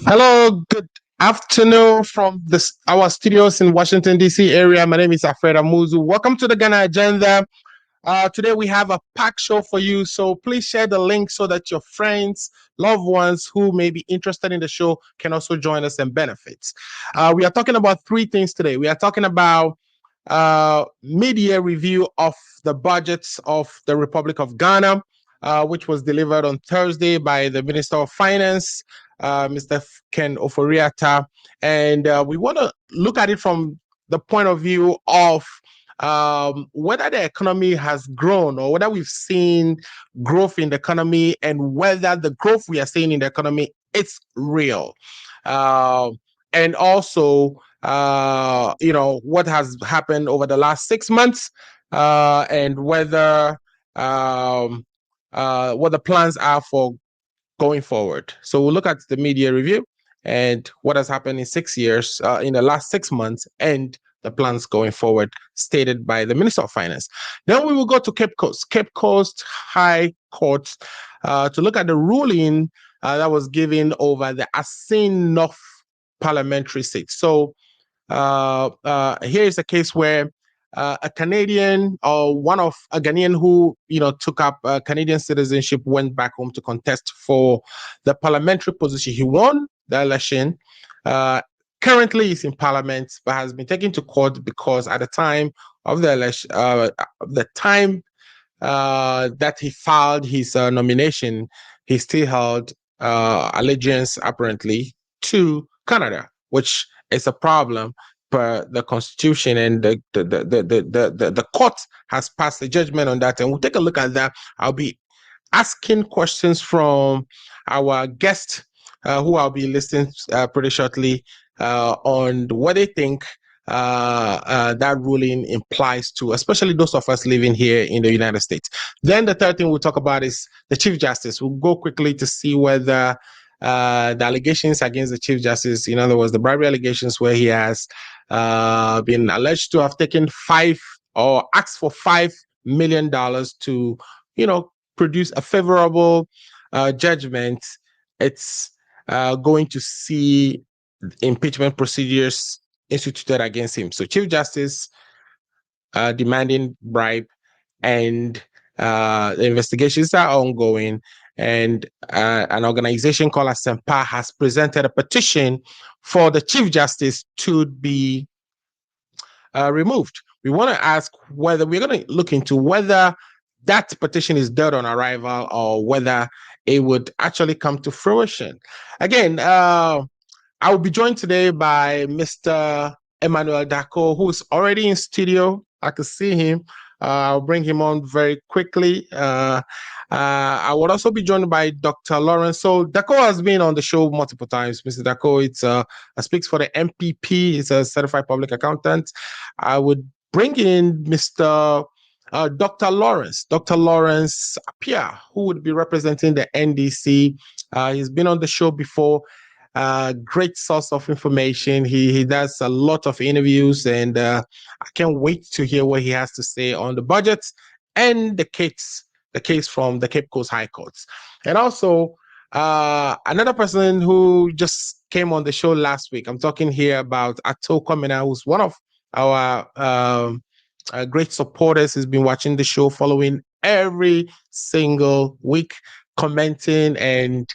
Hello, good afternoon from our studios in Washington, D.C. area. My name is Alfred Amuzu. Welcome to the Ghana Agenda. Today we have a packed show for you, so please share the link so that your friends, loved ones who may be interested in the show can also join us and benefit. We are talking about three things today. We are talking about mid-year review of the budgets of the Republic of Ghana, which was delivered on Thursday by the Minister of Finance, Mr. Ken Oforiatta. And we want to look at it from the point of view of whether the economy has grown or whether we've seen growth in the economy and whether the growth we are seeing in the economy is real. And also, what has happened over the last 6 months and whether what the plans are for going forward. So we'll look at the media review and what has happened in 6 years, in the last 6 months, and the plans going forward stated by the Minister of Finance. Then we will go to Cape Coast High Court to look at the ruling that was given over the Assin North parliamentary seat. So here is a case where a Canadian or a Ghanaian who took up Canadian citizenship went back home to contest for the parliamentary position. He won the election. Currently, he's in Parliament, but has been taken to court because at the time of the election, that he filed his nomination, he still held allegiance apparently to Canada, which is a problem per the Constitution, and the court has passed a judgment on that, and we'll take a look at that. I'll be asking questions from our guest, who I'll be listing pretty shortly, on what they think that ruling implies to, especially those of us living here in the United States. Then the third thing we'll talk about is the Chief Justice. We'll go quickly to see whether the allegations against the Chief Justice, in other words, the bribery allegations where he has been alleged to have taken asked for $5 million to, produce a favorable judgment. It's going to see impeachment procedures instituted against him. So Chief Justice demanding bribe, and the investigations are ongoing, and an organization called ASEPA has presented a petition for the Chief Justice to be removed. We want to ask whether we're going to look into whether that petition is dead on arrival or whether it would actually come to fruition. Again, I will be joined today by Mr. Emmanuel Darko, who's already in studio. I can see him. I'll bring him on very quickly. I would also be joined by Dr. Lawrence. So Darko has been on the show multiple times. Mr. Darko, speaks for the MPP. He's a certified public accountant. I would bring in Mr. Dr. Lawrence Appiah, who would be representing the NDC. He's been on the show before. Great source of information. He does a lot of interviews, and I can't wait to hear what he has to say on the budget and the case from the Cape Coast High Courts. And also another person who just came on the show last week. I'm talking here about Ato Kwamena, who's one of our great supporters. He's been watching the show, following every single week, commenting, and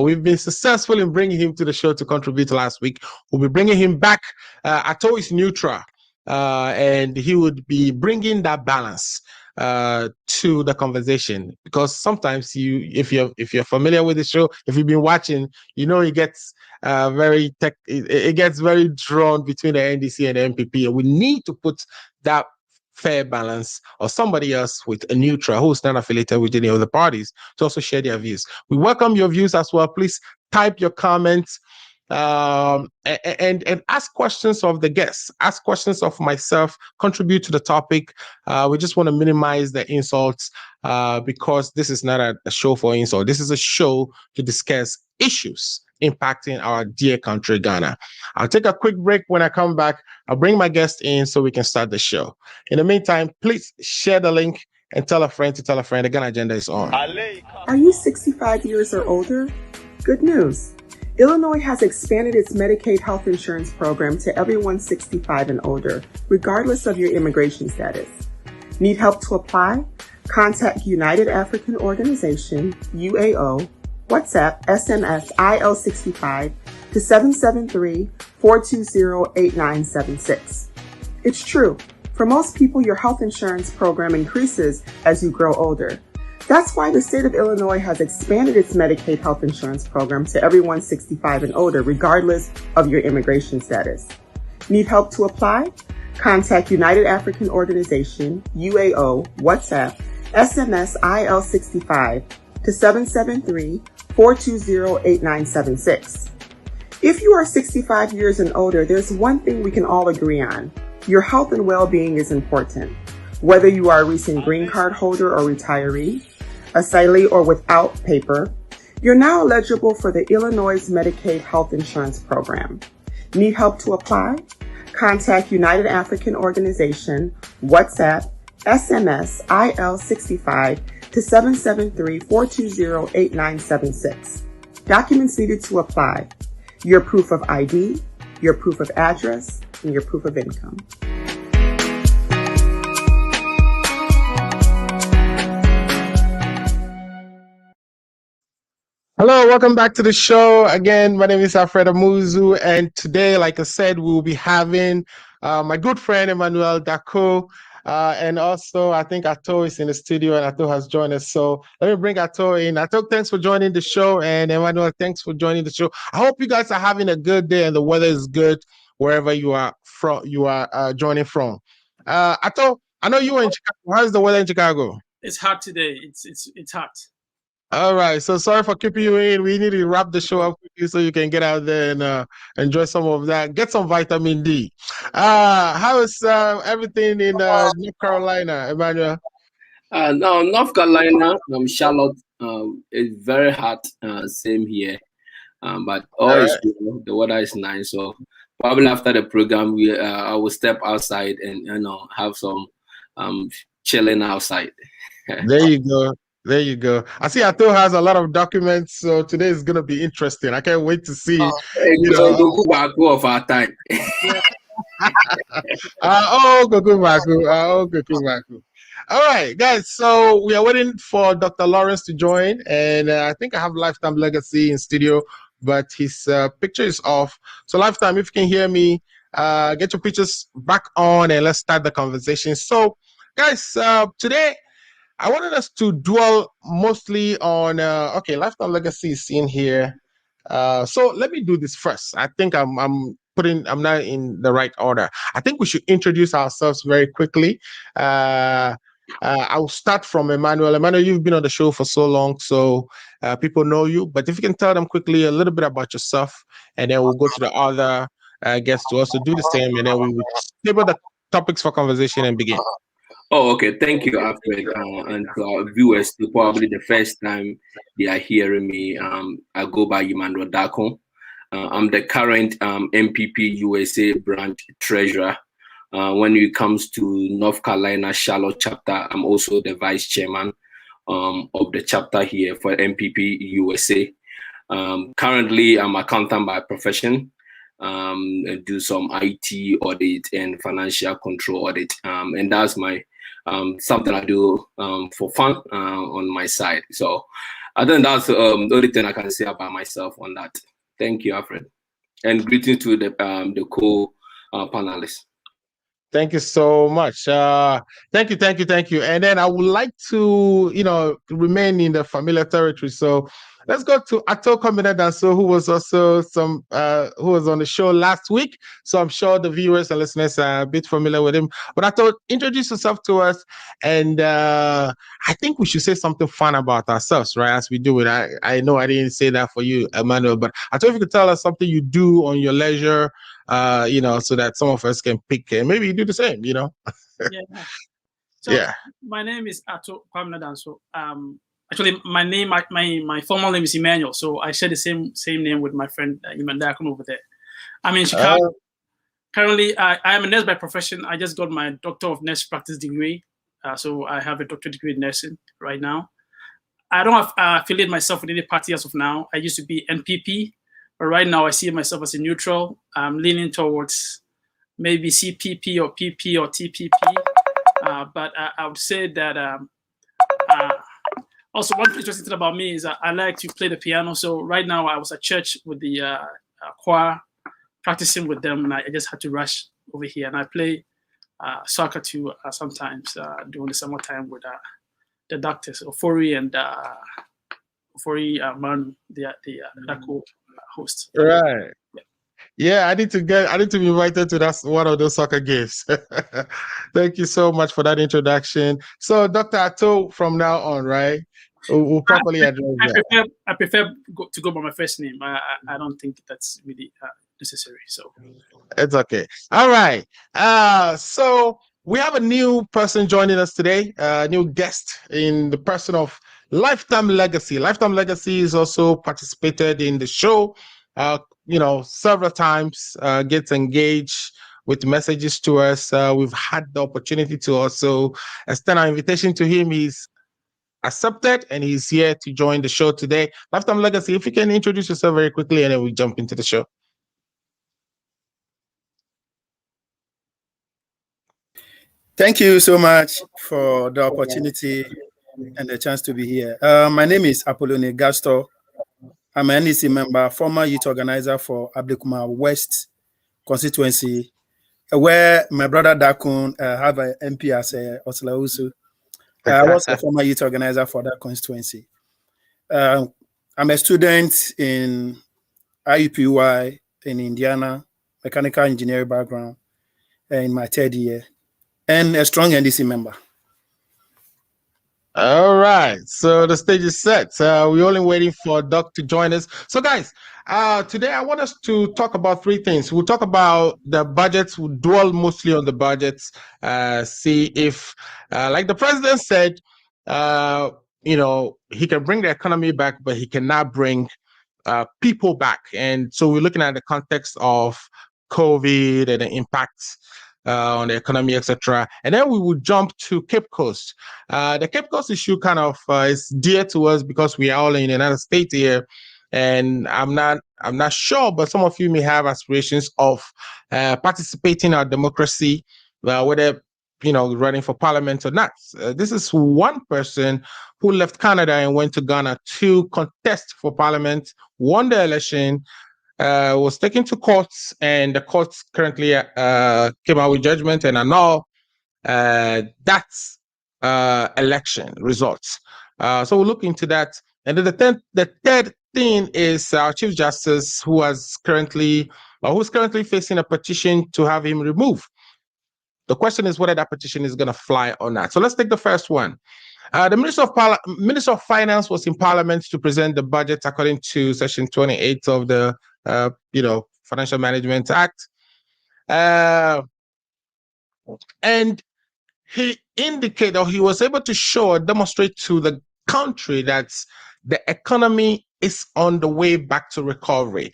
we've been successful in bringing him to the show to contribute last week. We'll be bringing him back. Ato is neutral, and he would be bringing that balance to the conversation, because sometimes if you're familiar with the show, if you've been watching, it gets it gets very drawn between the NDC and the MPP, and we need to put that fair balance, or somebody else with a neutral who's not affiliated with any of the parties, to also share their views. We welcome your views as well. Please type your comments and ask questions of the guests, ask questions of myself, contribute to the topic. We just want to minimize the insults, because this is not a show for insult. This is a show to discuss issues impacting our dear country, Ghana. I'll take a quick break. When I come back, I'll bring my guest in so we can start the show. In the meantime, please share the link and tell a friend to tell a friend. The Ghana Agenda is on. Are you 65 years or older? Good news. Illinois has expanded its Medicaid health insurance program to everyone 65 and older, regardless of your immigration status. Need help to apply? Contact United African Organization, UAO, WhatsApp, SMS, IL65 to 773-420-8976. It's true. For most people, your health insurance program increases as you grow older. That's why the state of Illinois has expanded its Medicaid health insurance program to everyone 65 and older, regardless of your immigration status. Need help to apply? Contact United African Organization, UAO, WhatsApp, SMS IL65 to 773-420-8976. If you are 65 years and older, there's one thing we can all agree on. Your health and well-being is important. Whether you are a recent green card holder or retiree, asylee or without paper, you're now eligible for the Illinois Medicaid Health Insurance Program. Need help to apply? Contact United African Organization, WhatsApp, SMS IL65 to 773-420-8976. Documents needed to apply: your proof of ID, your proof of address, and your proof of income. Hello, welcome back to the show. Again, my name is Alfredo Muzu, and today, like I said, we'll be having my good friend Emmanuel Darko, and also I think Ato is in the studio, and Ato has joined us. So let me bring Ato in. Ato, thanks for joining the show, and Emmanuel, thanks for joining the show. I hope you guys are having a good day and the weather is good wherever you are from. You are joining from. Ato, I know you are in Chicago. How's the weather in Chicago? It's hot today. It's hot. All right, so sorry for keeping you in. We need to wrap the show up quickly so you can get out there and enjoy some of that. Get some vitamin D. How is everything in North Carolina, Emmanuel? No, North Carolina, Charlotte, it's very hot. Same here, but always the weather is nice. So probably after the program, I will step outside and have some chilling outside. There you go. There you go. I see Ato has a lot of documents, so today is going to be interesting. I can't wait to see. Of our time. All right, guys. So we are waiting for Dr. Lawrence to join, and I think I have Lifetime Legacy in studio, but his picture is off. So Lifetime, if you can hear me, get your pictures back on, and let's start the conversation. So, guys, today I wanted us to dwell mostly on Lifetime Legacy is in here. So let me do this first. I think I'm not in the right order. I think we should introduce ourselves very quickly. I'll start from Emmanuel. Emmanuel, you've been on the show for so long, so people know you. But if you can tell them quickly a little bit about yourself, and then we'll go to the other guests to also do the same, and then we will table the topics for conversation and begin. Oh, okay. Thank you, Alfred. And to our viewers, probably the first time they are hearing me, I go by Emmanuel Darko. I'm the current MPP USA branch treasurer. When it comes to North Carolina Charlotte chapter, I'm also the vice chairman of the chapter here for MPP USA. Currently, I'm accountant by profession. Do some IT audit and financial control audit, and that's my something I do for fun on my side. So I think that's the only thing I can say about myself on that. Thank you, Alfred, and greetings to the co-panelists. Thank you so much. Thank you. And then I would like to, remain in the familiar territory. So let's go to Ato Kwamena, who was also who was on the show last week. So I'm sure the viewers and listeners are a bit familiar with him. But Ato, introduce yourself to us, and I think we should say something fun about ourselves, right? As we do it. I know I didn't say that for you, Emmanuel, but Ato, if you could tell us something you do on your leisure, so that some of us can pick and maybe you do the same, Yeah. So my name is Ato Kwamena. Actually, my formal name is Emmanuel. So I share the same name with my friend Emmanuel Darko over there. I'm in Chicago. Currently, I am a nurse by profession. I just got my Doctor of Nurse Practice degree. So I have a doctorate degree in nursing right now. I don't affiliate myself with any party as of now. I used to be NPP, But right now, I see myself as a neutral. I'm leaning towards maybe CPP or PP or TPP. But I would say that also one interesting thing about me is I like to play the piano. So right now I was at church with the choir, practicing with them, and I just had to rush over here. And I play soccer too sometimes during the summertime with the doctors, Ofori and Manu, the co-host. Right. Yeah, I need to be invited to that one of those soccer games. Thank you so much for that introduction. So, Dr. Ato, from now on, right, we'll properly address that. I prefer to go by my first name. I don't think that's really necessary. So it's okay. All right. So we have a new person joining us today, a new guest in the person of Lifetime Legacy. Lifetime Legacy is also participated in the show. Several times, gets engaged with messages to us. We've had the opportunity to also extend our invitation to him. He's accepted and he's here to join the show today. Lifetime Legacy, if you can introduce yourself very quickly and then we jump into the show. Thank you so much for the opportunity and the chance to be here. My name is Appiah Gastor. I'm an NEC member, former youth organizer for Ablekuma West constituency, where my brother Dakun have an MP as Oslausu. I was a former youth organizer for that constituency. I'm a student in IUPUI in Indiana, mechanical engineering background in my third year, and a strong NDC member. All right, so the stage is set. We're only waiting for Doc to join us. So guys, today I want us to talk about three things. We'll talk about the budgets. We'll dwell mostly on the budgets, see if, like the president said, he can bring the economy back, but he cannot bring people back. And so we're looking at the context of COVID and the impacts on the economy, etc. And then we would jump to Cape Coast. The Cape Coast issue kind of is dear to us because we are all in the United States here. And I'm not sure, but some of you may have aspirations of participating in our democracy, whether running for parliament or not. This is one person who left Canada and went to Ghana to contest for parliament, won the election, was taken to courts, and the courts currently came out with judgment and annul that election results. So we'll look into that. And then the third thing is our Chief Justice, who's currently facing a petition to have him removed. The question is whether that petition is going to fly or not. So let's take the first one. The Minister of Finance was in Parliament to present the budget according to Section 28 of the Financial Management Act, and he indicated, or he was able to show or demonstrate to the country that the economy is on the way back to recovery,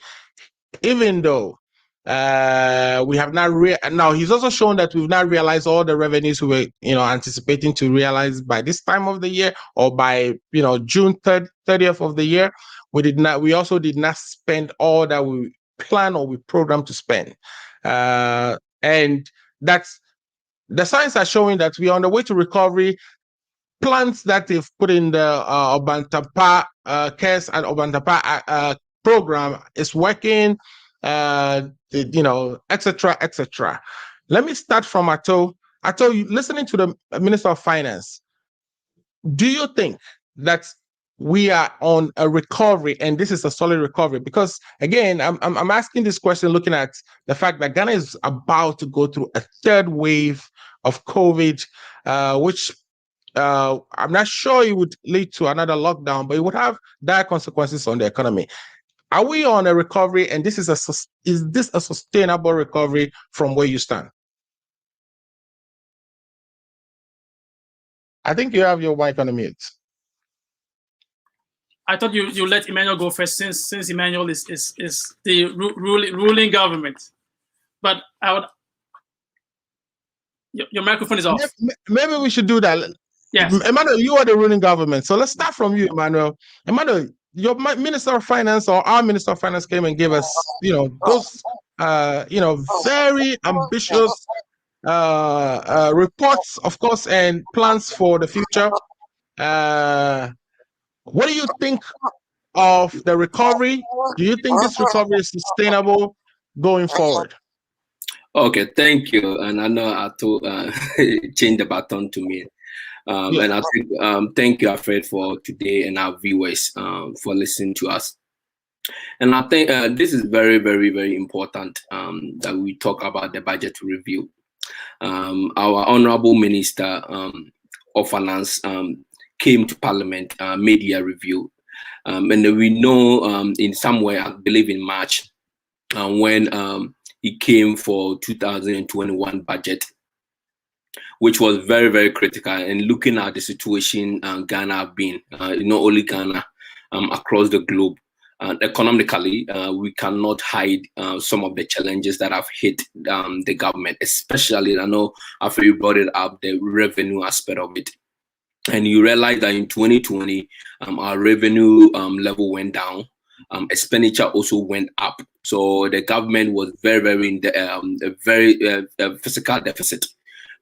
even though we have not now he's also shown that we've not realized all the revenues we were anticipating to realize by this time of the year or by June 30th of the year. We also did not spend all that we plan or we program to spend, and that's the signs are showing that we are on the way to recovery. Plans that they've put in the Obantapa CARES and Obantapa program is working, etc., etc. Let me start from Ato. Ato, listening to the Minister of Finance, do you think that we are on a recovery and this is a solid recovery? Because again, I'm asking this question looking at the fact that Ghana is about to go through a third wave of COVID, which I'm not sure it would lead to another lockdown, but it would have dire consequences on the economy. Are we on a recovery, and is this a sustainable recovery from where you stand? I think you have your mic on mute. I thought you let Emmanuel go first, since Emmanuel is the ruling government. But I would. Your microphone is off. Maybe we should do that. Yes. Emmanuel, you are the ruling government, so let's start from you, Emmanuel. Emmanuel, your Minister of Finance or our Minister of Finance came and gave us, those, very ambitious reports, of course, and plans for the future. What do you think of the recovery? Do you think this recovery is sustainable going forward? Okay, thank you. And I know Ato changed the baton to me. And I think thank you, Alfred, for today and our viewers for listening to us. And I think this is very, very, very important that we talk about the budget review. Our Honorable Minister of Finance came to Parliament, media review. And we know in somewhere, I believe in March, when he came for 2021 budget, which was very, very critical. And looking at the situation Ghana have been, not only Ghana, across the globe, economically, we cannot hide some of the challenges that have hit the government, especially, I know after you brought it up, the revenue aspect of it. And you realize that in 2020, our revenue level went down. Expenditure also went up. So the government was very, very in the very fiscal deficit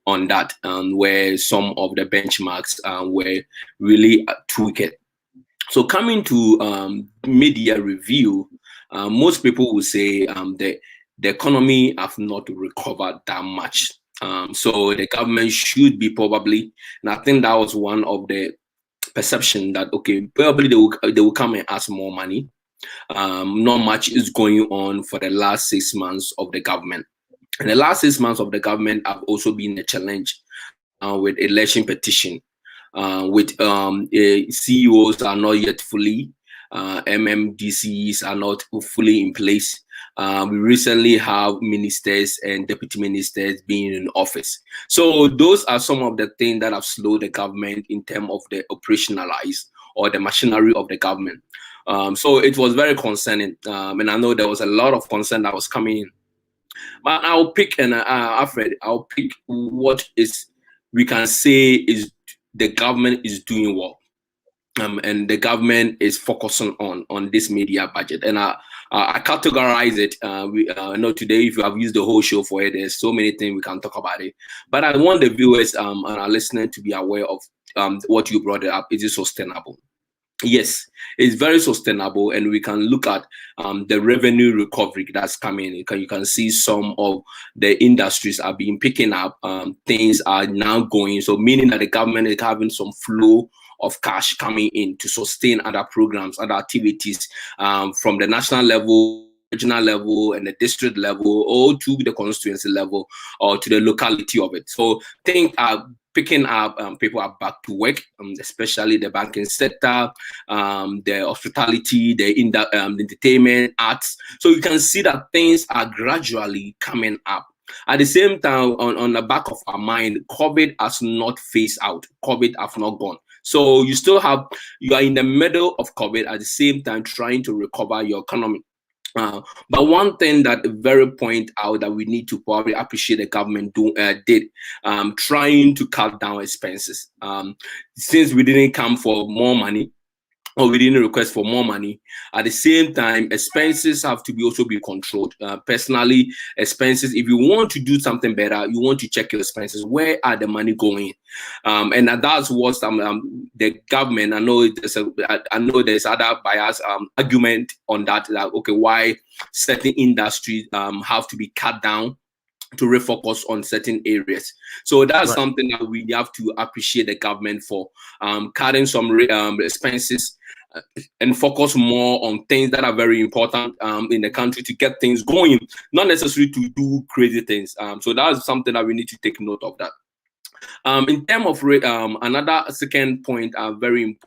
on that, where some of the benchmarks were really tweaked. So coming to media review, most people will say the economy have not recovered that much. So the government should be probably, and I think that was one of the perception that, okay, probably they will come and ask more money. Not much is going on for the last 6 months of the government. And the last 6 months of the government have also been a challenge with election petition, with CEOs are not yet fully, MMDCs are not fully in place. We recently have ministers and deputy ministers being in office. So those are some of the things that have slowed the government in terms of the operationalize or the machinery of the government. So it was very concerning. And I know there was a lot of concern that was coming in. But I'll pick, and Alfred, I'll pick what is we can say is the government is doing well. And the government is focusing on this media budget. And I categorize it. I know today, if you have used the whole show for it, there's so many things we can talk about it. But I want the viewers and our listeners to be aware of what you brought up. Is it sustainable? Yes, it's very sustainable, and we can look at the revenue recovery that's coming. You can see some of the industries are being picking up. Things are now going, so meaning that the government is having some flow of cash coming in to sustain other programs, other activities from the national level, regional level, and the district level, or to the constituency level, or to the locality of it. So things are picking up, people are back to work, especially the banking sector, the hospitality, the entertainment, arts. So you can see that things are gradually coming up. At the same time, on the back of our mind, COVID has not phased out. COVID has not gone. So you are in the middle of COVID at the same time trying to recover your economy. But one thing that very point out that we need to probably appreciate the government did, trying to cut down expenses. Since we didn't come for more money, or we didn't request for more money, at the same time, expenses have to also be controlled. Personally, expenses, if you want to do something better, you want to check your expenses. Where are the money going? And that's what the government, I know there's other bias argument on that, okay, why certain industries have to be cut down to refocus on certain areas. So that's something that we have to appreciate the government for, cutting some expenses and focus more on things that are very important in the country to get things going, not necessarily to do crazy things. So that's something that we need to take note of that. In terms of another second point, I'm very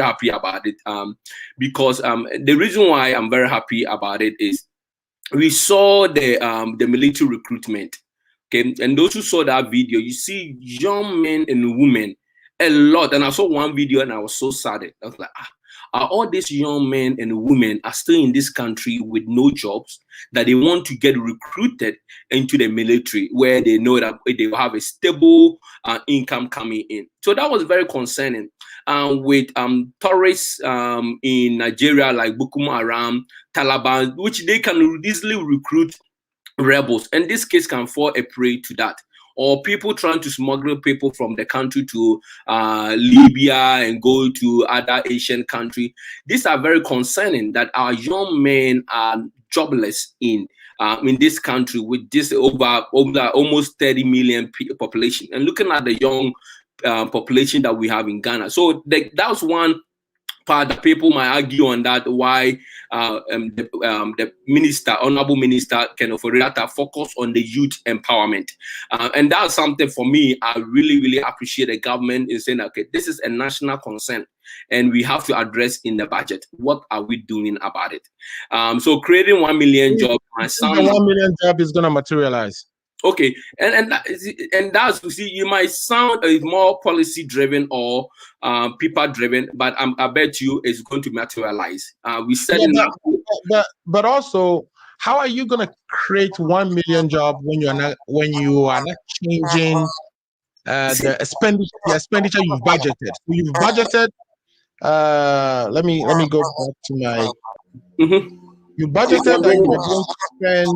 happy about it, because the reason why I'm very happy about it is we saw the military recruitment. Okay, and those who saw that video, you see young men and women a lot. And I saw one video and I was so sad. I was like, all these young men and women are still in this country with no jobs, that they want to get recruited into the military, where they know that they will have a stable income coming in. So that was very concerning. with terrorists in Nigeria like Boko Haram, Taliban, which they can easily recruit rebels, and this case can fall a prey to that. Or people trying to smuggle people from the country to Libya and go to other Asian countries. These are very concerning that our young men are jobless in this country with this over almost 30 million population. And looking at the young population that we have in Ghana. So that's one part that people might argue on that why the minister, honorable minister Kenneth Ofori-Atta, focus on the youth empowerment, and that's something for me. I really appreciate the government in saying, okay, this is a national concern and we have to address in the budget. What are we doing about it? So creating 1 million jobs, my son, the 1 million job is going to materialize. Okay, and that's, you see, you might sound more policy driven or people driven, but I bet you it's going to materialize. We said, but also, how are you going to create 1 million jobs when you are not changing the expenditure you've budgeted? So you've budgeted. Let me go back to my. You budgeted that you were going to spend.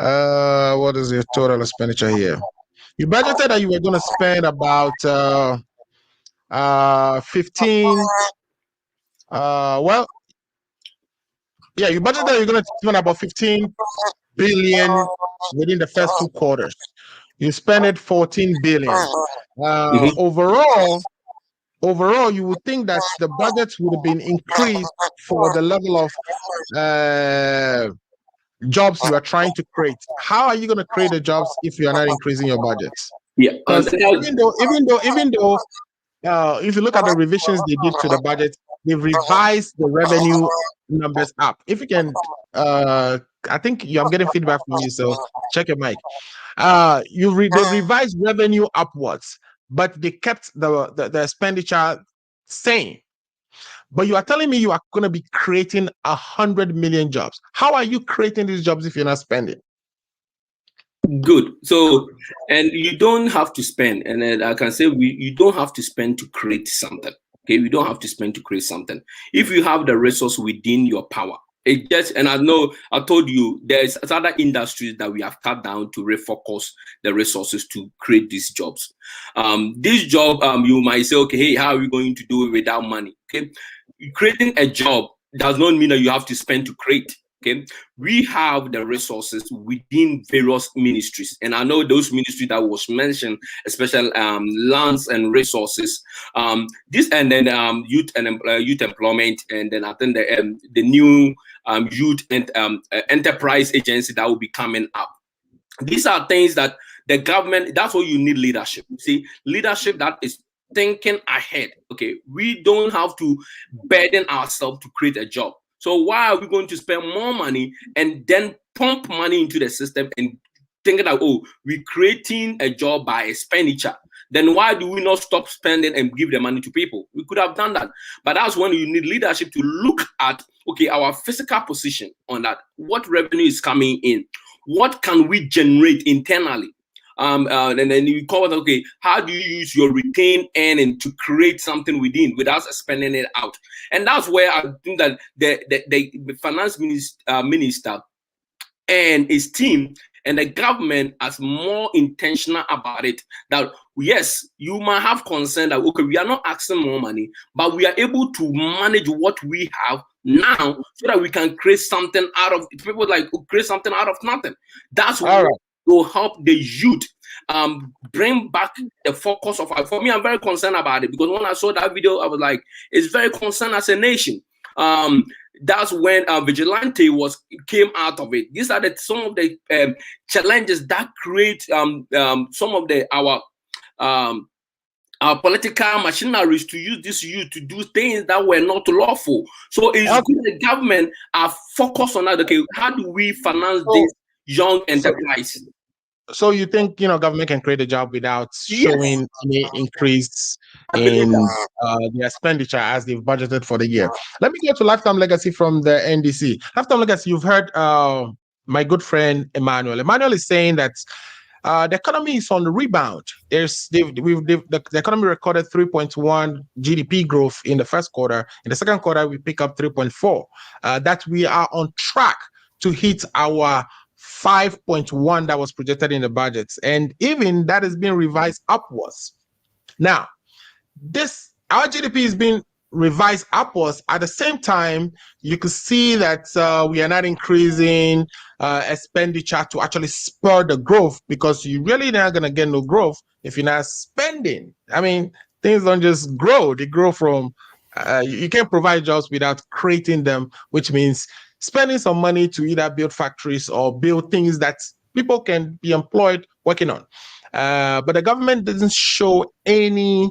What is your total expenditure here? You budgeted that you were going to spend about 15. You budgeted that you're going to spend about 15 billion within the first 2 quarters. You spent it 14 billion. Overall, you would think that the budget would have been increased for the level of jobs you are trying to create. How are you going to create the jobs if you are not increasing your budgets? Because even though if you look at the revisions they did to the budget, they've revised the revenue numbers up. If you can, I think I'm getting feedback from you, so check your mic. They revised revenue upwards, but they kept the expenditure same. But you are telling me you are going to be creating 100 million jobs. How are you creating these jobs if you're not spending? Good. So, and you don't have to spend. And then I can say you don't have to spend to create something. Okay, you don't have to spend to create something. If you have the resource within your power, it just, and I know I told you there's other industries that we have cut down to refocus the resources to create these jobs. This job, you might say, okay, hey, how are we going to do it without money? Okay. Creating a job does not mean that you have to spend to create. Okay, we have the resources within various ministries, and I know those ministries that was mentioned, especially lands and resources. This and then youth and youth employment, and then I think the new youth and enterprise agency that will be coming up. These are things that the government. That's what you need, leadership. See, leadership that is thinking ahead. Okay, we don't have to burden ourselves to create a job. So why are we going to spend more money and then pump money into the system and thinking that, oh, we're creating a job by expenditure? Then why do we not stop spending and give the money to people? We could have done that. But that's when you need leadership to look at, okay, our physical position on that. What revenue is coming in? What can we generate internally? And then you call it, okay, how do you use your retained earning to create something within without spending it out? And that's where I think that the finance minister and his team and the government is more intentional about it. That yes, you might have concern that, okay, we are not asking more money, but we are able to manage what we have now so that we can create something out of it. People like create something out of nothing. That's what will help the youth bring back the focus of. For me, I'm very concerned about it, because when I saw that video, I was like, it's very concerned as a nation. That's when vigilante came out of it. These are some of the challenges that create some of our political machineries to use this youth to do things that were not lawful. So it's good the government are focused on that. Okay, how do we finance this young enterprise? So you think, government can create a job without showing any increase in the expenditure as they've budgeted for the year? Let me go to Lifetime Legacy from the NDC. Lifetime Legacy, you've heard my good friend Emmanuel. Emmanuel is saying that the economy is on the rebound. The economy recorded 3.1 GDP growth in the first quarter. In the second quarter, we pick up 3.4. That we are on track to hit our 5.1 that was projected in the budgets, and even that is being revised upwards. Now, our GDP is being revised upwards. At the same time, you could see that we are not increasing expenditure to actually spur the growth, because you really not going to get no growth if you're not spending. I mean, things don't just grow. They grow from, you can't provide jobs without creating them, which means spending some money to either build factories or build things that people can be employed working on. But the government doesn't show any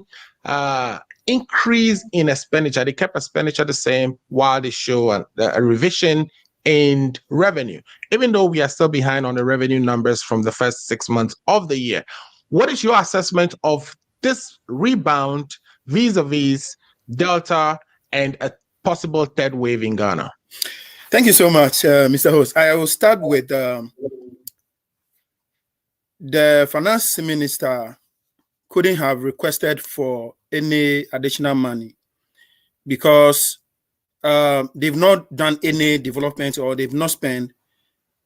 increase in expenditure. They kept expenditure the same while they show a revision in revenue, even though we are still behind on the revenue numbers from the first 6 months of the year. What is your assessment of this rebound vis-a-vis Delta and a possible third wave in Ghana? Thank you so much, Mr. Host. I will start with the finance minister couldn't have requested for any additional money because they've not done any development or they've not spent.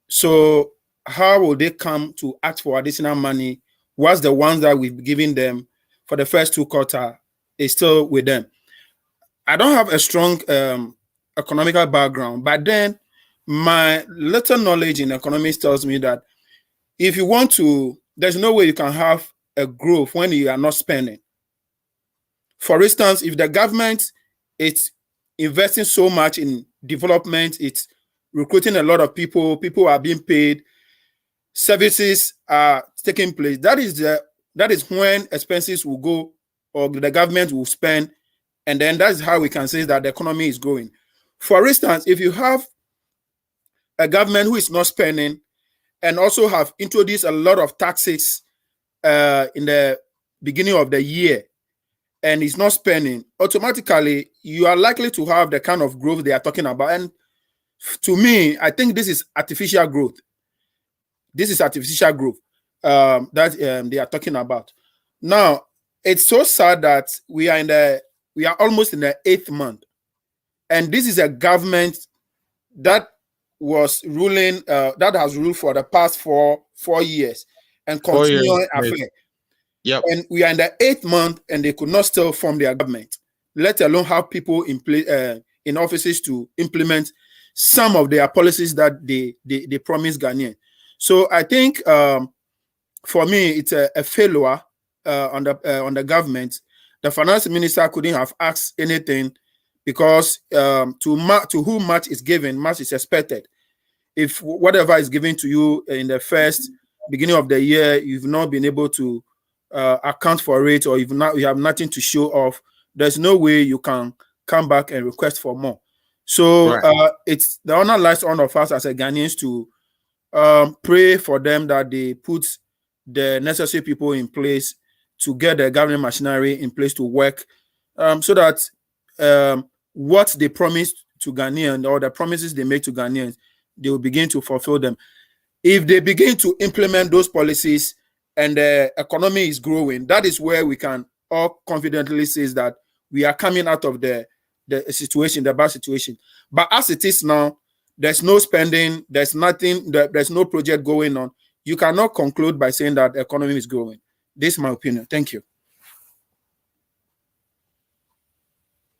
So how will they come to ask for additional money whilst the ones that we've given them for the first 2 quarters is still with them? I don't have a strong economical background, but then my little knowledge in economics tells me that if you want to, there's no way you can have a growth when you are not spending. For instance, if the government is investing so much in development, it's recruiting a lot of people are being paid, services are taking place, that is when expenses will go, or the government will spend, and then that's how we can say that the economy is growing. For instance, if you have a government who is not spending and also have introduced a lot of taxes in the beginning of the year and is not spending, automatically you are likely to have the kind of growth they are talking about. And to me, I think this is artificial growth. This is artificial growth that they are talking about. Now, it's so sad that we are almost in the 8th month. And this is a government that was ruling, that has ruled for the past four years and continuing affair. Yep. And we are in the 8th month and they could not still form their government, let alone have people in offices to implement some of their policies that they promise Ghanaians. So I think for me, it's a failure on the government. The finance minister couldn't have asked anything because to whom much is given, much is expected. If whatever is given to you in the first beginning of the year, you've not been able to account for it, or you have nothing to show off, there's no way you can come back and request for more. So right. It's the honor lies on us as a Ghanaians to pray for them that they put the necessary people in place to get the government machinery in place to work, so that what they promised to Ghanaians, or the promises they make to Ghanaians, they will begin to fulfill them. If they begin to implement those policies and the economy is growing, that is where we can all confidently say that we are coming out of the situation, the bad situation. But as it is now, there's no spending, there's nothing, there's no project going on. You cannot conclude by saying that the economy is growing. This is my opinion. Thank you.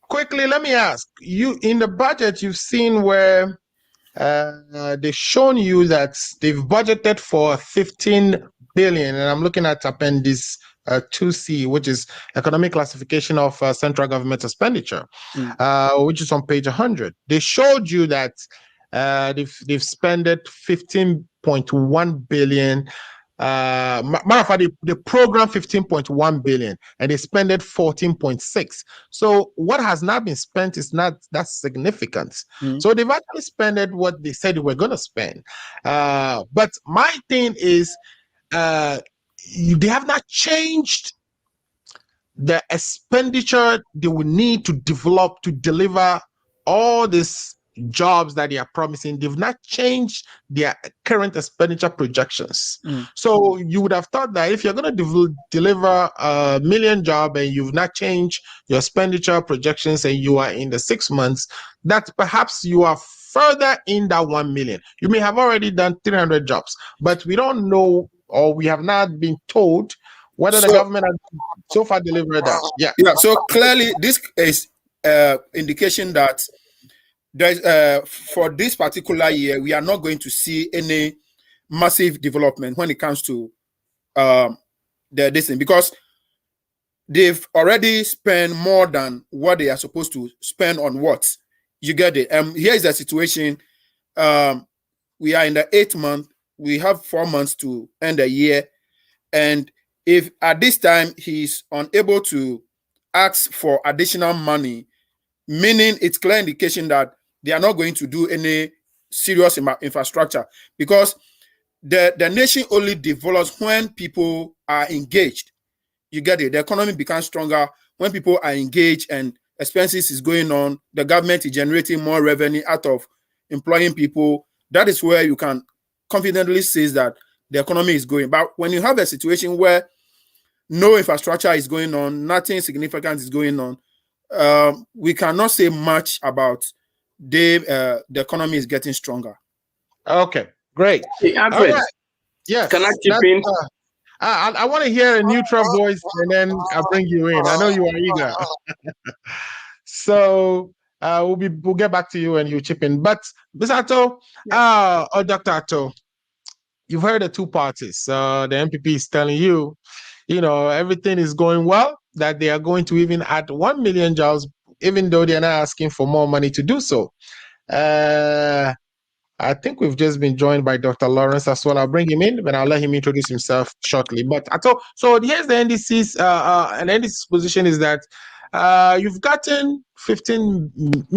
Quickly, let me ask you, in the budget, you've seen where they've shown you that they've budgeted for 15 billion, and I'm looking at Appendix 2C, which is economic classification of central government expenditure, which is on page 100. They showed you that they've spent 15.1 billion. Matter of fact, they programmed 15.1 billion and they spent 14.6. So what has not been spent is not that significant. So they've actually spent what they said they were going to spend. But my thing is, they have not changed the expenditure they will need to deliver all this jobs that they are promising, they've not changed their current expenditure projections. So you would have thought that if you're going to deliver 1 million jobs and you've not changed your expenditure projections and you are in the 6 months, that perhaps you are further in that 1 million. You may have already done 300 jobs, but we don't know, or we have not been told whether the government has so far delivered that. Yeah. So clearly, this is indication that there's for this particular year, we are not going to see any massive development when it comes to this thing, because they've already spent more than what they are supposed to spend on what. You get it? Here is the situation. We are in the 8th month. We have 4 months to end the year. And if at this time he's unable to ask for additional money, meaning it's clear indication that they are not going to do any serious infrastructure, because the nation only develops when people are engaged. You get it? The economy becomes stronger when people are engaged and expenses is going on. The government is generating more revenue out of employing people. That is where you can confidently say that the economy is going. But when you have a situation where no infrastructure is going on, nothing significant is going on, we cannot say much about the economy is getting stronger. Okay, great. Hey, all right. Yes. Can I chip in? I want to hear a neutral voice, and then I'll bring you in. I know you are eager. So we'll get back to you and you chip in. But Ms. Ato, or Dr. Ato, you've heard the two parties. The MPP is telling you, everything is going well, that they are going to even add 1 million jobs, even though they're not asking for more money to do so. I think we've just been joined by Dr. Lawrence as well. I'll bring him in, but I'll let him introduce himself shortly. But so here's the NDC's, and NDC's position is that you've gotten 15,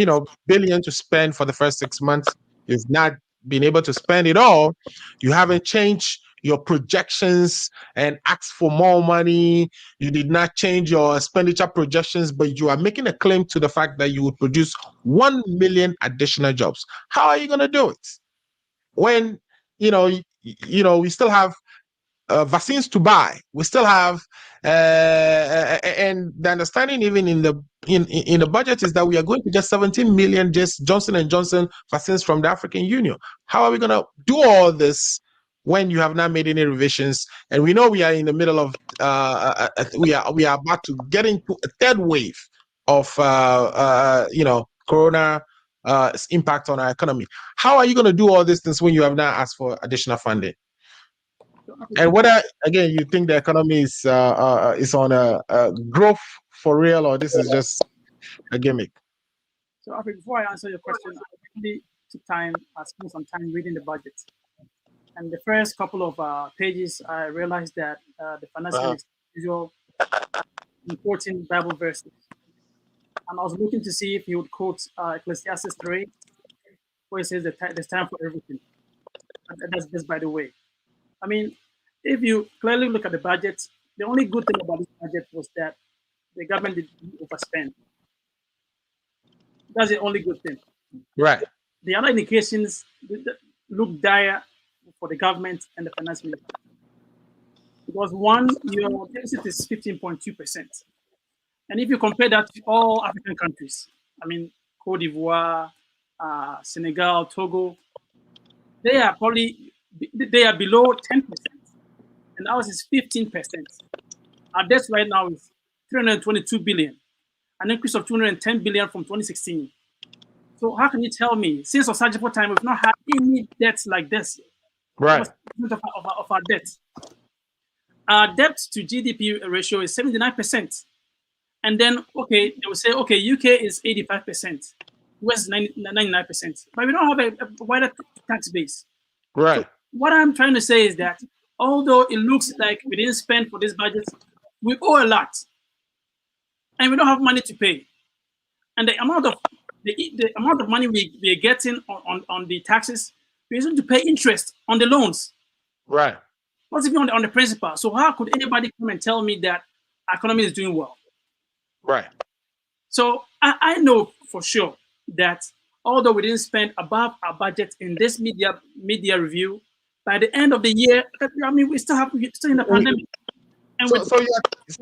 billion to spend for the first 6 months. You've not been able to spend it all. You haven't changed your projections and asked for more money. You did not change your expenditure projections, but you are making a claim to the fact that you would produce 1 million additional jobs. How are you going to do it when we still have vaccines to buy? We still have, and the understanding even in the budget is that we are going to get 17 million just Johnson & Johnson vaccines from the African Union. How are we going to do all this when you have not made any revisions? And we know we are in the middle of we are about to get into a third wave of corona impact on our economy. How are you going to do all these things when you have not asked for additional funding? And whether, again, you think the economy is on a growth for real, or this is just a gimmick? So, Appiah, before I answer your question, I really spent some time reading the budget. And the first couple of pages, I realized that the finance minister usual important Bible verses. And I was looking to see if he would quote Ecclesiastes 3, where it says that there's time for everything. And that's just by the way. I mean, if you clearly look at the budget, the only good thing about this budget was that the government didn't overspend. That's the only good thing. Right. The other indications look dire for the government and the finance minister. Because one, your deficit is 15.2%. And if you compare that to all African countries, I mean, Cote d'Ivoire, Senegal, Togo, they are below 10%. And ours is 15%. Our debt right now is 322 billion, an increase of 210 billion from 2016. So how can you tell me, since Osagyefo time, we've not had any debts like this? Right. Of our debt. Our debt to GDP ratio is 79%. And then, okay, they will say, okay, UK is 85%, US is 99%. But we don't have a wider tax base. Right. So what I'm trying to say is that although it looks like we didn't spend for this budget, we owe a lot. And we don't have money to pay. And the amount of money we are getting on the taxes, we're using to pay interest on the loans. Right. What's even on the principal? So how could anybody come and tell me that our economy is doing well? Right. So I know for sure that although we didn't spend above our budget in this media review, by the end of the year, I mean, we're still in the pandemic. And so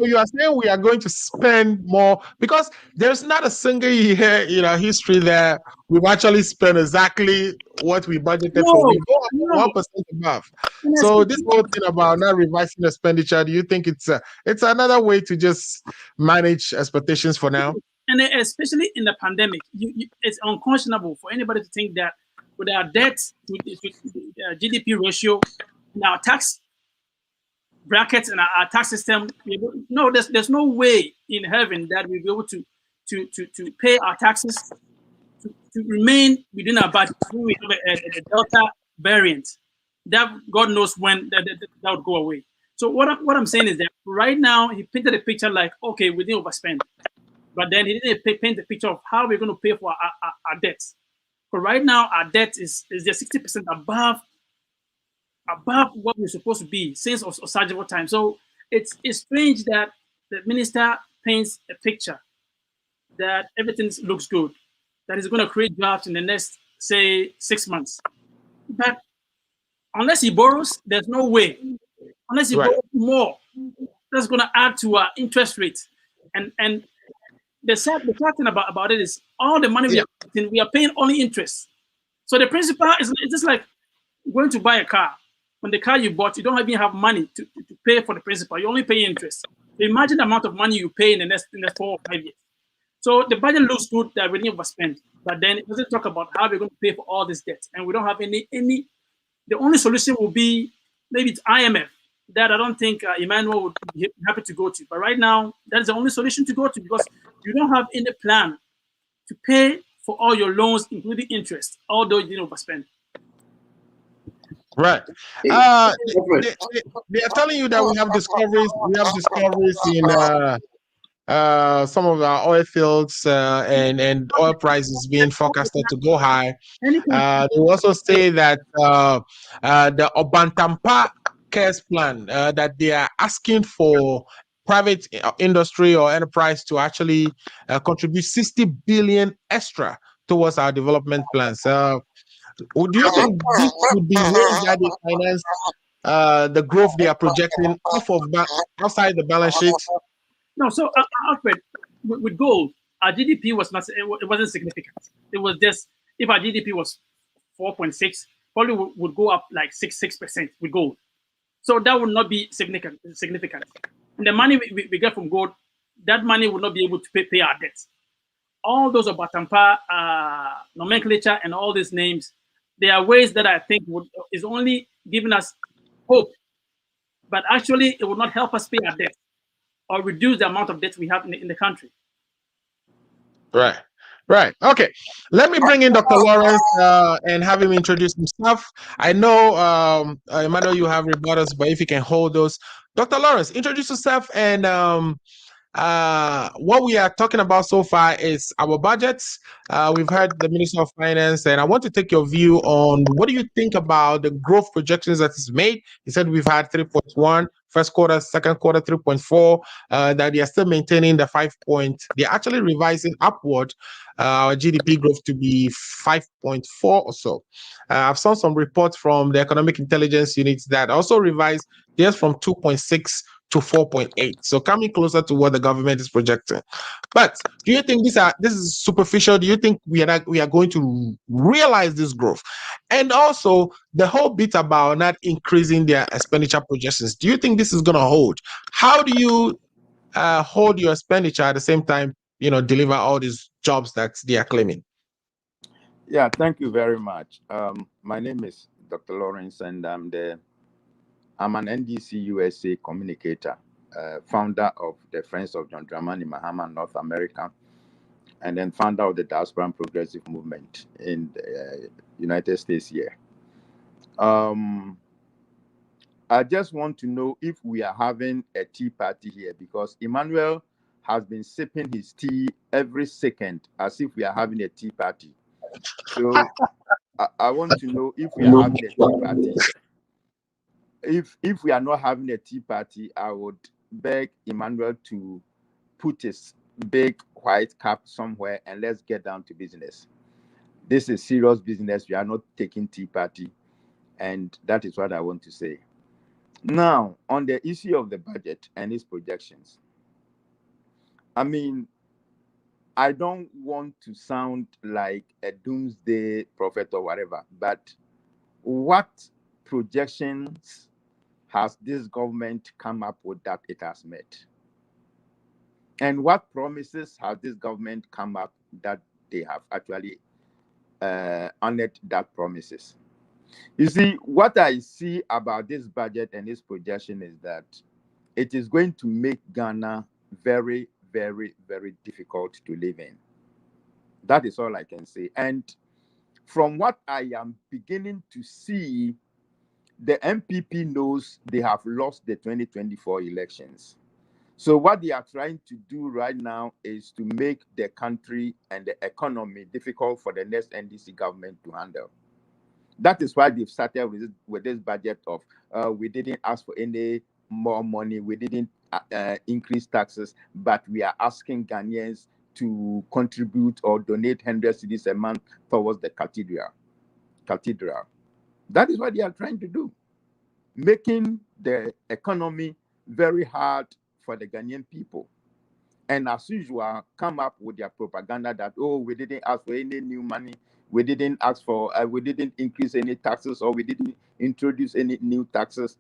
you are saying we are going to spend more, because there's not a single year in our history that we've actually spent exactly what we budgeted for. We go up 1% above. So this whole thing about not revising expenditure, do you think it's another way to just manage expectations for now? And especially in the pandemic, it's unconscionable for anybody to think that with our debt to GDP ratio and our tax brackets and our tax system, there's no way in heaven that we'll be able to pay our taxes to remain within our budget. When we have a Delta variant, that God knows when that would go away. So what I'm saying is that right now he painted a picture like, okay, we didn't overspend, but then he didn't paint the picture of how we're going to pay for our debts. But right now our debt is just 60% above what we're supposed to be since Osagyefo time. So it's strange that the minister paints a picture that everything looks good, that is going to create jobs in the next, say, 6 months. But unless he borrows, there's no way. Unless he borrows more, that's going to add to our interest rate. And the sad thing about it is all the money we are paying only interest. So the principal is just like going to buy a car. When the car you bought, you don't even have money to pay for the principal. You only pay interest. So imagine the amount of money you pay in the next 4 or 5 years. So the budget looks good that we didn't overspend, but then it doesn't talk about how we're going to pay for all this debt. And we don't have any. The only solution will be maybe it's IMF, that I don't think Emmanuel would be happy to go to. But right now, that's the only solution to go to, because you don't have any plan to pay for all your loans, including interest, although you didn't overspend. Right. They are telling you that we have discoveries. We have discoveries in some of our oil fields, and oil prices being forecasted to go high. They also say that the Obantampa Cares Plan, that they are asking for private industry or enterprise to actually contribute 60 billion extra towards our development plans. Do you think this would be ways that they finance the growth they are projecting outside the balance sheet? No, so Alfred, with gold, our GDP was not. It wasn't significant. It was just, if our GDP was 4.6, probably would go up like 6% with gold. So that would not be significant. And the money we get from gold, that money would not be able to pay our debts. All those Obatampa nomenclature and all these names, there are ways that I think is only giving us hope, but actually it will not help us pay our debt or reduce the amount of debt we have in the country. Right. Okay. Let me bring in Dr. Lawrence and have him introduce himself. I know, Emmanuel, you have rebuttals, but if you can hold those. Dr. Lawrence, introduce yourself, and what we are talking about so far is our budgets. We've heard the Minister of Finance, and I want to take your view on what do you think about the growth projections that is made. He said we've had 3.1 first quarter, second quarter 3.4, that they are still maintaining the 5 point. They're actually revising upward our GDP growth to be 5.4 or so. I've seen some reports from the Economic Intelligence Unit that also revised theirs from 2.6 to 4.8, so coming closer to what the government is projecting. But do you think this is superficial? Do you think we are going to realize this growth? And also the whole bit about not increasing their expenditure projections, do you think this is going to hold? How do you hold your expenditure at the same time, deliver all these jobs that they are claiming? Yeah, thank you very much. My name is Dr. Lawrence, and I'm an NDC USA communicator, founder of the Friends of John Dramani Mahama North America, and then founder of the Diaspora and Progressive Movement in the United States here. I just want to know if we are having a tea party here, because Emmanuel has been sipping his tea every second as if we are having a tea party. So I want to know if we are having a tea party here. If we are not having a tea party, I would beg Emmanuel to put his big white cap somewhere and let's get down to business. This is serious business. We are not taking tea party. And that is what I want to say. Now, on the issue of the budget and its projections, I mean, I don't want to sound like a doomsday prophet or whatever, but what projections has this government come up with that it has met? And what promises has this government come up that they have actually honored that promises? You see, what I see about this budget and this projection is that it is going to make Ghana very, very, very difficult to live in. That is all I can say. And from what I am beginning to see, the MPP knows they have lost the 2024 elections. So what they are trying to do right now is to make the country and the economy difficult for the next NDC government to handle. That is why they've started with this budget of we didn't ask for any more money, we didn't increase taxes, but we are asking Ghanaians to contribute or donate 100 cedis a month towards the cathedral. That is what they are trying to do, making the economy very hard for the Ghanaian people. And as usual, come up with their propaganda that, oh, we didn't ask for any new money, we didn't ask for, we didn't increase any taxes, or we didn't introduce any new taxes,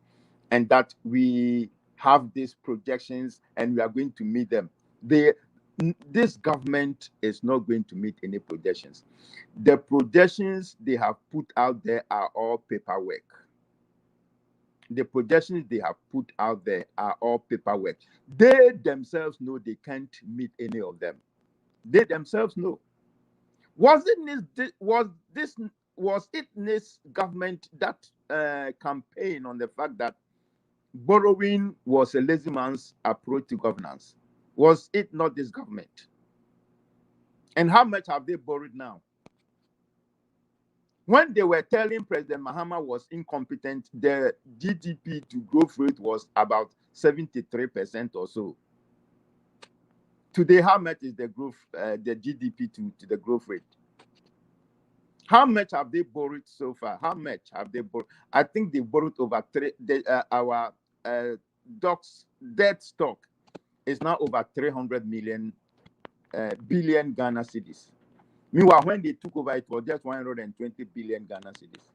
and that we have these projections and we are going to meet them. This government is not going to meet any projections. The projections they have put out there are all paperwork. The projections they have put out there are all paperwork. They themselves know they can't meet any of them. They themselves know. Was it this government that campaign on the fact that borrowing was a lazy man's approach to governance? Was it not this government? And how much have they borrowed now? When they were telling President Mahama was incompetent, the GDP to growth rate was about 73% or so. Today, how much is the growth, the GDP to the growth rate? How much have they borrowed so far? How much have they borrowed? I think they borrowed over our debt stock is now over 300 billion Ghana cedis. Meanwhile, when they took over, it was just 120 billion Ghana cedis.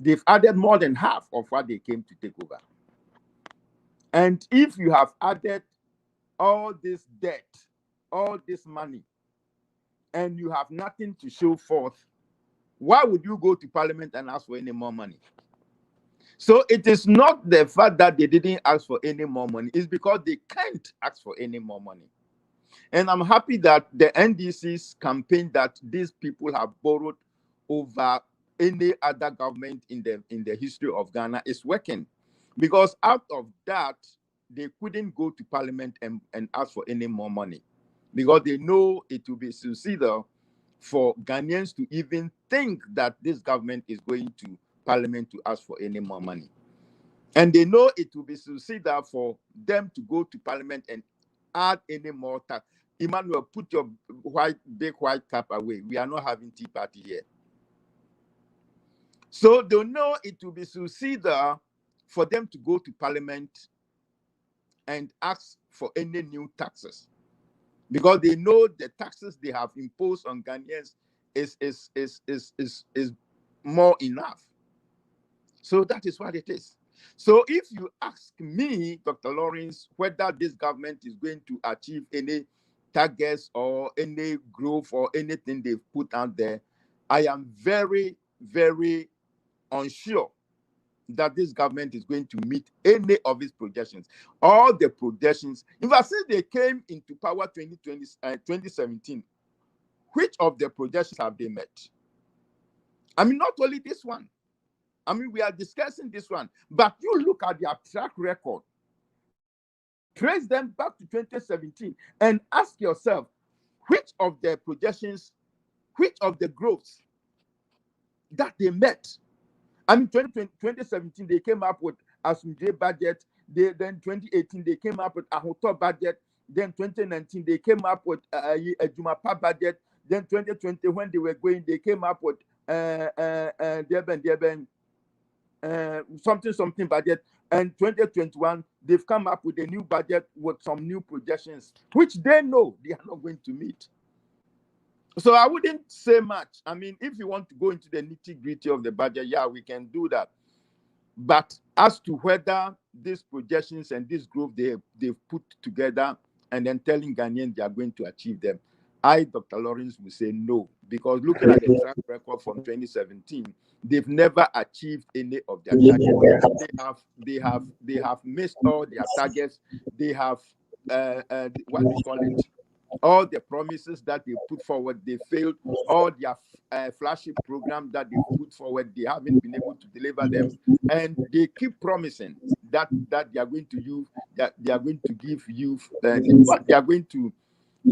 They've added more than half of what they came to take over. And if you have added all this debt, all this money, and you have nothing to show forth, why would you go to Parliament and ask for any more money? So it is not the fact that they didn't ask for any more money. It's because they can't ask for any more money. And I'm happy that the NDC's campaign that these people have borrowed over any other government in the history of Ghana is working. Because out of that, they couldn't go to Parliament and ask for any more money. Because they know it will be suicidal for Ghanaians to even think that this government is going to Parliament to ask for any more money. And they know it will be suicidal for them to go to Parliament and add any more tax. Emmanuel, put your big white cap away. We are not having tea party here. So they know it will be suicidal for them to go to Parliament and ask for any new taxes, because they know the taxes they have imposed on Ghanaians is more enough. So that is what it is. So if you ask me, Dr. Lawrence, whether this government is going to achieve any targets or any growth or anything they've put out there, I am very, very unsure that this government is going to meet any of its projections. All the projections, in fact, since they came into power 2017, which of the projections have they met? I mean, not only this one. I mean, we are discussing this one, but you look at their track record, trace them back to 2017, and ask yourself, which of the projections, which of the growths that they met? I mean, 2017, they came up with Asunje budget. Then 2018, they came up with Ahoto budget. Then 2019, they came up with a Jumapa budget. Then 2020, when they were going, they came up with something budget. And 2021, they've come up with a new budget with some new projections, which they know they are not going to meet. So I wouldn't say much. I mean, if you want to go into the nitty-gritty of the budget, yeah, we can do that. But as to whether these projections and this growth they've put together and then telling Ghanaians they are going to achieve them, I, Dr. Lawrence, will say no, because looking at the track record from 2017, they've never achieved any of their targets. They have missed all their targets. They have what we call it, all the promises that they put forward, they failed. All their flagship program that they put forward, they haven't been able to deliver them, and they keep promising that they are going to use, that they are going to give youth, they are going to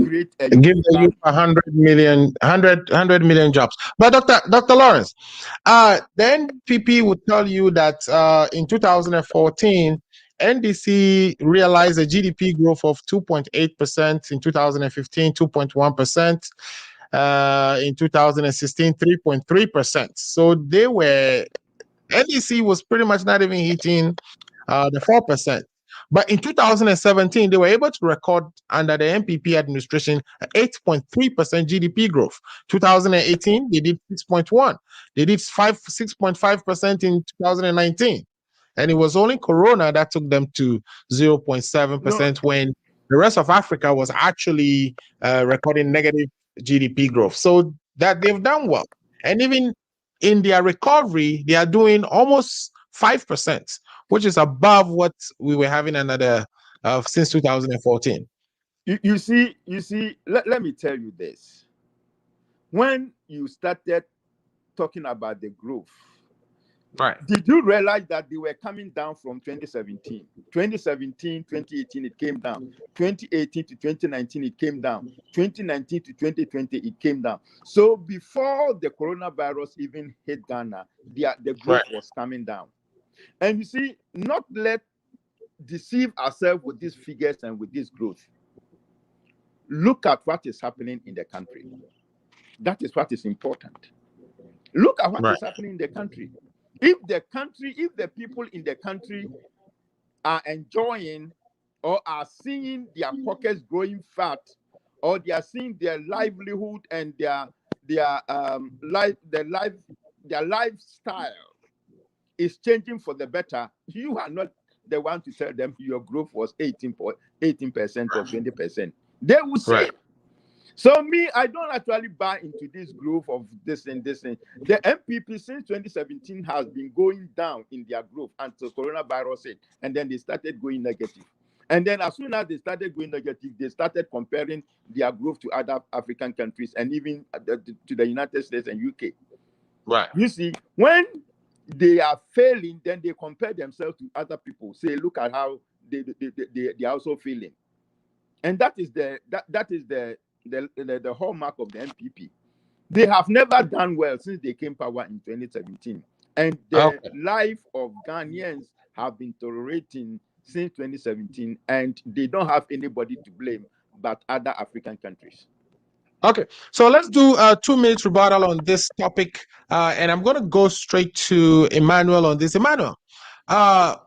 create give the youth 100 million jobs. But Dr. Lawrence, the NPP would tell you that in 2014, NDC realized a GDP growth of 2.8% in 2015, 2.1%. In 2016, 3.3%. So NDC was pretty much not even hitting the 4%. But in 2017, they were able to record under the NPP administration 8.3% GDP growth. 2018, they did 6.1%. They did 6.5% in 2019. And it was only Corona that took them to 0.7% when the rest of Africa was actually recording negative GDP growth. So that they've done well. And even in their recovery, they are doing almost 5%, which is above what we were having since 2014. You see, let me tell you this. When you started talking about the growth, right? Did you realize that they were coming down from 2017? 2017, 2018, it came down. 2018 to 2019, it came down. 2019 to 2020, it came down. So before the coronavirus even hit Ghana, the growth was coming down. And you see, not let deceive ourselves with these figures and with this growth. Look at what is happening in the country. That is what is important. Look at what is happening in the country. If the people in the country are enjoying or are seeing their pockets growing fat, or they are seeing their livelihood and their lifestyle is changing for the better, you are not the one to tell them your growth was 18% or 20%. They will say it. So me, I don't actually buy into this growth of this and this. The MPP since 2017 has been going down in their growth until coronavirus hit, and then they started going negative. And then as soon as they started going negative, they started comparing their growth to other African countries and even to the United States and UK. Right. You see, when they are failing, then they compare themselves to other people. Say, look at how they are also failing. And that is the hallmark of the MPP. They have never done well since they came power in 2017. And the life of Ghanaians have been deteriorating since 2017, and they don't have anybody to blame but other African countries. Okay, so let's do a 2-minute rebuttal on this topic, and I'm going to go straight to Emmanuel on this. Emmanuel,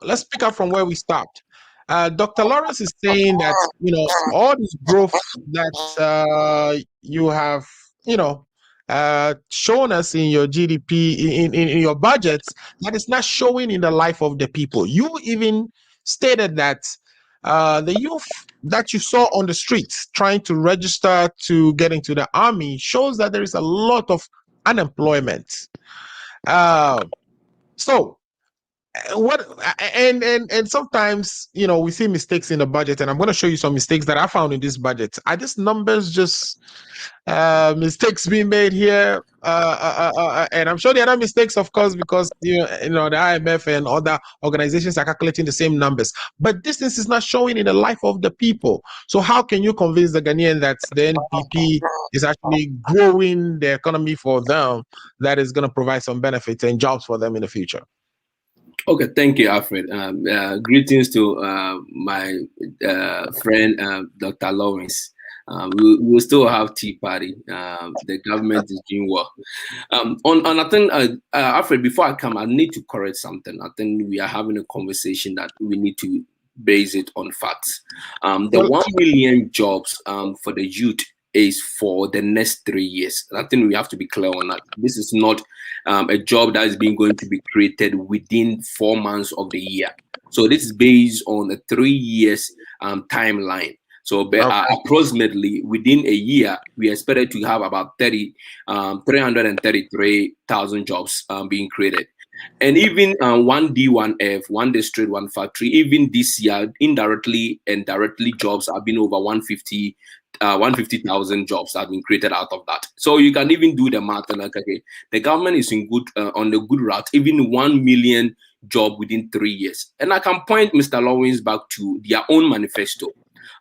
let's pick up from where we stopped. Dr. Lawrence is saying that, all this growth that you have, shown us in your GDP, in your budgets, that is not showing in the life of the people. You even stated that the youth that you saw on the streets trying to register to get into the army shows that there is a lot of unemployment. So what and sometimes we see mistakes in the budget, and I'm going to show you some mistakes that I found in this budget. Are these numbers just mistakes being made here? And I'm sure there are mistakes, of course, because the IMF and other organizations are calculating the same numbers. But this is not showing in the life of the people. So how can you convince the Ghanaian that the NPP is actually growing the economy for them, that is going to provide some benefits and jobs for them in the future? Okay, thank you, Alfred. Greetings to my friend, Dr. Lawrence. we will still have tea party. The government is doing well. On I think, Alfred, before I come, I need to correct something. I think we are having a conversation that we need to base it on facts. The 1 million jobs for the youth is for the next 3 years. And I think we have to be clear on that. This is not a job that is going to be created within 4 months of the year. So this is based on a 3 years timeline. So approximately within a year, we expected to have about 333,000 jobs being created. And even 1D1F, 1 district, 1 factory, even this year, indirectly and directly, jobs have been over 150,000 jobs have been created out of that. So you can even do the math and like, okay, the government is in good on the good route, even 1 million job within 3 years. And I can point Mr. Lawrence back to their own manifesto.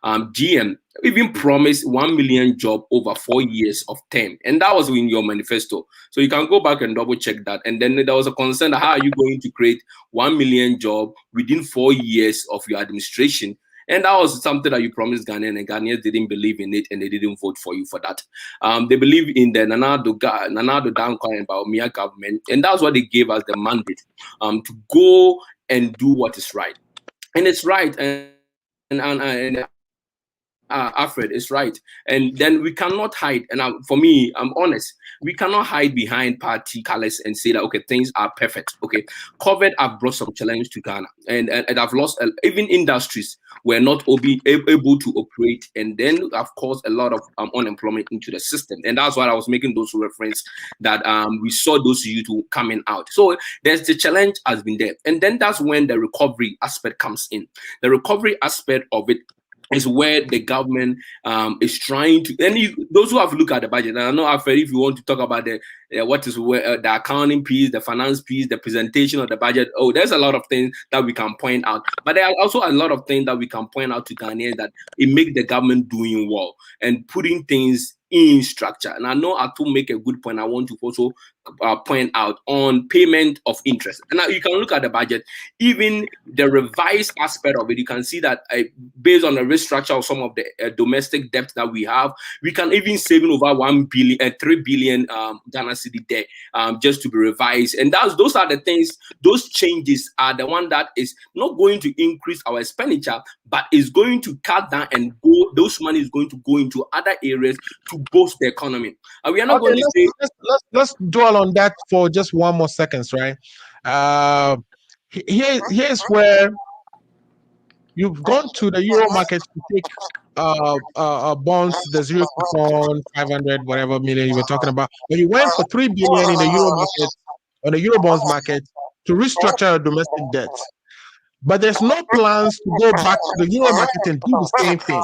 GM even promised 1 million job over 4 years of term, and that was in your manifesto. So you can go back and double check that. And then there was a concern: how are you going to create 1 million job within 4 years of your administration? And that was something that you promised Ghanaians, and Ghanaians didn't believe in it, and they didn't vote for you for that. They believe in the Nanado Danko and Baumia government, and that's what they gave us the mandate to go and do what is right. And it's right, and Alfred is right. And then we cannot hide. And for me, I'm honest, we cannot hide behind party colors and say that, okay, things are perfect. Okay, COVID have brought some challenge to Ghana, and I've lost even industries were not able to operate, and then of course a lot of unemployment into the system. And that's why I was making those reference that we saw those youth coming out. So there's the challenge has been there, and then that's when the recovery aspect comes in. The recovery aspect of it is where the government is trying to, and those who have looked at the budget, and I know, Alfred, if you want to talk about the what is the accounting piece, the finance piece, the presentation of the budget, there's a lot of things that we can point out. But there are also a lot of things that we can point out to Ghanaians that it makes the government doing well and putting things in structure. And I know Ato make a good point. I want to also point out on payment of interest. And now you can look at the budget, even the revised aspect of it. You can see that based on the restructure of some of the domestic debt that we have, we can even save over 3 billion Ghana cedi there just to be revised. And those are the things, those changes are the one that is not going to increase our expenditure, but is going to cut down and go. Those money is going to go into other areas to boost the economy. And we are not going to say. Let's dwell on that for just 1 more seconds, right? Here's where you've gone to the Euro market to take bonds, the 0 coupon, 500, whatever million you were talking about. But you went for 3 billion in the Euro market, on the Euro bonds market, to restructure your domestic debt. But there's no plans to go back to the Euro market and do the same thing.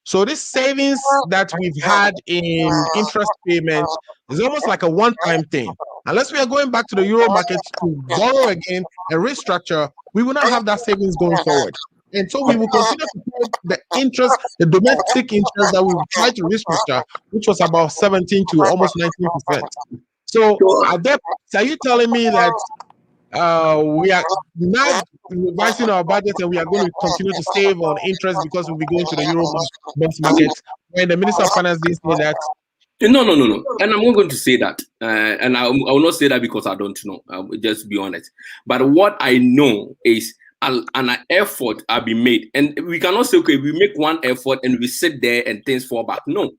So this savings that we've had in interest payments is almost like a one-time thing. Unless we are going back to the Euro market to borrow again and restructure, we will not have that savings going forward. And so we will continue to pay the interest, the domestic interest that we tried to restructure, which was about 17 to almost 19%. So are you telling me that we are not revising our budget and we are going to continue to save on interest because we'll be going to the Euro bonds market, when the Minister of Finance didn't say that? No. And I'm not going to say that. And I will not say that because I don't know. I'll just be honest. But what I know is an effort will be made. And we cannot say, okay, we make one effort and we sit there and things fall back. No.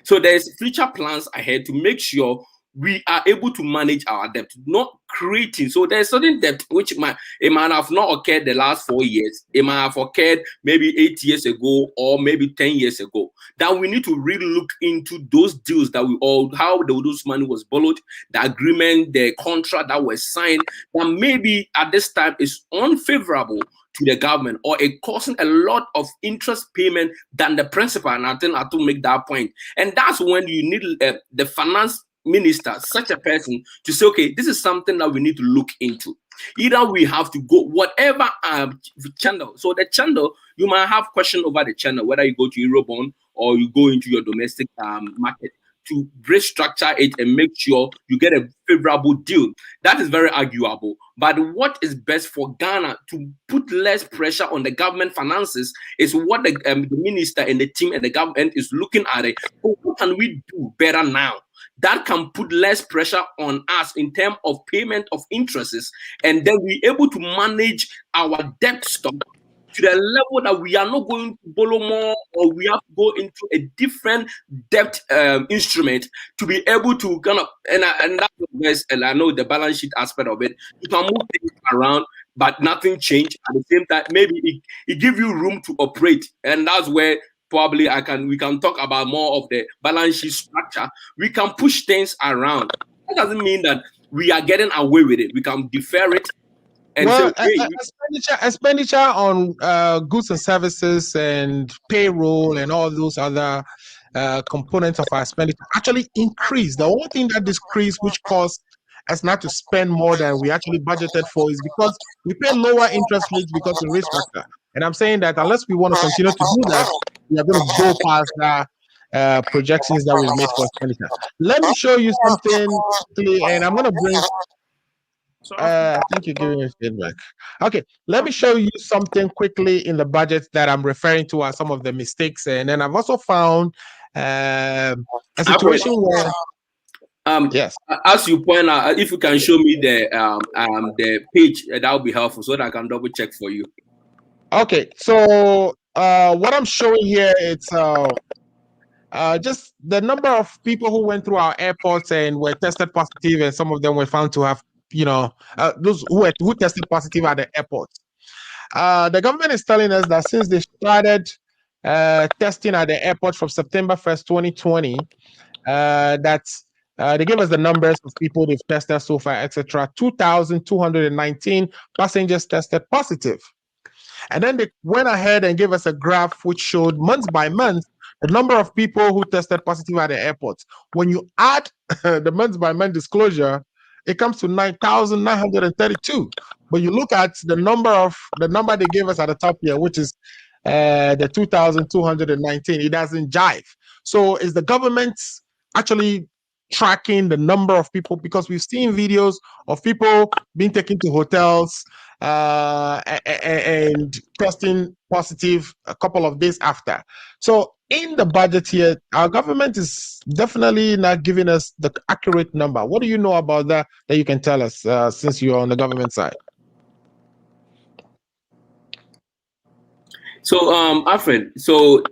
So there's future plans ahead to make sure we are able to manage our debt, not creating. So there's certain debt which it might have not occurred the last 4 years. It might have occurred maybe 8 years ago or maybe 10 years ago. That we need to really look into those deals that how those money was borrowed, the agreement, the contract that was signed, that maybe at this time is unfavorable to the government, or it causing a lot of interest payment than the principal. And I think I have to make that point. And that's when you need the finance minister, such a person, to say, okay, this is something that we need to look into. Either we have to go whatever channel. So the channel, you might have question over the channel, whether you go to Eurobond or you go into your domestic market to restructure it and make sure you get a favorable deal. That is very arguable. But what is best for Ghana to put less pressure on the government finances is what the minister and the team and the government is looking at it. So what can we do better now that can put less pressure on us in terms of payment of interests, and then we're able to manage our debt stock to the level that we are not going to borrow more, or we have to go into a different debt instrument to be able to kind of, and that's the best, and I know the balance sheet aspect of it, you can move things around, but nothing changed. At the same time, maybe it gives you room to operate, and that's where probably we can talk about more of the balance sheet structure. We can push things around. That doesn't mean that we are getting away with it. We can defer it. And well, say, expenditure on goods and services and payroll and all those other components of our expenditure actually increased. The only thing that decreased, which caused us not to spend more than we actually budgeted for, is because we pay lower interest rates because we restructure. And I'm saying that unless we want to continue to do that, we are going to go past the projections that we've made for expenditure. Let me show you something quickly, and I'm going to bring. I think you're giving me feedback. Okay, let me show you something quickly in the budget that I'm referring to as some of the mistakes, and then I've also found a situation where. Yes. As you point out, if you can show me the page, that would be helpful so that I can double check for you. Okay, so what I'm showing here, it's just the number of people who went through our airports and were tested positive, and some of them were found to have, those who tested positive at the airports. The government is telling us that since they started testing at the airport from September 1st, 2020, they gave us the numbers of people they've tested so far, etc. 2,219 passengers tested positive. And then they went ahead and gave us a graph which showed month by month the number of people who tested positive at the airports. When you add the month by month disclosure, it comes to 9,932. But you look at the number they gave us at the top here, which is the 2,219, it doesn't jive. So is the government actually tracking the number of people? Because we've seen videos of people being taken to hotels and testing positive a couple of days after. So in the budget here, our government is definitely not giving us the accurate number. What do you know about that you can tell us since you're on the government side? So, Alfred, so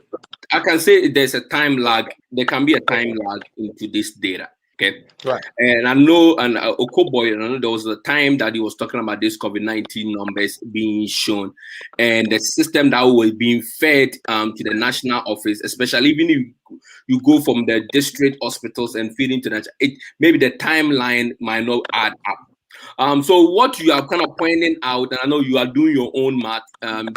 I can say there's a time lag. There can be a time lag into this data. Okay. Right. And I know, and Okoboy, I know there was a time that he was talking about this COVID-19 numbers being shown, and the system that was being fed to the national office, especially even if you go from the district hospitals and feed into that, maybe the timeline might not add up. So what you are kind of pointing out, and I know you are doing your own math,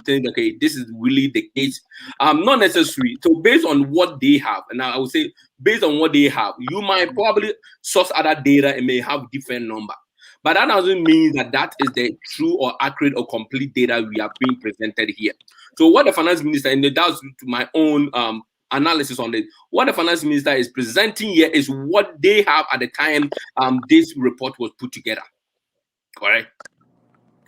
saying, okay, this is really the case. Not necessary. So based on what they have, and I would say based on what they have, you might probably source other data and may have different number. But that doesn't mean that is the true or accurate or complete data we are being presented here. So what the finance minister, and that's to my own analysis on it, what the finance minister is presenting here is what they have at the time this report was put together. Correct.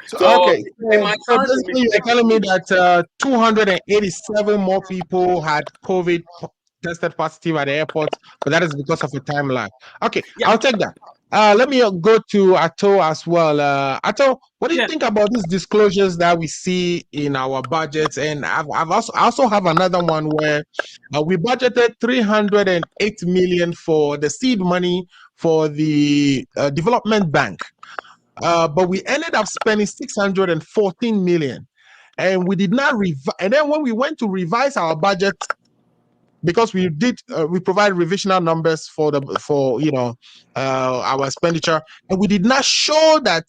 So basically you're telling me that 287 more people had COVID tested positive at the airport, but that is because of a time lag. Okay, yeah. I'll take that. Let me go to Ato as well. Ato, what do you think about these disclosures that we see in our budgets? And I also have another one where we budgeted 308 million for the seed money for the development bank. But we ended up spending 614 million, and we did not and then when we went to revise our budget, because we provide revisional numbers for our expenditure, and we did not show that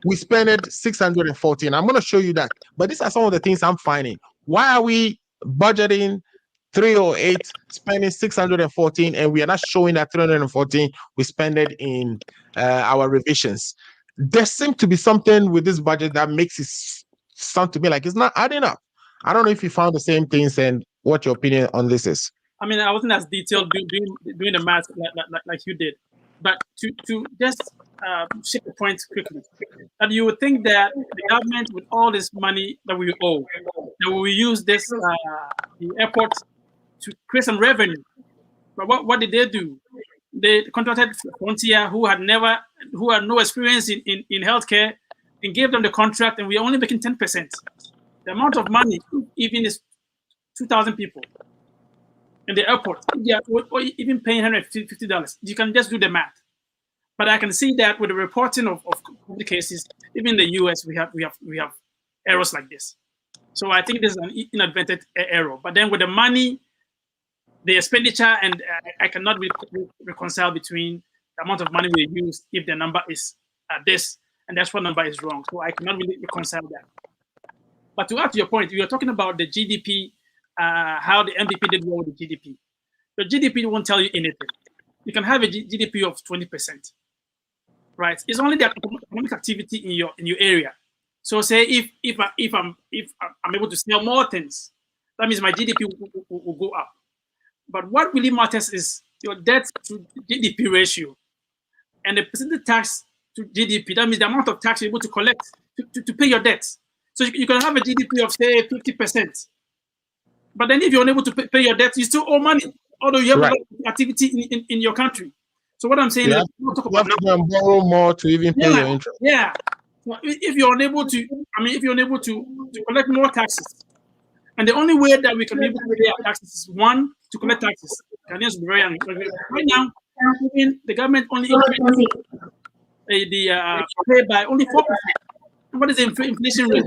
we spent 614. I'm going to show you that, but these are some of the things I'm finding. Why are we budgeting 308, spending 614, and we are not showing that 314 we spend it in our revisions? There seems to be something with this budget that makes it sound to me like it's not adding up. I don't know if you found the same things and what your opinion on this is. I mean, I wasn't as detailed doing the math like you did, but to just shift the point quickly, that you would think that the government, with all this money that we owe, that we will use this the airport to create some revenue. But what did they do? They contracted Frontier, who had no experience in healthcare, and gave them the contract, and we are only making 10%. The amount of money, even is 2,000 people in the airport, or even paying $150. You can just do the math. But I can see that with the reporting of COVID cases, even in the US, we have errors like this. So I think this is an inadvertent error. But then with the money, the expenditure, and I cannot reconcile between the amount of money we use if the number is this, and that's what number is wrong. So I cannot really reconcile that. But to add to your point, you are talking about the GDP, how the MPP did well with the GDP. The GDP won't tell you anything. You can have a GDP of 20%, right? It's only the economic activity in your area. So say if I'm able to sell more things, that means my GDP will go up. But what really matters is your debt to GDP ratio, and the percentage tax to GDP. That means the amount of tax you're able to collect to pay your debts. So you can have a GDP of say 50%, but then if you're unable to pay your debt, you still owe money, although you have a lot of activity in your country. So what I'm saying is, you have to borrow more to even pay your interest. Yeah. So if you're unable to collect more taxes, and the only way that we can be able to pay our taxes is one, to collect taxes. Ghanaians will be very angry. Right now, the government only increased the pay by only 4%. What is the inflation rate?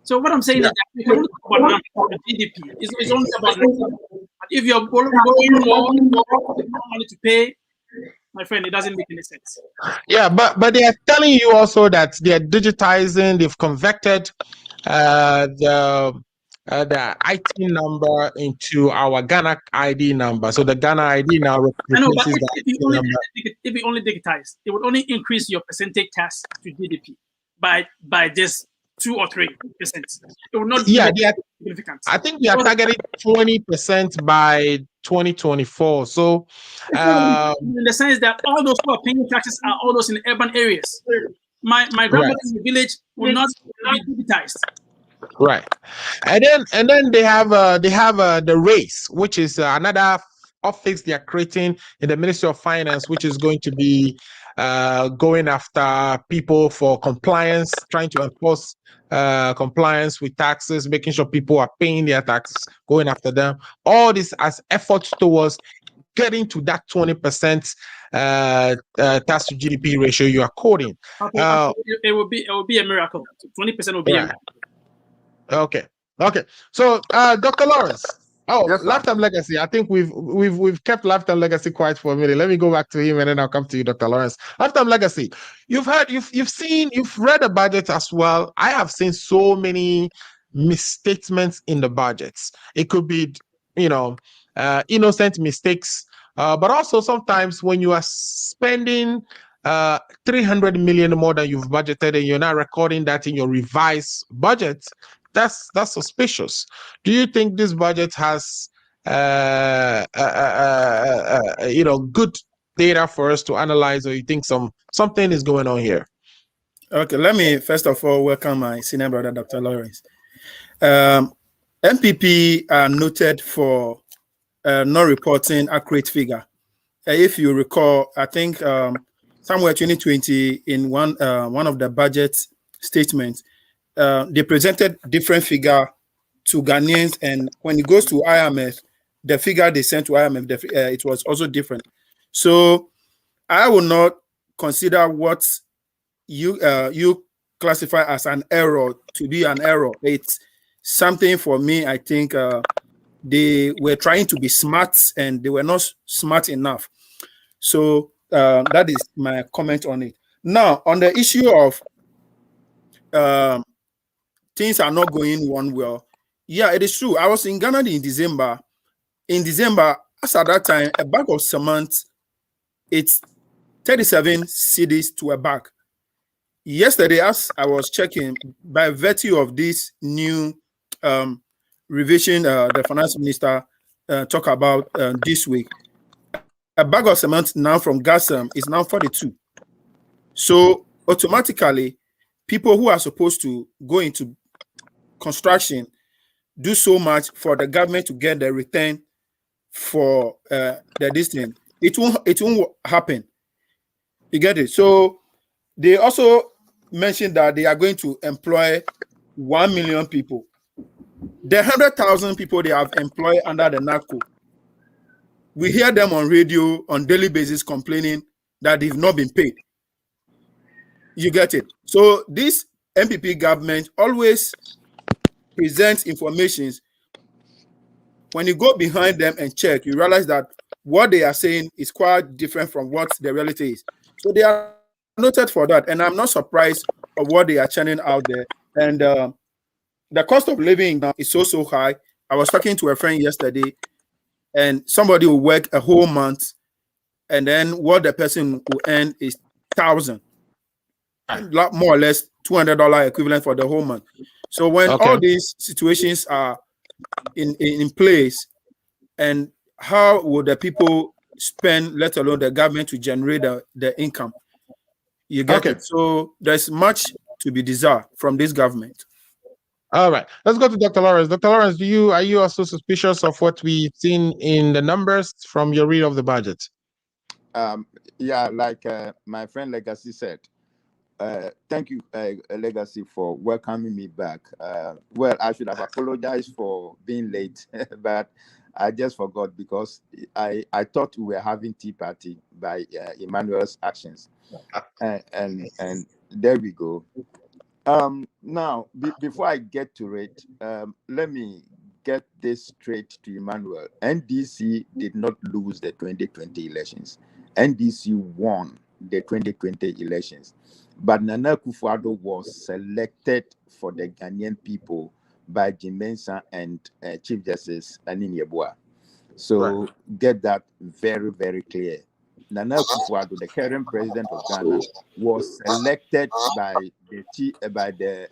So what I'm saying is that we can only talk about GDP. It's only about if you're borrowing more money to pay, my friend, it doesn't make any sense. Yeah, but they are telling you also that they are digitizing. They've converted the IT number into our Ghana ID number. So the Ghana ID now replaces if you only digitize, it would only increase your percentage tax to GDP by just 2 or 3%. It will not be significant. I think we are targeting 20% by 2024. So in the sense that all those who are paying taxes are all those in urban areas. My grandmother in the village will not be digitized. Right, and then they have the race, which is another office they are creating in the Ministry of Finance, which is going to be going after people for compliance, trying to enforce compliance with taxes, making sure people are paying their taxes, going after them. All this as efforts towards getting to that 20% tax to GDP ratio you are quoting. It will be a miracle. 20% will be a miracle. Okay. So, Dr. Lawrence. Yes, Lifetime Legacy. I think we've kept Lifetime Legacy quiet for a minute. Let me go back to him, and then I'll come to you, Dr. Lawrence. Lifetime Legacy. You've heard, you've read the budget as well. I have seen so many misstatements in the budgets. It could be, innocent mistakes, but also sometimes when you are spending 300 million more than you've budgeted, and you're not recording that in your revised budget. That's suspicious. Do you think this budget has good data for us to analyze, or you think something is going on here? Okay, let me first of all welcome my senior brother, Dr. Lawrence. MPP are noted for not reporting accurate figure. If you recall, I think somewhere 2020 in one of the budget statements, they presented different figure to Ghanaians, and when it goes to IMF, the figure they sent to IMF, it was also different. So I will not consider what you classify as an error to be an error. It's something for me. I think they were trying to be smart, and they were not smart enough. So that is my comment on it. Now, on the issue of things are not going one well. Yeah, it is true. I was in Ghana in December. In December, as at that time, a bag of cement, it's 37 cedis to a bag. Yesterday, as I was checking, by virtue of this new revision, the finance minister talk about this week. A bag of cement now from Gasam is now 42. So automatically, people who are supposed to go into construction do so much for the government to get the return for the distance. It won't happen. You get it? So they also mentioned that they are going to employ 1 million people. The 100,000 people they have employed under the NACO, we hear them on radio on daily basis complaining that they've not been paid. You get it? So this MPP government always presents information. When you go behind them and check, you realize that what they are saying is quite different from what the reality is. So they are noted for that, and I'm not surprised of what they are churning out there. And the cost of living is so high. I was talking to a friend yesterday, and somebody will work a whole month, and then what the person will earn is $1,000, more or less $200 equivalent for the whole month. So when all these situations are in place, and how will the people spend, let alone the government, to generate the income? You get it? So there's much to be desired from this government. All right, let's go to Dr. Lawrence. Dr. Lawrence, are you also suspicious of what we've seen in the numbers from your read of the budget? Yeah, like my friend Legacy said, thank you, Legacy, for welcoming me back. Well, I should have apologized for being late, but I just forgot because I thought we were having tea party by Emmanuel's actions, and there we go. Now, before I get to it, let me get this straight to Emmanuel. NDC did not lose the 2020 elections. NDC won the 2020 elections. But Nana Akufo-Addo was selected for the Ghanaian people by Jim Mensah and Chief Justice Annim Yeboah. So get that very, very clear. Nana Akufo-Addo, the current president of Ghana, was selected by the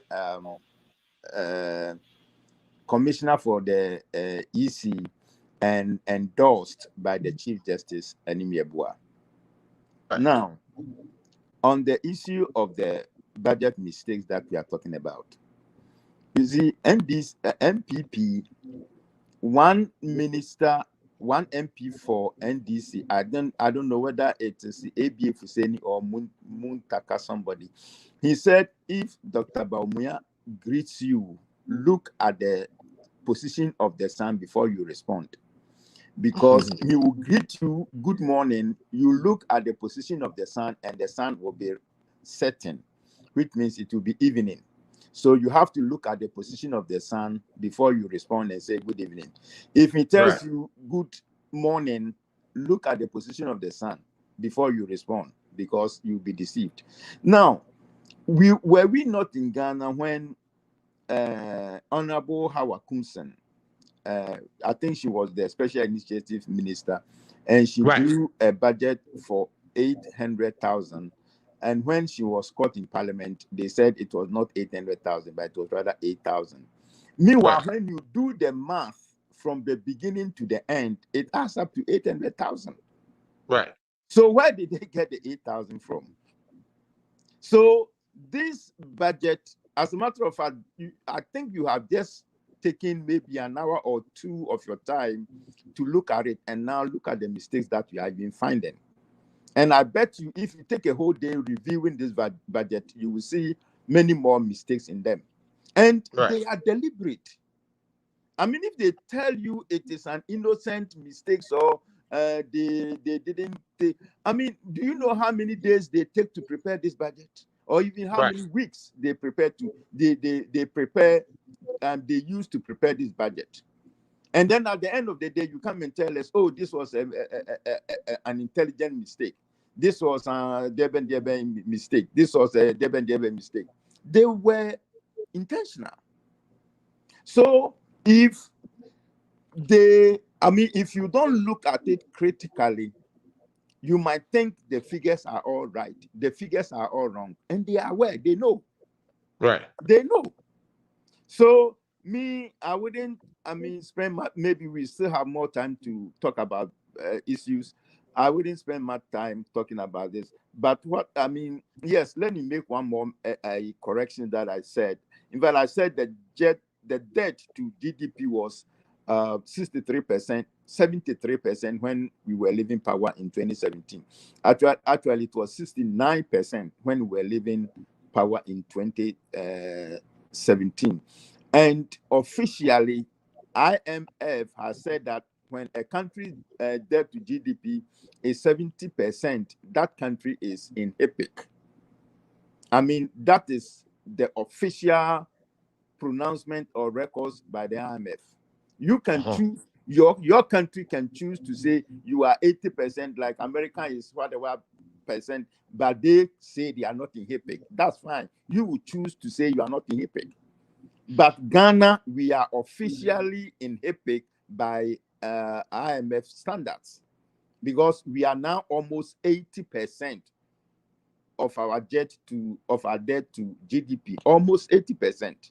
commissioner for the EC and endorsed by the Chief Justice Annim Yeboah. Now, on the issue of the budget mistakes that we are talking about, you see, MPP, one minister, one MP for NDC. I don't know whether it is ABA Fuseni or Muntaka somebody. He said, if Dr. Baumuya greets you, look at the position of the sun before you respond. Because he will greet you, good morning, you look at the position of the sun and the sun will be setting, which means it will be evening. So you have to look at the position of the sun before you respond and say good evening. If he tells you good morning, look at the position of the sun before you respond, because you'll be deceived. Now, were we not in Ghana when Honorable Hawa Kumsen, I think she was the special initiative minister, and she drew a budget for 800,000. And when she was caught in Parliament, they said it was not 800,000, but it was rather 8,000. Meanwhile, when you do the math from the beginning to the end, it adds up to 800,000. Right. So where did they get the 8,000 from? So this budget, as a matter of fact, I think you have just taken maybe an hour or two of your time to look at it, and now look at the mistakes that you have been finding. And I bet you, if you take a whole day reviewing this budget, you will see many more mistakes in them. And they are deliberate. I mean, if they tell you it is an innocent mistake, so they didn't take, I mean, do you know how many days they take to prepare this budget? Or even how many weeks they prepare they prepare and they use to prepare this budget? And then at the end of the day, you come and tell us, oh, this was an intelligent mistake. This was a Deben mistake. This was a Deben mistake. They were intentional. So if you don't look at it critically, you might think the figures are all right. The figures are all wrong. And they are aware. They know. Right. They know. So Me, I wouldn't. I mean, maybe we still have more time to talk about issues. I wouldn't spend much time talking about this. But what I mean, yes, let me make one more a correction that I said. In fact, I said that the debt to GDP was 63%, 73% when we were leaving power in 2017. Actually, it was 69% when we were leaving power in 2017. And officially, IMF has said that when a country's debt to GDP is 70%, that country is in epic. I mean, that is the official pronouncement or records by the IMF. You can choose, your country can choose to say you are 80%, like America is whatever percent, but they say they are not in epic. That's fine. You will choose to say you are not in epic. But Ghana, we are officially in epic by IMF standards, because we are now almost 80% of our debt to GDP, almost 80%.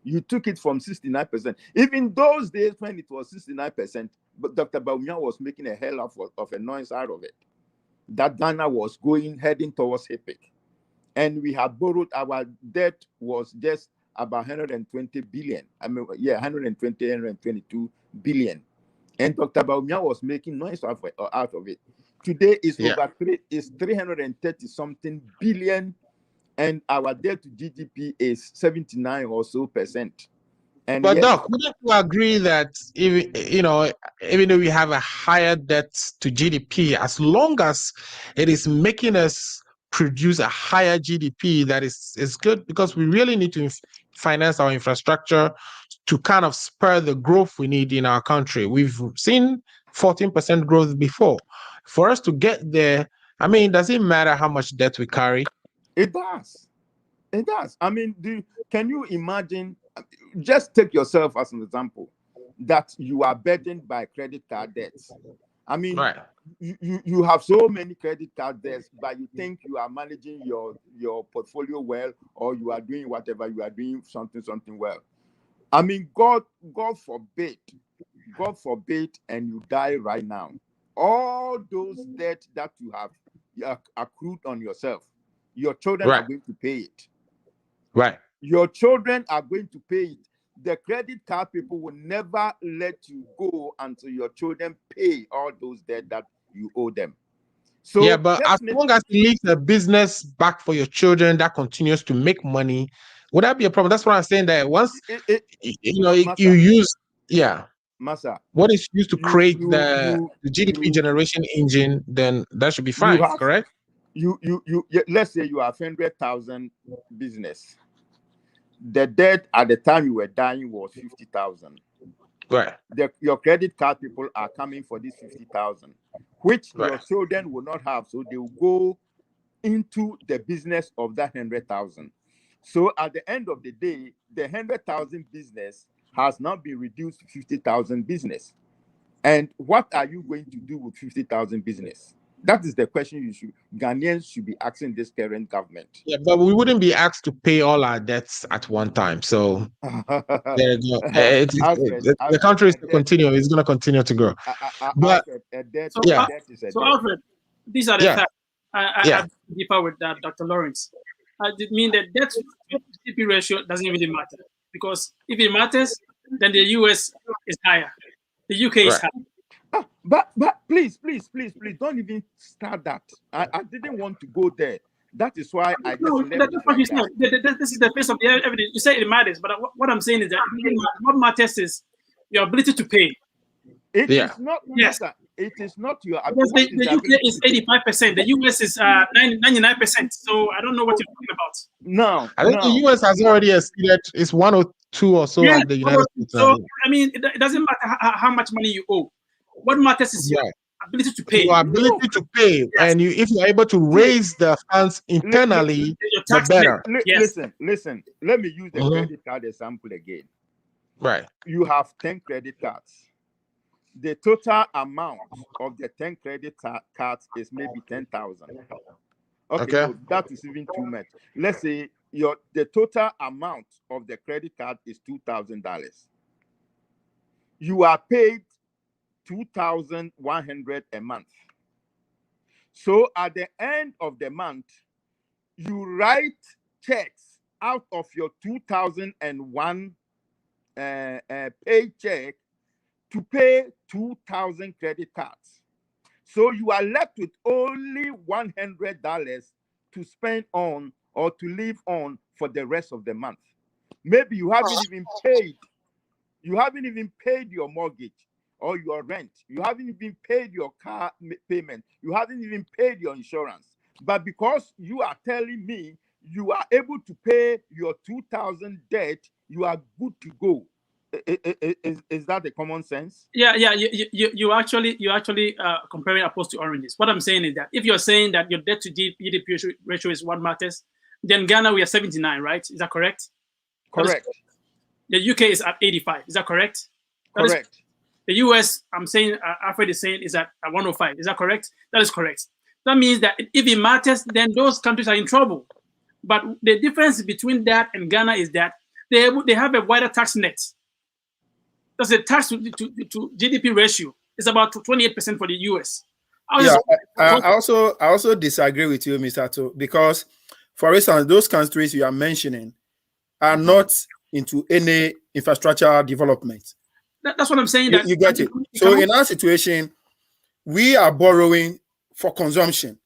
You took it from 69%. Even those days when it was 69%, but Dr. Bawumia was making a hell of a noise out of it, that Ghana was heading towards epic. And we had borrowed, our debt was just about 120 billion. 122 billion. And Dr. Bawumia was making noise out of it. Today is over 330 something billion, and our debt to GDP is 79 or so percent. And but Doc, wouldn't you agree that even though we have a higher debt to GDP, as long as it is making us produce a higher GDP, that is good, because we really need to finance our infrastructure to kind of spur the growth we need in our country. We've seen 14% growth before. For us to get there, I mean, does it matter how much debt we carry? It does. It does. I mean, can you imagine? Just take yourself as an example, that you are burdened by credit card debts. I mean, right. You have so many credit card debts, but you think you are managing your portfolio well, or you are doing whatever, you are doing something well. I mean, God forbid, and you die right now. All those debts that you have accrued on yourself, your children are going to pay it. Right. Your children are going to pay it. The credit card people will never let you go until your children pay all those debts that you owe them. So yeah, but as long as you leave the business back for your children that continues to make money, would that be a problem? That's what I'm saying. That once you use Massa, what is used to create the GDP generation engine, then that should be fine, correct? Let's say you have 100,000 business. The debt at the time you were dying was 50,000. Right. Your credit card people are coming for this 50,000, which your children will not have. So they will go into the business of that 100,000. So at the end of the day, the 100,000 business has now been reduced to 50,000 business. And what are you going to do with 50,000 business? That is the question Ghanaians should be asking this current government. Yeah, but we wouldn't be asked to pay all our debts at one time. So there you go. The country is to continue. It's going to continue to grow. But Alfred, these are the facts. I differ with Dr. Lawrence. It means that debt to GDP ratio doesn't really matter, because if it matters, then the US is higher, the UK is higher. But please, don't even start that. I didn't want to go there. That is why I just left that's what you said. This is the face of the evidence. You say it matters, but what I'm saying is that what matters is your ability to pay. It is not. Yes. It is not your ability. The UK is 85%. The US is 99%. So I don't know what you're talking about. No, I think the US has already exceeded. It's 102 or so at the United States. So I mean, it doesn't matter how much money you owe. What matters is your ability to pay. Your ability to pay, and if you're able to raise the funds internally, the better. Listen. Let me use the credit card example again. Right. You have 10 credit cards. The total amount of the 10 credit cards is maybe 10,000. Okay. So that is even too much. Let's say the total amount of the credit card is $2,000. You are paid $2,100 a month. So at the end of the month, you write checks out of your 2001 paycheck to pay 2,000 credit cards. So you are left with only $100 to spend on or to live on for the rest of the month. Maybe you haven't even paid. You haven't even paid your mortgage or your rent. You haven't even paid your car payment. You haven't even paid your insurance. But because you are telling me you are able to pay your 2,000 debt, you are good to go. Is that the common sense? Yeah. You actually comparing apples to oranges. What I'm saying is that if you're saying that your debt to GDP ratio is what matters, then Ghana we are 79, right? Is that correct? Correct. The UK is at 85. Is that correct? Correct. The US, I'm saying, Alfred is saying, is at 105. Is that correct? That is correct. That means that if it matters, then those countries are in trouble. But the difference between that and Ghana is that they have a wider tax net. That's the tax to GDP ratio. It's about 28% for the US. I also disagree with you, Mr. Ato, because, for instance, those countries you are mentioning are not into any infrastructure development. That's what I'm saying. You get it. So in our situation, we are borrowing for consumption.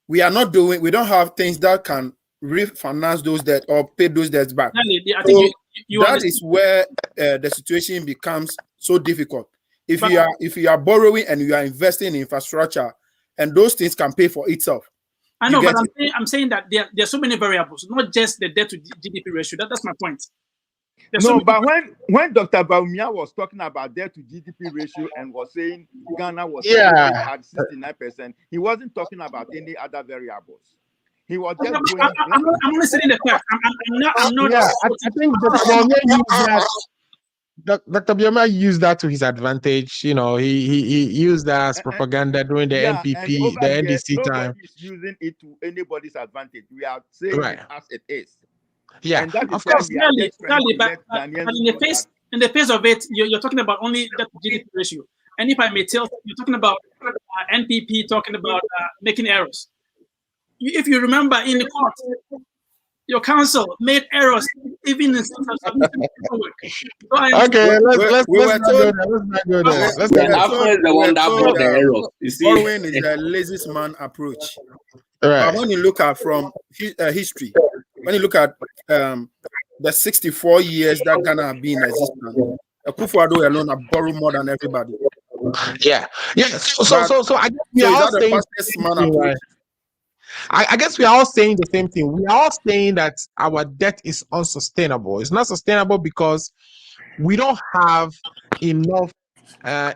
We don't have things that can refinance those debts or pay those debts back. I think that is where the situation becomes so difficult. If you are borrowing and you are investing in infrastructure, and those things can pay for itself. I know, but I'm saying that there are so many variables, not just the debt to GDP ratio. That's my point. But when Dr. Bawumia was talking about debt to GDP ratio and was saying Ghana was at 69%, he wasn't talking about any other variables. He was just going. I'm only saying the fact. I'm not. Yeah, I think Dr. Bawumia used that to his advantage. You know, he used that as propaganda during the NPP, the NDC time. Nobody's using it to anybody's advantage. We are saying it as it is. Yeah, of course, clearly, but in the face of it, you're talking about only that GDP ratio. And if I may tell, you're talking about NPP talking about making errors. If you remember in the court, your counsel made errors even in paperwork. Okay, let's not go there. Let's the one that brought the errors. You see, following is the laziest man approach. Right. But when you look at from history, when you look at the 64 years that Ghana have been in existence, Akufo-Addo alone have borrowed more than everybody. Yeah. So I guess we are all saying I guess we are all saying the same thing. We are all saying that our debt is unsustainable. It's not sustainable because we don't have enough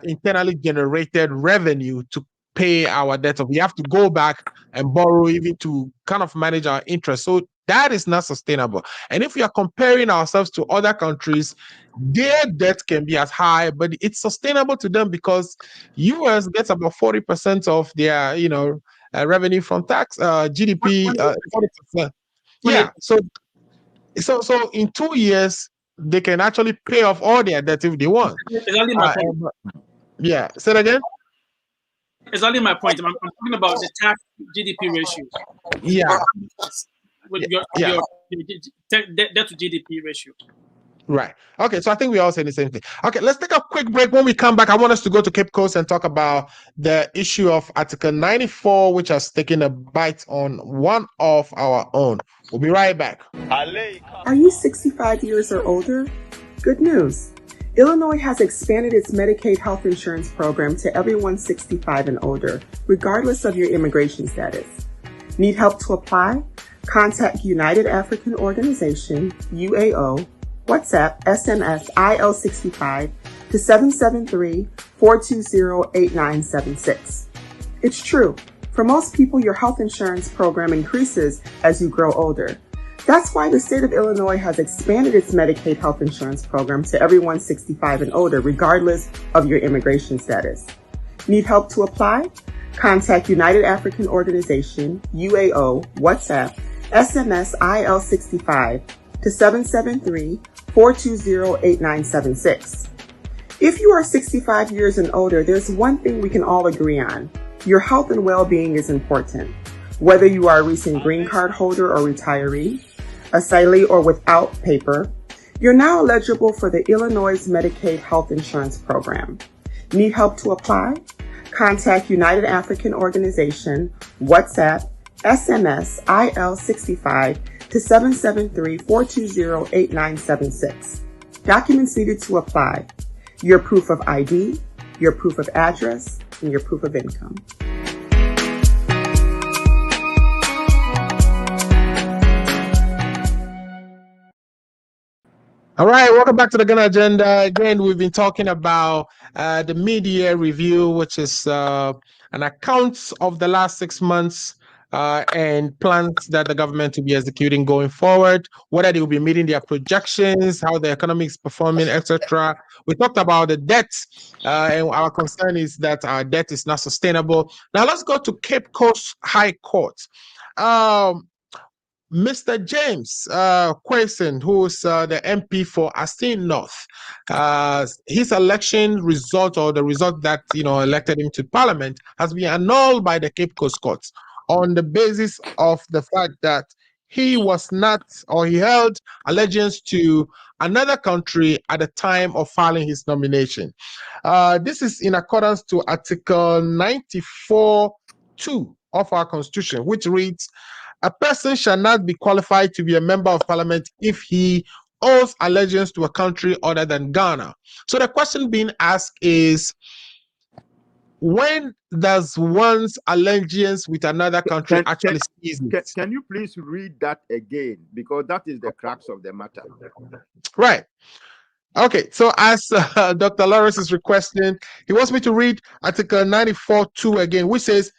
internally generated revenue to pay our debt. We have to go back and borrow even to kind of manage our interest. So that is not sustainable. And if we are comparing ourselves to other countries, their debt can be as high, but it's sustainable to them because US gets about 40% of their, revenue from tax, GDP, 40%. Yeah. So in 2 years, they can actually pay off all their debt if they want. Yeah. Say that again. Exactly my point. I'm talking about the tax GDP ratio. Yeah. With your debt to GDP ratio. Right. Okay. So I think we all say the same thing. Okay. Let's take a quick break. When we come back, I want us to go to Cape Coast and talk about the issue of Article 94, which has taken a bite on one of our own. We'll be right back. Are you 65 years or older? Good news. Illinois has expanded its Medicaid health insurance program to everyone 65 and older, regardless of your immigration status. Need help to apply? Contact United African Organization, UAO, WhatsApp, SMS, IL65 to 773-420-8976. It's true. For most people, your health insurance program increases as you grow older. That's why the state of Illinois has expanded its Medicaid health insurance program to everyone 65 and older, regardless of your immigration status. Need help to apply? Contact United African Organization, UAO, WhatsApp, SMS IL65 to 773-420-8976. If you are 65 years and older, there's one thing we can all agree on. Your health and well-being is important. Whether you are a recent green card holder or retiree, asylee or without paper, you're now eligible for the Illinois Medicaid Health Insurance Program. Need help to apply? Contact United African Organization, WhatsApp, SMS IL65 to 773-420-8976. Documents needed to apply: your proof of ID, your proof of address, and your proof of income. All right, welcome back to the Ghana Agenda. Again, we've been talking about the mid-year review, which is an account of the last 6 months and plans that the government will be executing going forward, whether they will be meeting their projections, how the economy is performing, etc. We talked about the debt, and our concern is that our debt is not sustainable. Now, let's go to Cape Coast High Court. Mr. James Quayson, who's the MP for Assin North, his election result, or the result that elected him to Parliament, has been annulled by the Cape Coast Court on the basis of the fact that he was not, or he held allegiance to another country at the time of filing his nomination. This is in accordance to Article 94(2) of our Constitution, which reads, "A person shall not be qualified to be a member of Parliament if he owes allegiance to a country other than Ghana." So the question being asked is, when does one's allegiance with another country actually cease? Can you please read that again? Because that is the crux of the matter. Right. Okay, so as Dr. Lawrence is requesting, he wants me to read Article 94(2) again, which says,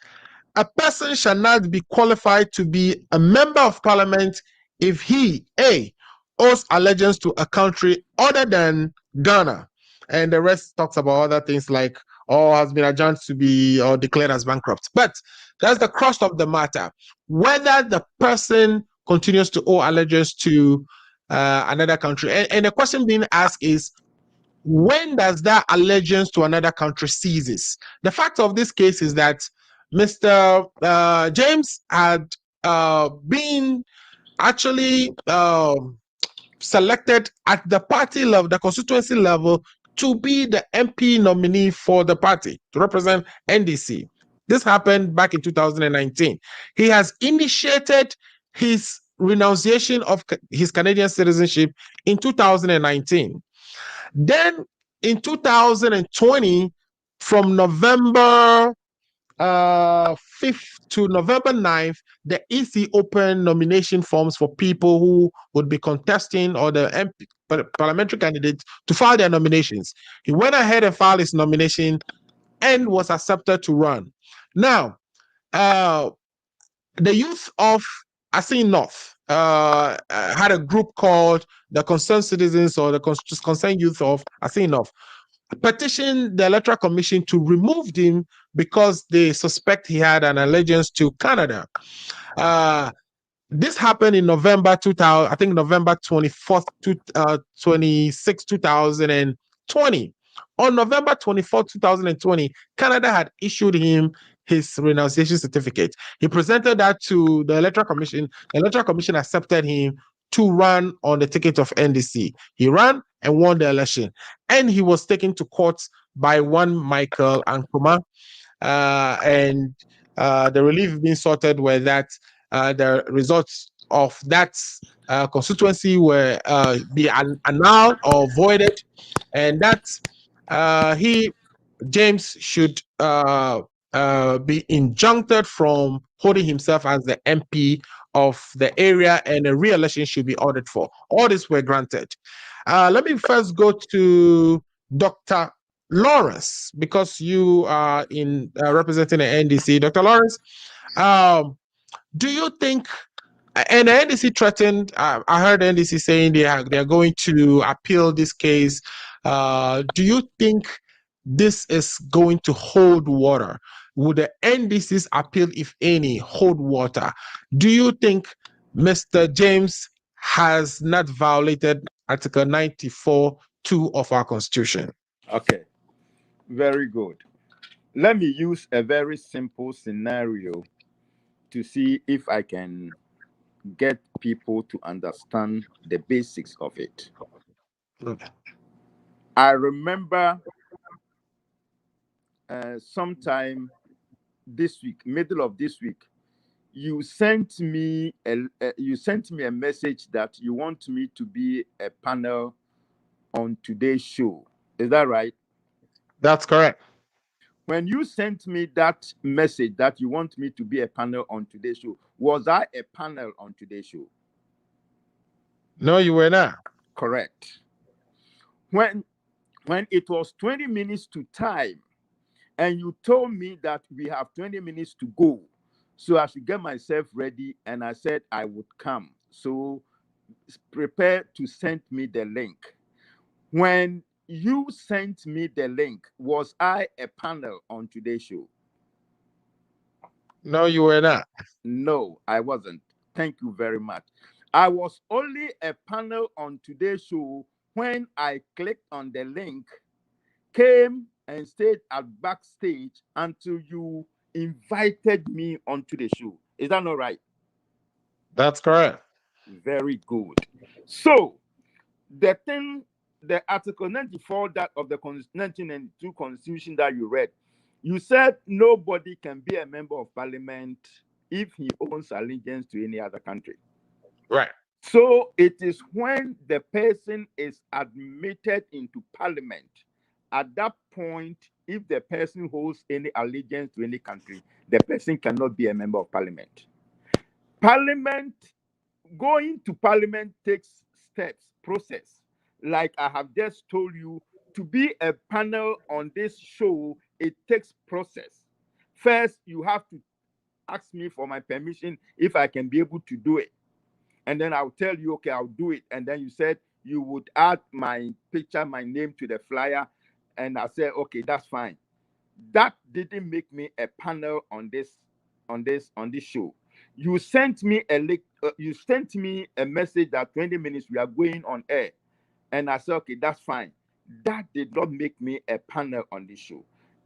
"A person shall not be qualified to be a member of Parliament if he, A, owes allegiance to a country other than Ghana." And the rest talks about other things like, or has been adjourned to be or declared as bankrupt. But that's the crux of the matter. Whether the person continues to owe allegiance to another country. And the question being asked is, when does that allegiance to another country ceases? The fact of this case is that Mr. James had been actually selected at the party level, the constituency level, to be the MP nominee for the party to represent NDC. This happened back in 2019. He has initiated his renunciation of his Canadian citizenship in 2019. Then in 2020, from November 5th to November 9th, the EC opened nomination forms for people who would be contesting, or the MP, parliamentary candidates, to file their nominations. He went ahead and filed his nomination and was accepted to run. Now, the youth of Assin North had a group called the Concerned Citizens, or the Concerned Youth of Assin North, petitioned the Electoral Commission to remove him because they suspect he had an allegiance to Canada. This happened in November 2000, I think November 24th, 26, 2020. On November 24th, 2020, Canada had issued him his renunciation certificate. He presented that to the Electoral Commission. The Electoral Commission accepted him to run on the ticket of NDC. He ran and won the election. And he was taken to court by one Michael Nkrumah. And the relief being sorted were that the results of that constituency were be annulled or voided, and that James should be injuncted from holding himself as the MP of the area, and a re-election should be ordered for. All this were granted. Let me first go to Dr. Lawrence, because you are in representing the NDC. Dr. Lawrence, do you think, and the NDC threatened, I heard the NDC saying they are going to appeal this case. Do you think this is going to hold water? would the NDC's appeal, if any, hold water? Do you think Mr. James has not violated Article 94(2) of our Constitution? Okay, very good. Let me use a very simple scenario to see if I can get people to understand the basics of it. Okay. I remember sometime this week, middle of this week, you sent me a message that you want me to be a panel on today's show. Is that right? That's correct. When you sent me that message that you want me to be a panel on today's show, was I a panel on today's show? No, you were not. Correct. When it was 20 minutes to time, and you told me that we have 20 minutes to go, so I should get myself ready, and I said I would come. So prepare to send me the link. When you sent me the link, was I a panel on today's show? No, you were not. No, I wasn't. Thank you very much. I was only a panel on today's show when I clicked on the link, came and stayed at backstage until you invited me onto the show. Is that not right? That's correct. Very good. So the Article 94 that of the 1992 Constitution that you read, you said nobody can be a member of parliament if he owns allegiance to any other country. Right. So it is when the person is admitted into parliament, at that point, if the person holds any allegiance to any country, the person cannot be a member of parliament. Going to parliament takes steps, process. Like I have just told you, to be a panel on this show, it takes process. First, you have to ask me for my permission if I can be able to do it. And then I'll tell you, okay, I'll do it. And then you said you would add my picture, my name to the flyer. And I said, okay, that's fine. That didn't make me a panel on this show. You sent me a link. You sent me a message that 20 minutes we are going on air. And I said, okay, that's fine. That did not make me a panel on this show.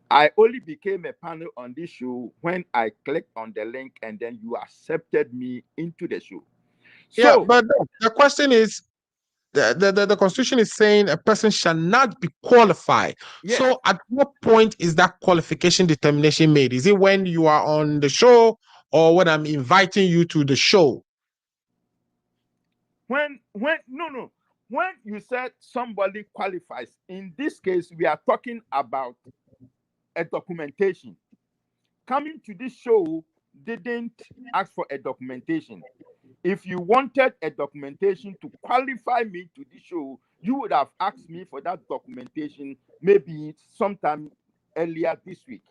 I only became a panel on this show when I clicked on the link and then you accepted me into the show. So, yeah, but the question is, the Constitution is saying a person shall not be qualified. yes. So at what point is that qualification determination made? Is it when you are on the show or when I'm inviting you to the show? When you said somebody qualifies, in this case, we are talking about a documentation. Coming to this show didn't ask for a documentation. If you wanted a documentation to qualify me to the show, you would have asked me for that documentation maybe sometime earlier this week.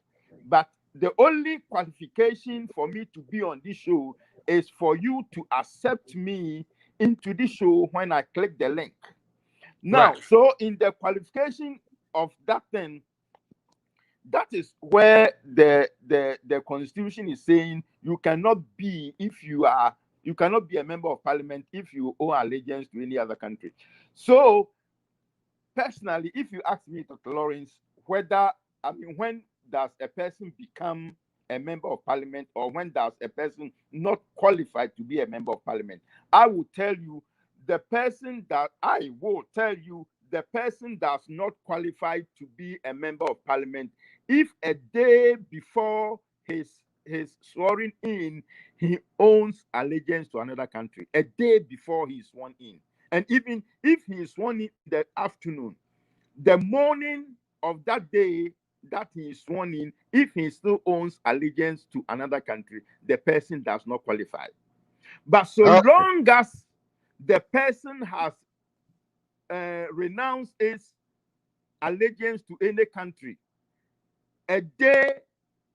But the only qualification for me to be on this show is for you to accept me into the show when I click the link. Now, right. So in the qualification of that thing, that is where the Constitution is saying you cannot be a member of parliament if you owe allegiance to any other country. So personally, if you ask me, Dr. Lawrence, when does a person become a member of parliament or when does a person not qualified to be a member of parliament, I will tell you the person does not qualify to be a member of parliament if a day before his swearing in, he owns allegiance to another country. A day before he is sworn in. And even if he is sworn in the afternoon, the morning of that day that he is sworn in, if he still owns allegiance to another country, the person does not qualify. But so long as the person has renounced his allegiance to any country, a day,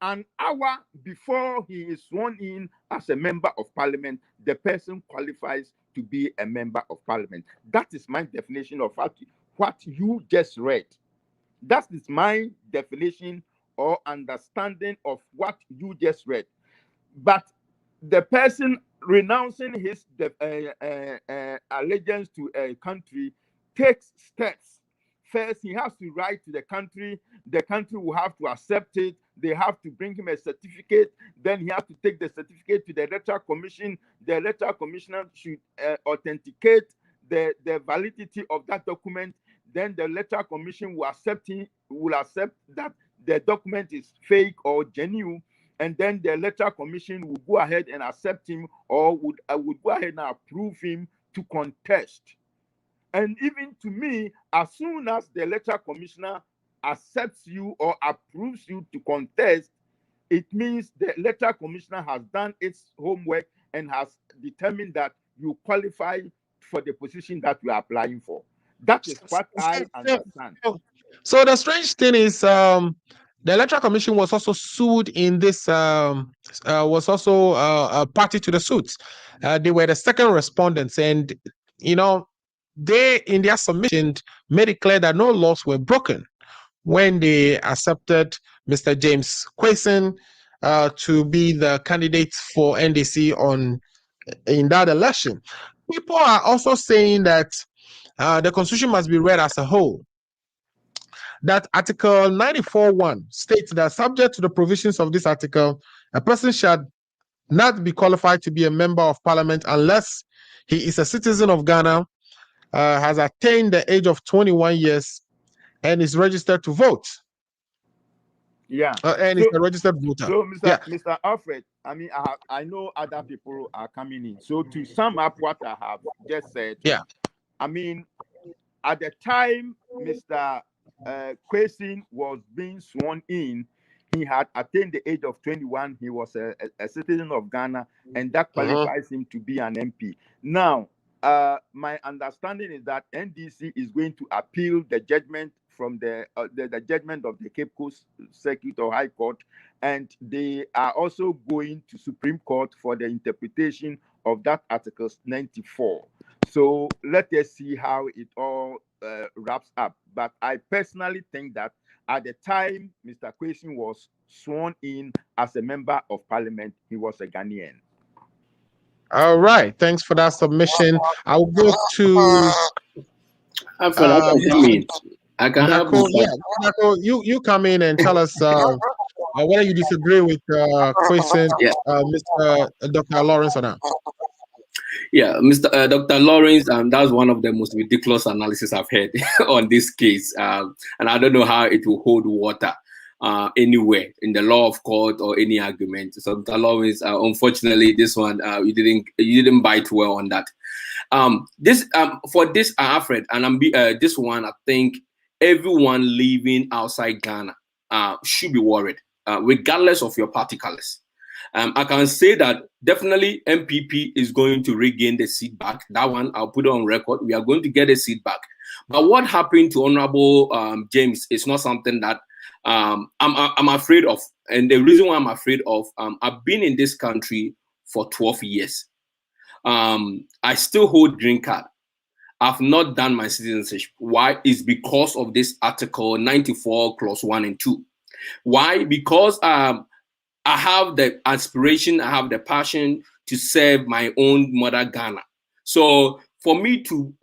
an hour before he is sworn in as a member of parliament, the person qualifies to be a member of parliament. That is my definition of what you just read. That is my definition or understanding of what you just read. But the person renouncing his allegiance to a country takes steps. First, he has to write to the country. The country will have to accept it. They have to bring him a certificate. Then he has to take the certificate to the electoral commission. The electoral commissioner should authenticate the validity of that document. Then the electoral commission will accept that the document is fake or genuine. And then the electoral commission will go ahead and accept him, or would go ahead and approve him to contest. And even to me, as soon as the electoral commissioner accepts you or approves you to contest, it means the electoral commissioner has done its homework and has determined that you qualify for the position that you are applying for. That is what I understand. So the strange thing is, the Electoral Commission was also sued in this, was also a party to the suit. They were the second respondents, and they, in their submission, made it clear that no laws were broken when they accepted Mr. James Kwesen to be the candidate for NDC in that election. People are also saying that the Constitution must be read as a whole. That Article 94(1) states that subject to the provisions of this article, a person shall not be qualified to be a member of parliament unless he is a citizen of Ghana, has attained the age of 21 years, and is registered to vote. Yeah. And is a registered voter. So, Mr. Alfred, I mean, I know other people are coming in. So, to sum up what I have just said, I mean, at the time Mr. Kwesen was being sworn in, he had attained the age of 21. He was a citizen of Ghana, and that qualifies him to be an MP. Now, my understanding is that NDC is going to appeal the judgment from the judgment of the Cape Coast Circuit or High Court, and they are also going to Supreme Court for the interpretation of that Article 94. So let us see how it all wraps up. But I personally think that at the time Mr. Kwesen was sworn in as a member of parliament, he was a Ghanaian. All right, thanks for that submission. I'll go to I can help Darko, you come in and tell us whether you disagree with Kwesen, Mr. Dr. Lawrence or not. Yeah, Mr. Dr. Lawrence, that's one of the most ridiculous analysis I've heard on this case, and I don't know how it will hold water anywhere in the law of court or any argument. So, Dr. Lawrence, unfortunately, this one you didn't bite well on that. For this, Alfred, and this one, I think everyone living outside Ghana should be worried, regardless of your party colors. I can say that definitely MPP is going to regain the seat back. That one, I'll put it on record. We are going to get a seat back. But what happened to Honorable James is not something that I'm afraid of. And the reason why I'm afraid of, I've been in this country for 12 years. I still hold green card. I've not done my citizenship. Why? It's because of this Article 94 clause 1 and 2. Why? Because I have the aspiration, I have the passion to serve my own mother Ghana. So for me to,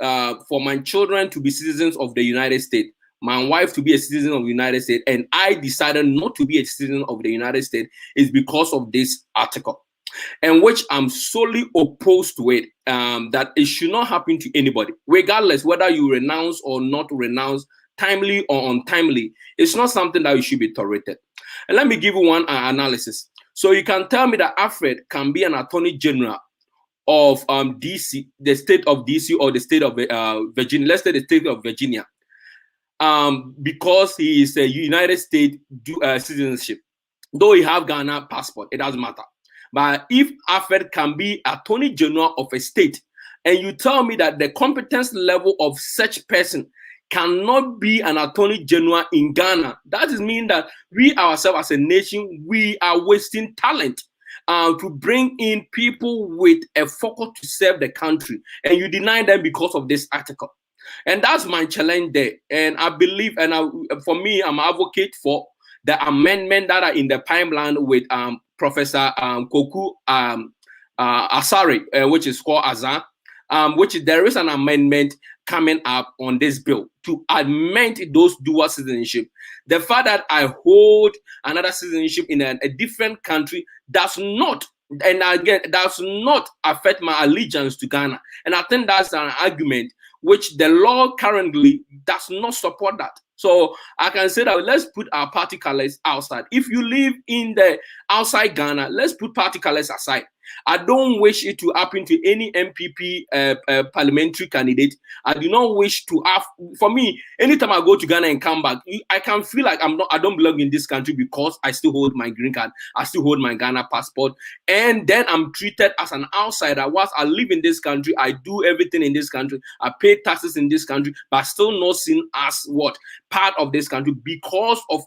for my children to be citizens of the United States, my wife to be a citizen of the United States, and I decided not to be a citizen of the United States is because of this article, and which I'm solely opposed to it, that it should not happen to anybody, regardless whether you renounce or not renounce, timely or untimely. It's not something that you should be tolerated. And let me give you one analysis. So you can tell me that Alfred can be an attorney general of DC, the state of DC, or the state of Virginia. Let's say the state of Virginia, because he is a United States citizenship. Though he have Ghana passport, it doesn't matter. But if Alfred can be attorney general of a state, and you tell me that the competence level of such person cannot be an attorney general in Ghana, that is mean that we ourselves as a nation, we are wasting talent to bring in people with a focus to serve the country, and you deny them because of this article. And that's my challenge there. And I believe, and for me, I'm an advocate for the amendment that are in the pipeline with Professor Koku Asari, which is called Azan, which there is an amendment coming up on this bill to amend those dual citizenship. The fact that I hold another citizenship in a different country does not, and again, does not affect my allegiance to Ghana. And I think that's an argument which the law currently does not support that. So I can say that let's put our party colors outside. If you live in the outside Ghana, let's put party colors aside. I don't wish it to happen to any MPP parliamentary candidate. I do not wish to have, for me, anytime I go to Ghana and come back, I can feel like I don't belong in this country because I still hold my green card. I still hold my Ghana passport. And then I'm treated as an outsider. Whilst I live in this country, I do everything in this country. I pay taxes in this country, but still not seen as what? Part of this country because of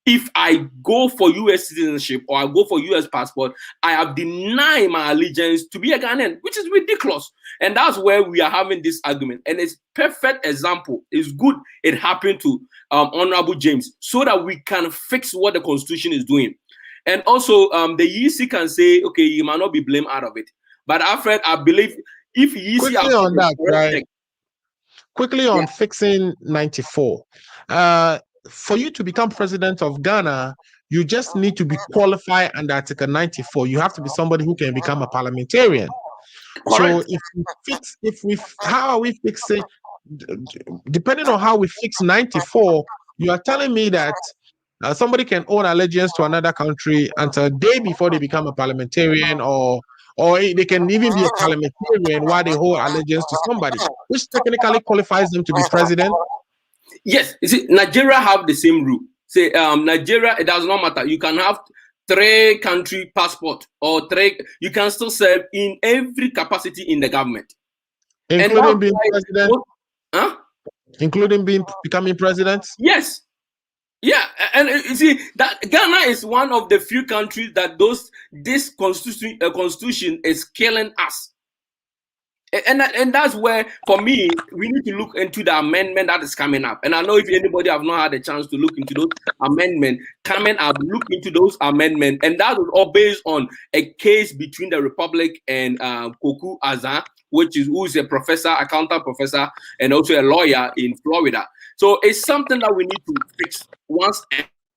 if I go for US citizenship or I go for US passport, I have denied my allegiance to be a Ghanaian, which is ridiculous. And that's where we are having this argument. And it's perfect example. It's good it happened to Honorable James so that we can fix what the Constitution is doing. And also, the EC can say, okay, you might not be blamed out of it. But Alfred, I believe if EC quickly on that, right? Quickly on fixing 94. For you to become president of Ghana, you just need to be qualified under Article 94. You have to be somebody who can become a parliamentarian. So how are we fixing? Depending on how we fix 94, you are telling me that somebody can own allegiance to another country until a day before they become a parliamentarian, or they can even be a parliamentarian while they hold allegiance to somebody, which technically qualifies them to be president. Yes, you see, Nigeria have the same rule. Say, Nigeria, it does not matter. You can have 3 country passport or 3. You can still serve in every capacity in the government, including being president. Including becoming president. Yes. Yeah, and you see that Ghana is one of the few countries that this constitution is killing us. And that's where, for me, we need to look into the amendment that is coming up. And I know if anybody have not had a chance to look into those amendments coming up, look into those amendments. And that is all based on a case between the Republic and Koku Azan, who is a professor, accountant professor, and also a lawyer in Florida. So it's something that we need to fix once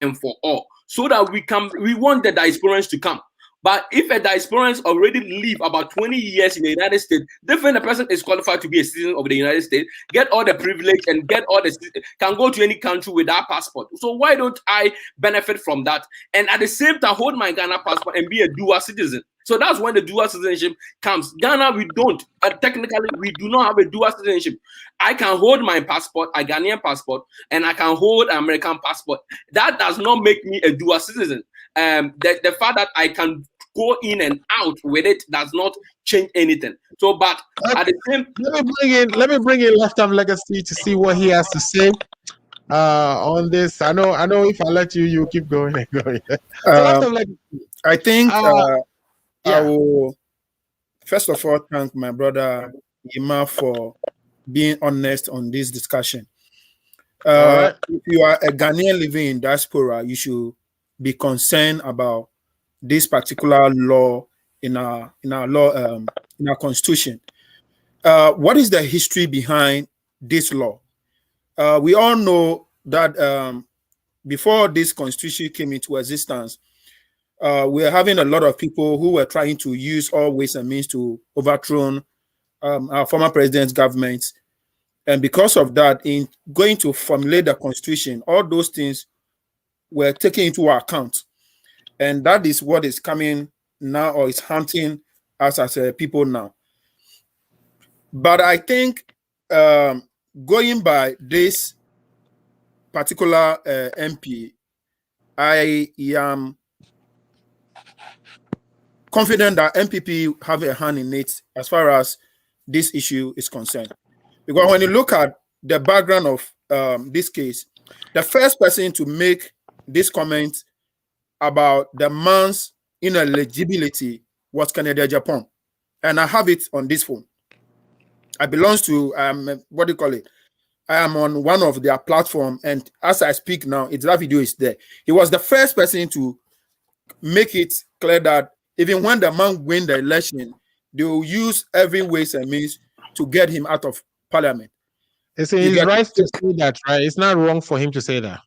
and for all, so that we want the diasporans to come. But if a diasporans already live about 20 years in the United States, then the person is qualified to be a citizen of the United States, get all the privilege and can go to any country with that passport. So why don't I benefit from that? And at the same time, hold my Ghana passport and be a dual citizen. So that's when the dual citizenship comes. Ghana, we don't. Technically, we do not have a dual citizenship. I can hold my passport, a Ghanaian passport, and I can hold an American passport. That does not make me a dual citizen. The fact that I can go in and out with it does not change anything. So, but at the same, let me bring in Lifetime Legacy to see what he has to say on this. I know. If I let you, you keep going and going. So I think I will first of all thank my brother Yima for being honest on this discussion. If you are a Ghanaian living in diaspora, you should be concerned about this particular law in our constitution. What is the history behind this law? We all know that before this constitution came into existence, we are having a lot of people who were trying to use all ways and means to overthrow our former president's governments. And because of that, in going to formulate the constitution, all those things were taken into account. And that is what is coming now, or is haunting us as a people now. But I think going by this particular MP, I am confident that MPP have a hand in it as far as this issue is concerned. Because when you look at the background of this case, the first person to make this comment about the man's ineligibility was Canada Japan. And I have it on this phone. I belong to, I am on one of their platform, and as I speak now, that video is there. He was the first person to make it clear that even when the man win the election, they will use every ways and means to get him out of parliament. It's his right to say that, right? It's not wrong for him to say that.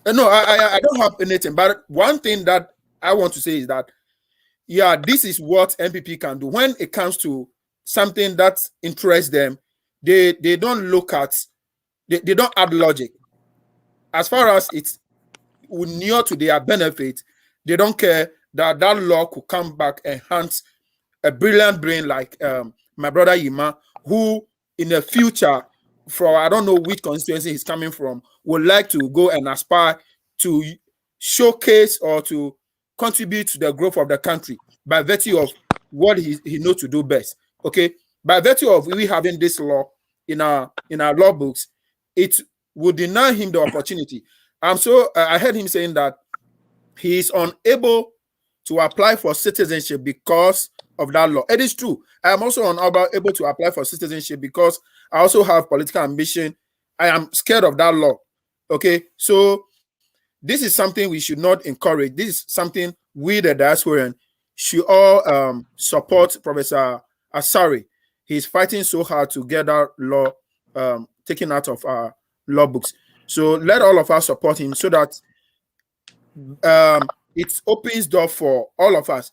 No, I don't have anything. But one thing that I want to say is that, yeah, this is what MPP can do. When it comes to something that interests them, they don't look at, they don't add logic. As far as it's near to their benefit, they don't care that that law could come back and hunt a brilliant brain like my brother Yima, who in the future, for I don't know which constituency he's coming from, would like to go and aspire to showcase or to contribute to the growth of the country by virtue of what he knows to do best. Okay, by virtue of we having this law in our law books, it would deny him the opportunity. So I heard him saying that he is unable to apply for citizenship because of that law. It is true. I am also unable to apply for citizenship because I also have political ambition. I am scared of that law. Okay, so this is something we should not encourage. This is something we, the diasporan, should all support Professor Asari. He's fighting so hard to get that law taken out of our law books. So let all of us support him so that it opens door for all of us.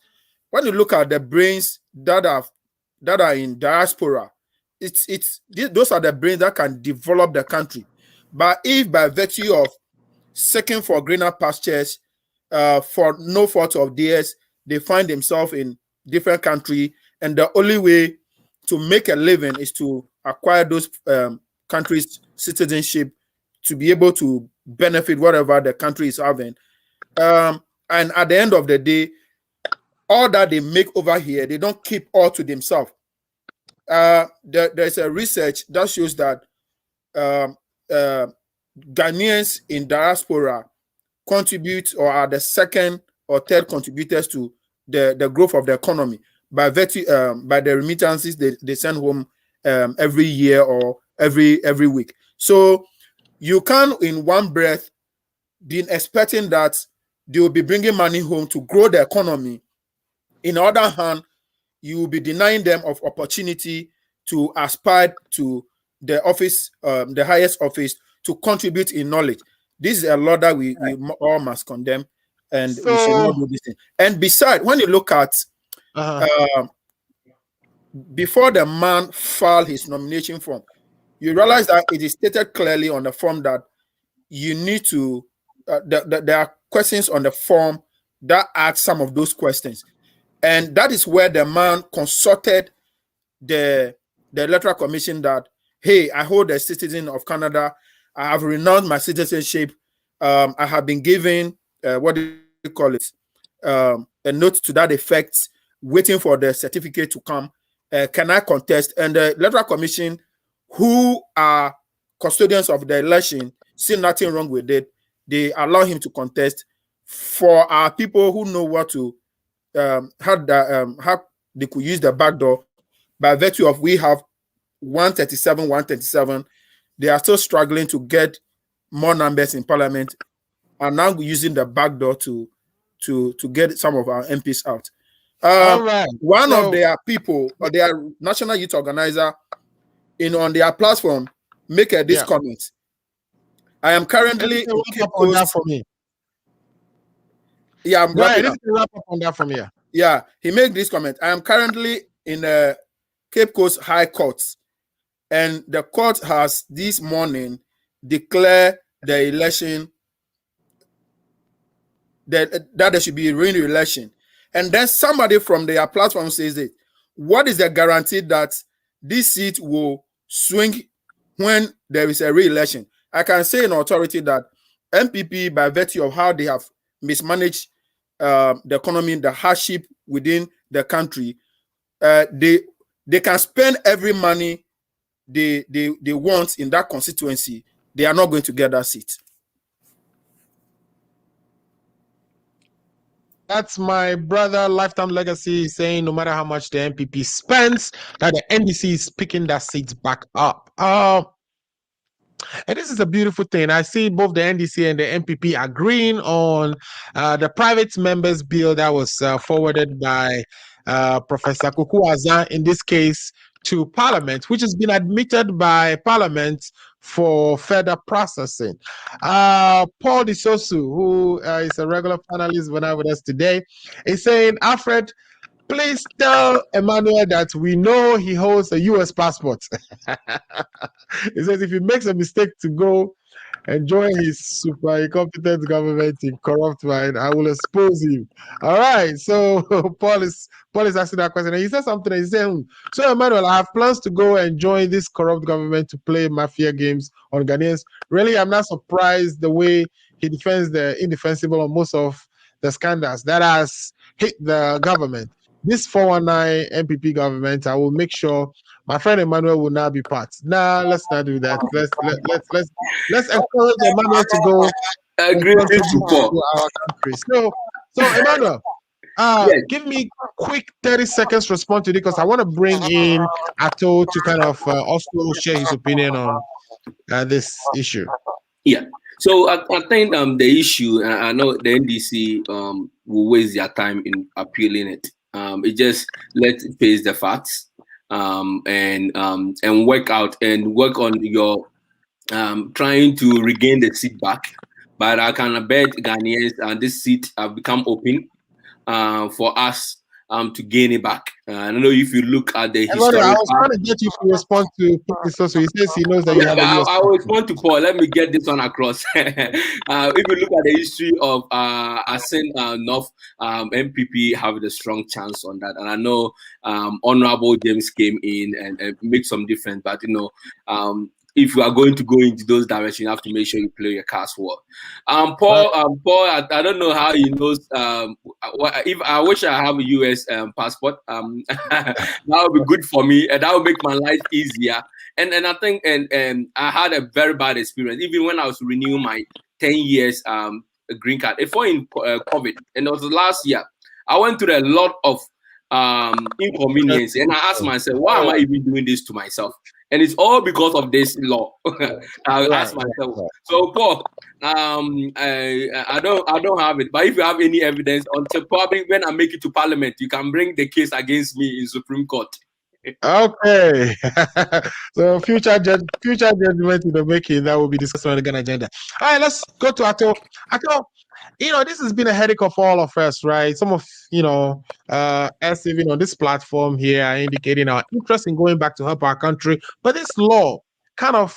When you look at the brains that are in diaspora, those are the brains that can develop the country. But if by virtue of seeking for greener pastures, for no fault of theirs, they find themselves in different country, and the only way to make a living is to acquire those countries' citizenship to be able to benefit whatever the country is having. And at the end of the day, all that they make over here, they don't keep all to themselves. There's a research that shows that Ghanaians in diaspora contribute or are the second or third contributors to the growth of the economy by virtue by the remittances they send home every year or every week. So you can in one breath be expecting that they will be bringing money home to grow the economy. In the other hand, you will be denying them of opportunity to aspire to the office, the highest office, to contribute in knowledge. This is a law that we all must condemn, and we should not do this thing. And besides, when you look at before the man filed his nomination form, you realize that it is stated clearly on the form that you need to, there are questions on the form that ask some of those questions. And that is where the man consulted the electoral commission that, hey, I hold a citizen of Canada. I have renounced my citizenship. I have been given, what do you call it, a note to that effect, waiting for the certificate to come. Can I contest? And the electoral commission, who are custodians of the election, see nothing wrong with it. They allow him to contest. For our people who know what to, how they could use the back door, by virtue of we have 137, they are still struggling to get more numbers in parliament, and now we're using the back door to get some of our MPs out. All right. One of their people, or their national youth organizer, on their platform, make this comment. I am currently in Cape Coast. For me. Yeah, I'm wrapping up. Wrap up on that for me. Yeah, he made this comment. I am currently in the Cape Coast High Court, and the court has this morning declared the election that there should be a re-election. And then somebody from their platform says it. What is the guarantee that this seat will swing when there is a re-election? I can say in authority that MPP, by virtue of how they have mismanaged the economy, the hardship within the country, they can spend every money they want in that constituency. They are not going to get that seat. That's my brother, Lifetime Legacy, saying no matter how much the MPP spends, that the NDC is picking that seat back up. And this is a beautiful thing. I see both the NDC and the MPP agreeing on the private members bill that was forwarded by Professor Kuku Azan, in this case, to Parliament, which has been admitted by Parliament for further processing. Paul de Sosso, who is a regular panelist with us today, is saying, Alfred, please tell Emmanuel that we know he holds a US passport. He says if he makes a mistake to go and join his super incompetent government in corrupt mind, I will expose him. All right. So Paul is asking that question. And he said something. He said, so Emmanuel, I have plans to go and join this corrupt government to play mafia games on Ghanaians. Really, I'm not surprised the way he defends the indefensible on most of the scandals that has hit the government. This 419 MPP government, I will make sure my friend Emmanuel will not be part. Nah, let's not do that. Let's encourage Emmanuel to go and contribute to our country. So Emmanuel, Yes. give me a quick 30 seconds response to this, because I want to bring in Ato to kind of also share his opinion on this issue. Yeah. So I think the issue, I know the NDC will waste their time in appealing it. It just let's face the facts and work on your trying to regain the seat back. But I can bet Ghanaians this seat have become open for us to gain it back. I don't know if you look at the history. I was trying to get you to respond to so he says he knows that you have a US. I will respond to Paul. Let me get this one across. If you look at the history of Assin North, MPP have a strong chance on that. And I know Honorable James came in and make some difference, but if you are going to go into those directions, you have to make sure you play your cards well. Paul, I don't know how he knows. If I wish I have a US passport, that would be good for me, and that would make my life easier. And I think, and I had a very bad experience, even when I was renewing my 10 years green card. Before in COVID, and it was last year, I went through a lot of inconvenience, and I asked myself, why am I even doing this to myself? And it's all because of this law. I asked myself. So Paul, I don't have it. But if you have any evidence, until probably when I make it to Parliament, you can bring the case against me in Supreme Court. Okay. So future judgment in the making that will be discussed on the Ghana agenda. All right, let's go to Ato. Ato, this has been a headache of all of us, right? Some of us even on this platform here are indicating our interest in going back to help our country. But this law, kind of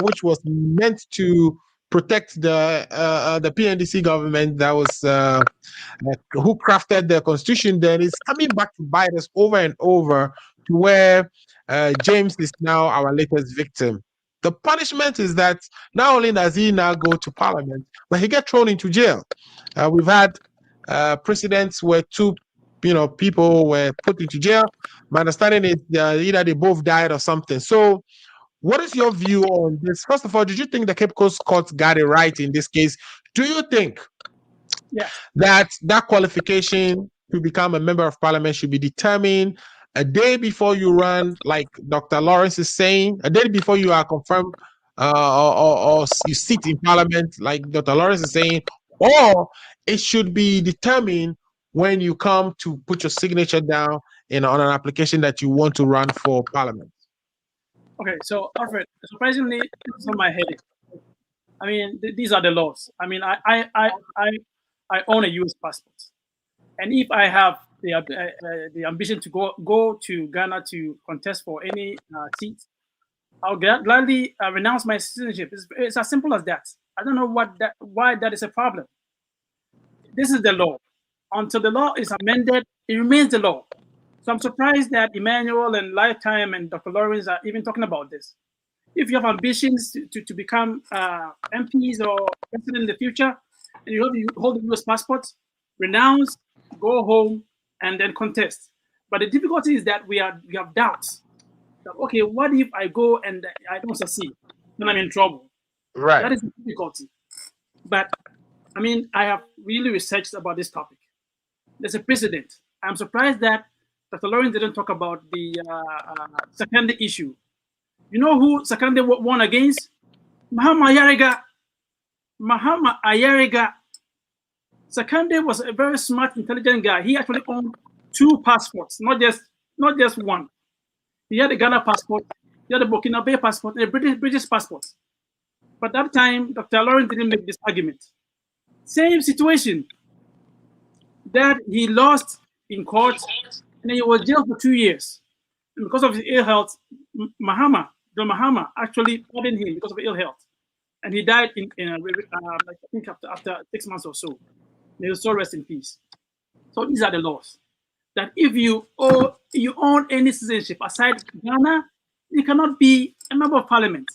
which was meant to protect the PNDC government that was who crafted the constitution, then is coming back to bite us over and over, to where James is now our latest victim. The punishment is that not only does he now go to Parliament, but he gets thrown into jail. We've had precedents where two people were put into jail. My understanding is either they both died or something. So what is your view on this? First of all, did you think the Cape Coast Court got it right in this case? Do you think that qualification to become a member of Parliament should be determined a day before you run, like Dr. Lawrence is saying, a day before you are confirmed or you sit in Parliament, like Dr. Lawrence is saying, or it should be determined when you come to put your signature down on an application that you want to run for Parliament? Okay, so Alfred, surprisingly, it's not my headache. I mean, these are the laws. I mean, I own a U.S. passport, and if I have the ambition to go to Ghana to contest for any seat, I'll gladly renounce my citizenship. It's as simple as that. I don't know why that is a problem. This is the law. Until the law is amended, it remains the law. So I'm surprised that Emmanuel and Lifetime and Dr. Lawrence are even talking about this. If you have ambitions to become MPs or president in the future, and you hold a U.S. passport, renounce, go home, and then contest. But the difficulty is that we have doubts. That, okay, what if I go and I don't succeed? Then I'm in trouble. Right. That is the difficulty. But I mean, I have really researched about this topic. There's a precedent. I'm surprised that Dr. Lawrence didn't talk about the secondary issue. You know who secondary won against? Mahama Ayariga Sakande was a very smart, intelligent guy. He actually owned 2 passports, not just one. He had a Ghana passport, he had a Burkina Faso passport, and a British passport. But that time, Dr. Lawrence didn't make this argument. Same situation, that he lost in court, and he was jailed for 2 years. And because of his ill health, Mahama actually pardoned him because of ill health. And he died I think after 6 months or so. May his soul rest in peace. So these are the laws. That if you own any citizenship aside Ghana, you cannot be a member of parliament.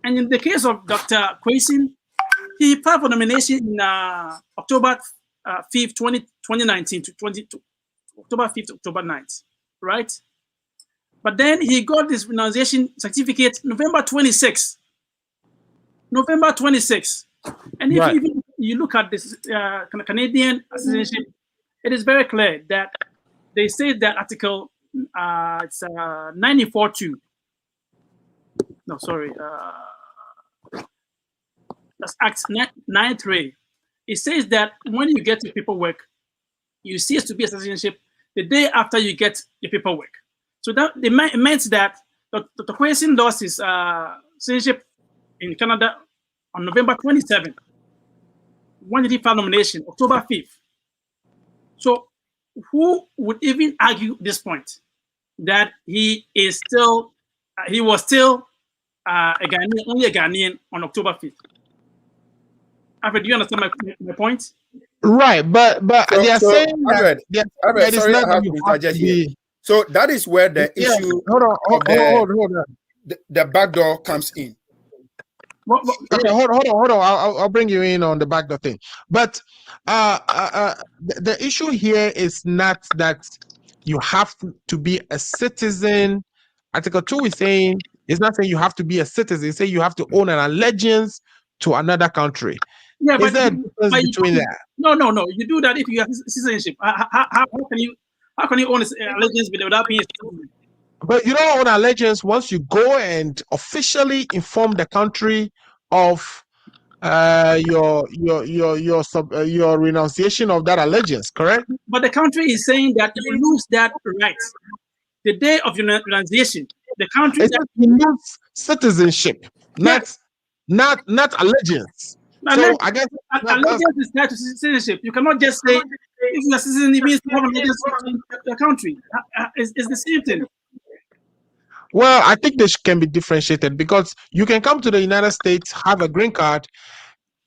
And in the case of Dr. Kwesi, he filed for nomination in October 5th, 2019 to October 5th, October 9th, right? But then he got this renunciation certificate November 26th. November 26th. And if you look at this Canadian citizenship, it is very clear that they say that article, it's 942. No, sorry. That's Act 93. It says that when you get your paperwork, you cease to be a citizenship the day after you get your paperwork. So that it meant that Dr. Kwesi lost his citizenship in Canada on November 27th. When did he file nomination? October 5th. So who would even argue this point that he was still a Ghanaian, only a Ghanaian on October 5th? Alfred, do you understand my point? Right, but they are saying that sorry, I have to interject here. So that is where the issue. Hold on. The backdoor comes in. Okay, hold on. I'll bring you in on the backdoor thing. But the issue here is not that you have to be a citizen. Article 2 is saying, it's not saying you have to be a citizen. It's saying you have to own an allegiance to another country. Yeah, is there a difference between that? No. You do that if you have citizenship. How can you own allegiance without being a citizen? But you don't own allegiance once you go and officially inform the country of your renunciation of that allegiance, correct? But the country is saying that you lose that right the day of your renunciation. The country you lose citizenship, not allegiance. So I guess allegiance is tied to citizenship. You cannot just say if you're a citizen, it means you have allegiance to the country. It's the same thing. Well, I think they can be differentiated because you can come to the United States, have a green card,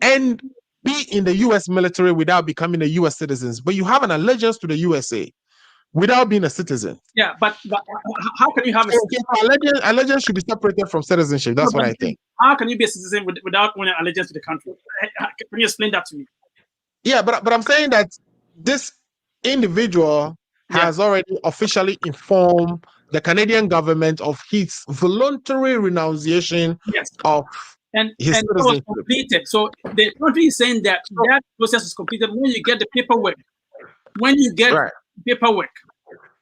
and be in the U.S. military without becoming a U.S. citizen. But you have an allegiance to the USA without being a citizen. Yeah, but how can you have allegiance should be separated from citizenship? That's what I think. How can you be a citizen without owning allegiance to the country? Can you explain that to me? Yeah, but I'm saying that this individual has already officially informed the Canadian government of his voluntary renunciation of his citizenship. Was completed. So the country is saying that that process is completed when you get the paperwork. When you get paperwork,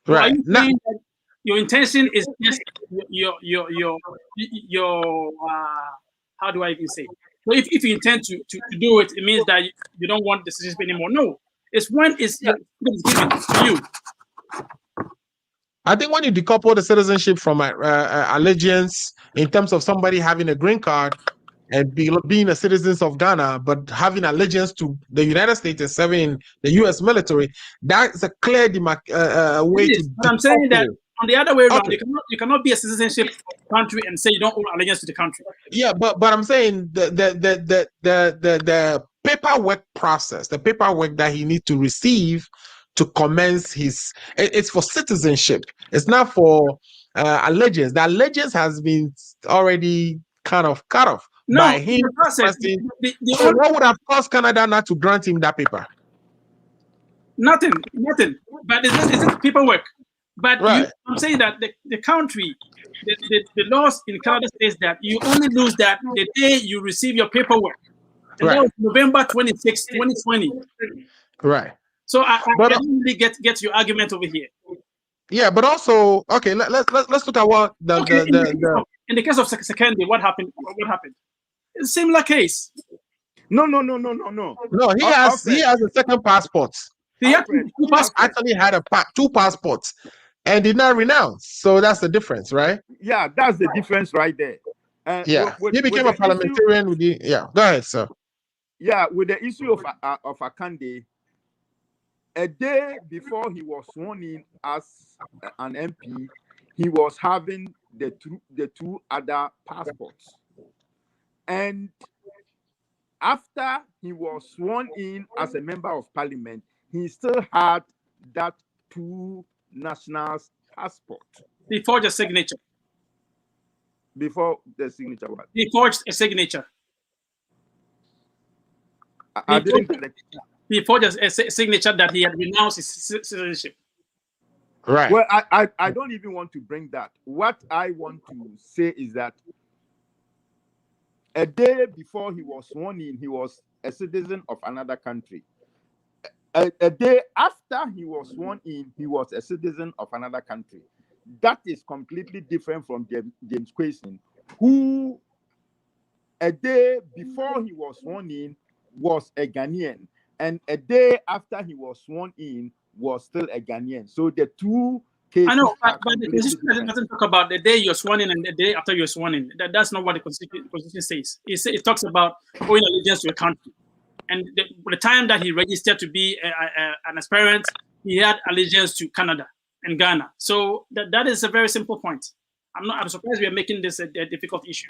so are you saying that your intention is just your how do I even say? So if you intend to do it, it means that you don't want the citizenship anymore. No, it's when it's given to you. I think when you decouple the citizenship from allegiance in terms of somebody having a green card and being a citizen of Ghana, but having allegiance to the United States and serving in the U.S. military, that's a clear way to. But I'm saying that on the other way around, you cannot be a citizenship country and say you don't own allegiance to the country. Yeah, but I'm saying the paperwork process, the paperwork that he needs to receive to commence it's for citizenship. It's not for allegiance. The allegiance has been already kind of cut off by him. So what would have caused Canada not to grant him that paper? Nothing. But it's paperwork. But I'm saying that the country, the laws in Canada says that you only lose that the day you receive your paperwork. And that was November 26, 2020. Right. So I don't really get your argument over here. Yeah, but also, let's look at what in the case of Sekende, what happened? It's a similar case. No. No, he has a second passport. He actually had two passports and did not renounce. So that's the difference, right? Yeah, that's the difference right there. He became a parliamentarian with the. Yeah, go ahead, sir. Yeah, with the issue of Akande, a day before he was sworn in as an MP, he was having the two other passports, and after he was sworn in as a member of parliament, he still had that two nationals passport. He forged a signature. Before the signature, what? He forged a signature. He forged a signature that he had renounced his citizenship. Right. Well, I don't even want to bring that. What I want to say is that a day before he was sworn in, he was a citizen of another country. A day after he was sworn in, he was a citizen of another country. That is completely different from James Quayson, who a day before he was sworn in was a Ghanaian, and a day after he was sworn in was still a Ghanaian. So the two cases. I know, but the Constitution doesn't talk about the day you're sworn in and the day after you're sworn in. That's not what the Constitution says. It talks about owing allegiance to a country. And the time that he registered to be an aspirant, he had allegiance to Canada and Ghana. So that is a very simple point. I'm surprised we are making this a difficult issue.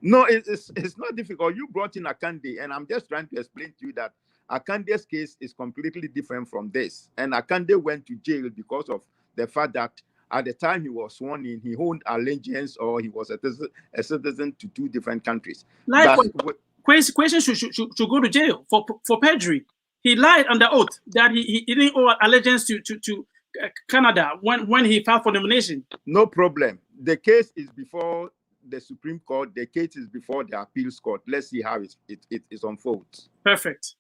No, it's not difficult. You brought in Akande, and I'm just trying to explain to you that Akande's case is completely different from this. And Akande went to jail because of the fact that at the time he was sworn in, he owned allegiance or he was a citizen to two different countries. Quayson should go to jail for perjury. He lied under oath that he didn't owe allegiance to Canada when he filed for nomination. No problem. The case is before the Supreme Court. The case is before the appeals court. Let's see how it unfolds. Perfect.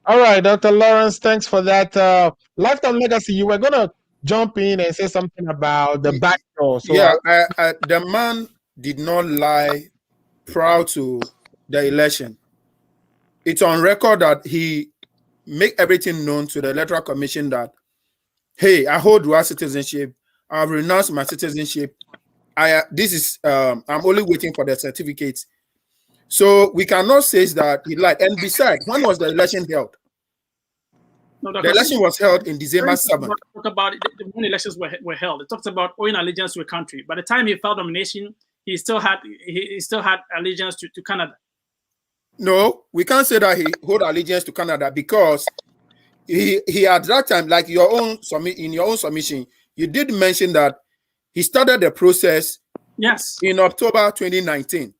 All right, Dr. Lawrence, thanks for that. Lifetime Legacy, you were going to jump in and say something about the backdoor. So the man did not lie prior to the election. It's on record that he make everything known to the Electoral Commission that, hey, I hold dual citizenship. I've renounced my citizenship. I'm only waiting for the certificates. So we cannot say that he lied. And besides, when was the election held? No, the election was held in December 7th. Talk about when elections were held. It talks about owing allegiance to a country. By the time he filed nomination, he still had allegiance to Canada. No, we can't say that he hold allegiance to Canada because he at that time, like in your own submission, you did mention that he started the process. Yes. In October 2019.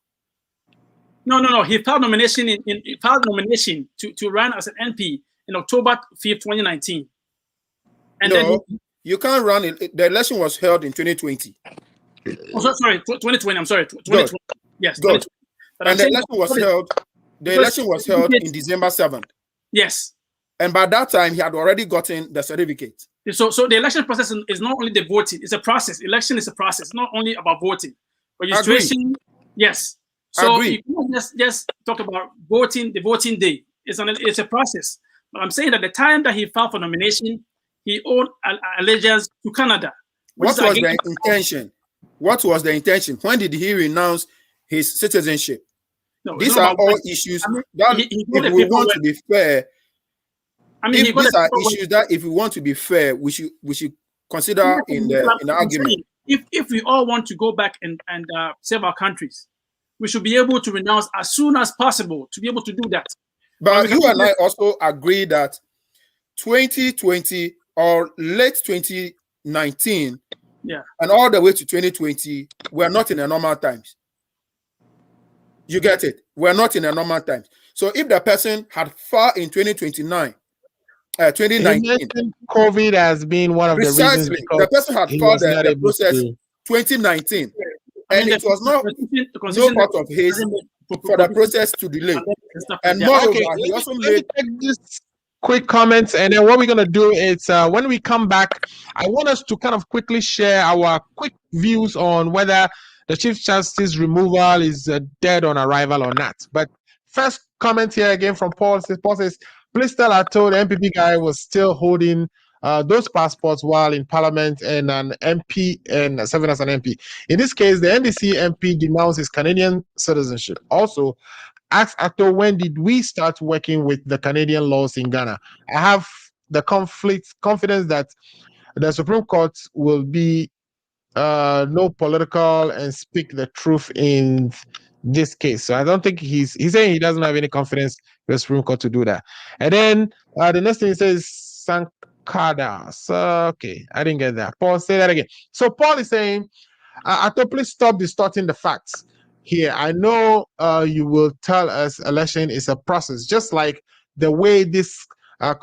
No. He filed nomination to run as an MP in October 5th, 2019. And then you can't run it. The election was held in 2020. Oh, sorry, 2020. I'm sorry, 2020. Yes, 2020. And the election was held. The election was held in December 7th. Yes. And by that time, he had already gotten the certificate. So the election process is not only the voting; it's a process. Election is a process. It's not only about voting. Registration. Agreed. Yes. So you can't just talk about voting. The voting day. It's a process. But I'm saying that the time that he filed for nomination, he owed allegiance to Canada. What was the intention? What was the intention? When did he renounce his citizenship? No, these are all issues that if we want to be fair, these are issues that if we want to be fair, we should consider in the argument. If we all want to go back and save our countries, we should be able to renounce as soon as possible to be able to do that. But you and I also agree that 2020 or late 2019 and all the way to 2020, we're not in a normal times. You get it? We're not in a normal times. So if the person had filed in 2019, COVID has been one of the reasons. The person had filed the process 2019, and it was not no part of his for the process to delay. And moreover, he also made quick comments, and then what we're going to do is when we come back, I want us to kind of quickly share our quick views on whether the Chief Justice removal is dead on arrival or not. But first comment here again from Paul says, please tell Ato the MPP guy was still holding those passports while in Parliament and an MP and serving as an MP. In this case, the NDC MP denounced his Canadian citizenship. Also, ask Ato, when did we start working with the Canadian laws in Ghana? I have the confidence that the Supreme Court will be no political and speak the truth in this case. So I don't think he's saying he doesn't have any confidence in the Supreme Court to do that. And then the next thing he says, Sankada. So, okay, I didn't get that. Paul, say that again. So Paul is saying, Ato, please stop distorting the facts here. I know you will tell us election is a process, just like the way these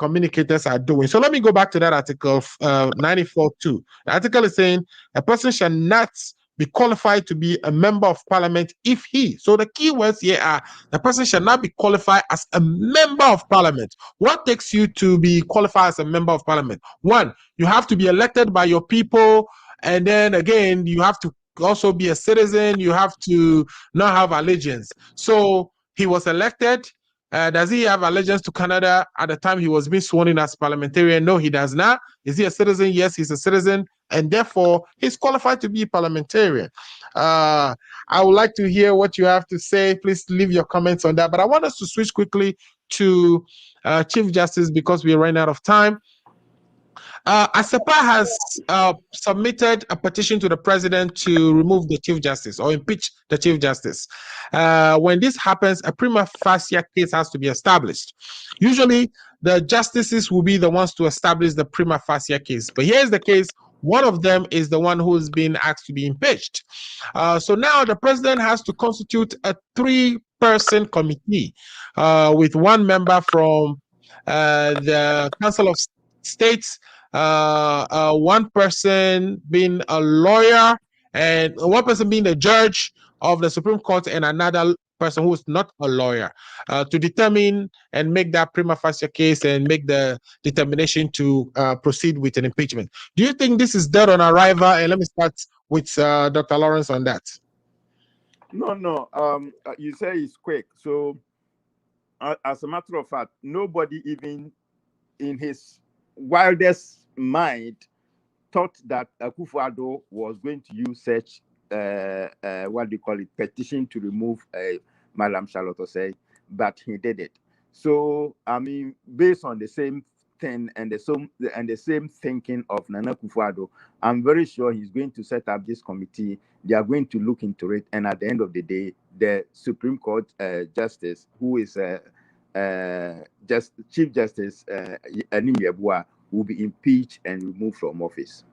communicators are doing. So let me go back to that article 94.2. The article is saying a person shall not be qualified to be a member of parliament if he. So the key words here are the person shall not be qualified as a member of parliament. What takes you to be qualified as a member of parliament? One, you have to be elected by your people. And then again, you have to also be a citizen. You have to not have allegiance. So he was elected. Does he have allegiance to Canada at the time he was being sworn in as parliamentarian? No, he does not. Is he a citizen? Yes, he's a citizen. And therefore, he's qualified to be parliamentarian. I would like to hear what you have to say. Please leave your comments on that. But I want us to switch quickly to Chief Justice because we are running out of time. ASEPA has submitted a petition to the president to remove the Chief Justice or impeach the Chief Justice. When this happens, a prima facie case has to be established. Usually, the justices will be the ones to establish the prima facie case. But here's the case. One of them is the one who's been asked to be impeached. So now the president has to constitute a 3-person committee with one member from the Council of States, one person being a lawyer, and one person being a judge of the Supreme Court, and another person who is not a lawyer, to determine and make that prima facie case and make the determination to proceed with an impeachment. Do you think this is dead on arrival? And let me start with Dr. Lawrence on that. No. You say it's quick. So, as a matter of fact, nobody even in his wildest mind thought that Akufo-Addo was going to use such what do you call it, petition to remove Madam Charlotte Osei, but he did it. So I mean, based on the same thing and the same thinking of Nana Akufo-Addo, I'm very sure he's going to set up this committee. They are going to look into it, and at the end of the day, the Supreme Court Justice, who is Chief Justice Annim Yeboah, will be impeached and removed from office.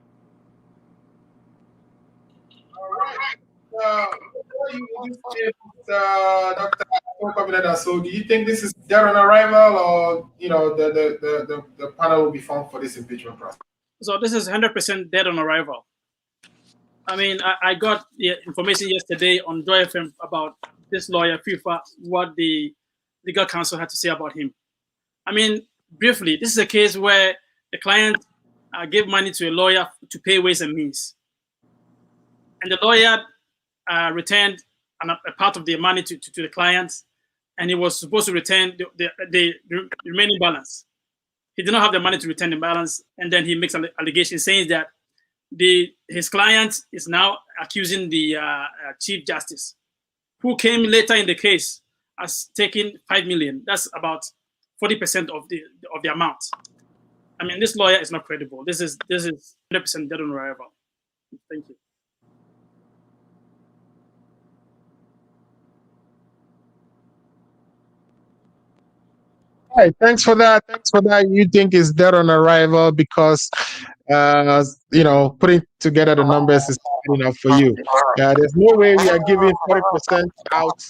Dr. Ato Kwamena, so do you think this is dead on arrival, or the panel will be formed for this impeachment process? So this is 100% dead on arrival. I mean, I got the information yesterday on Joy FM about this lawyer Afrifa, what the legal counsel had to say about him. I mean, briefly, this is a case where the client gave money to a lawyer to pay ways and means, and the lawyer returned a part of the money to the client, and he was supposed to return the remaining balance. He did not have the money to return the balance, and then he makes an allegation saying that his client is now accusing the Chief Justice, who came later in the case as taking 5 million. That's about 40% of the amount. I mean, this lawyer is not credible. This is 100% dead on arrival. Thank you. All right, thanks for that. You think it's dead on arrival because, putting together the numbers is not enough for you. There's no way we are giving 40% out,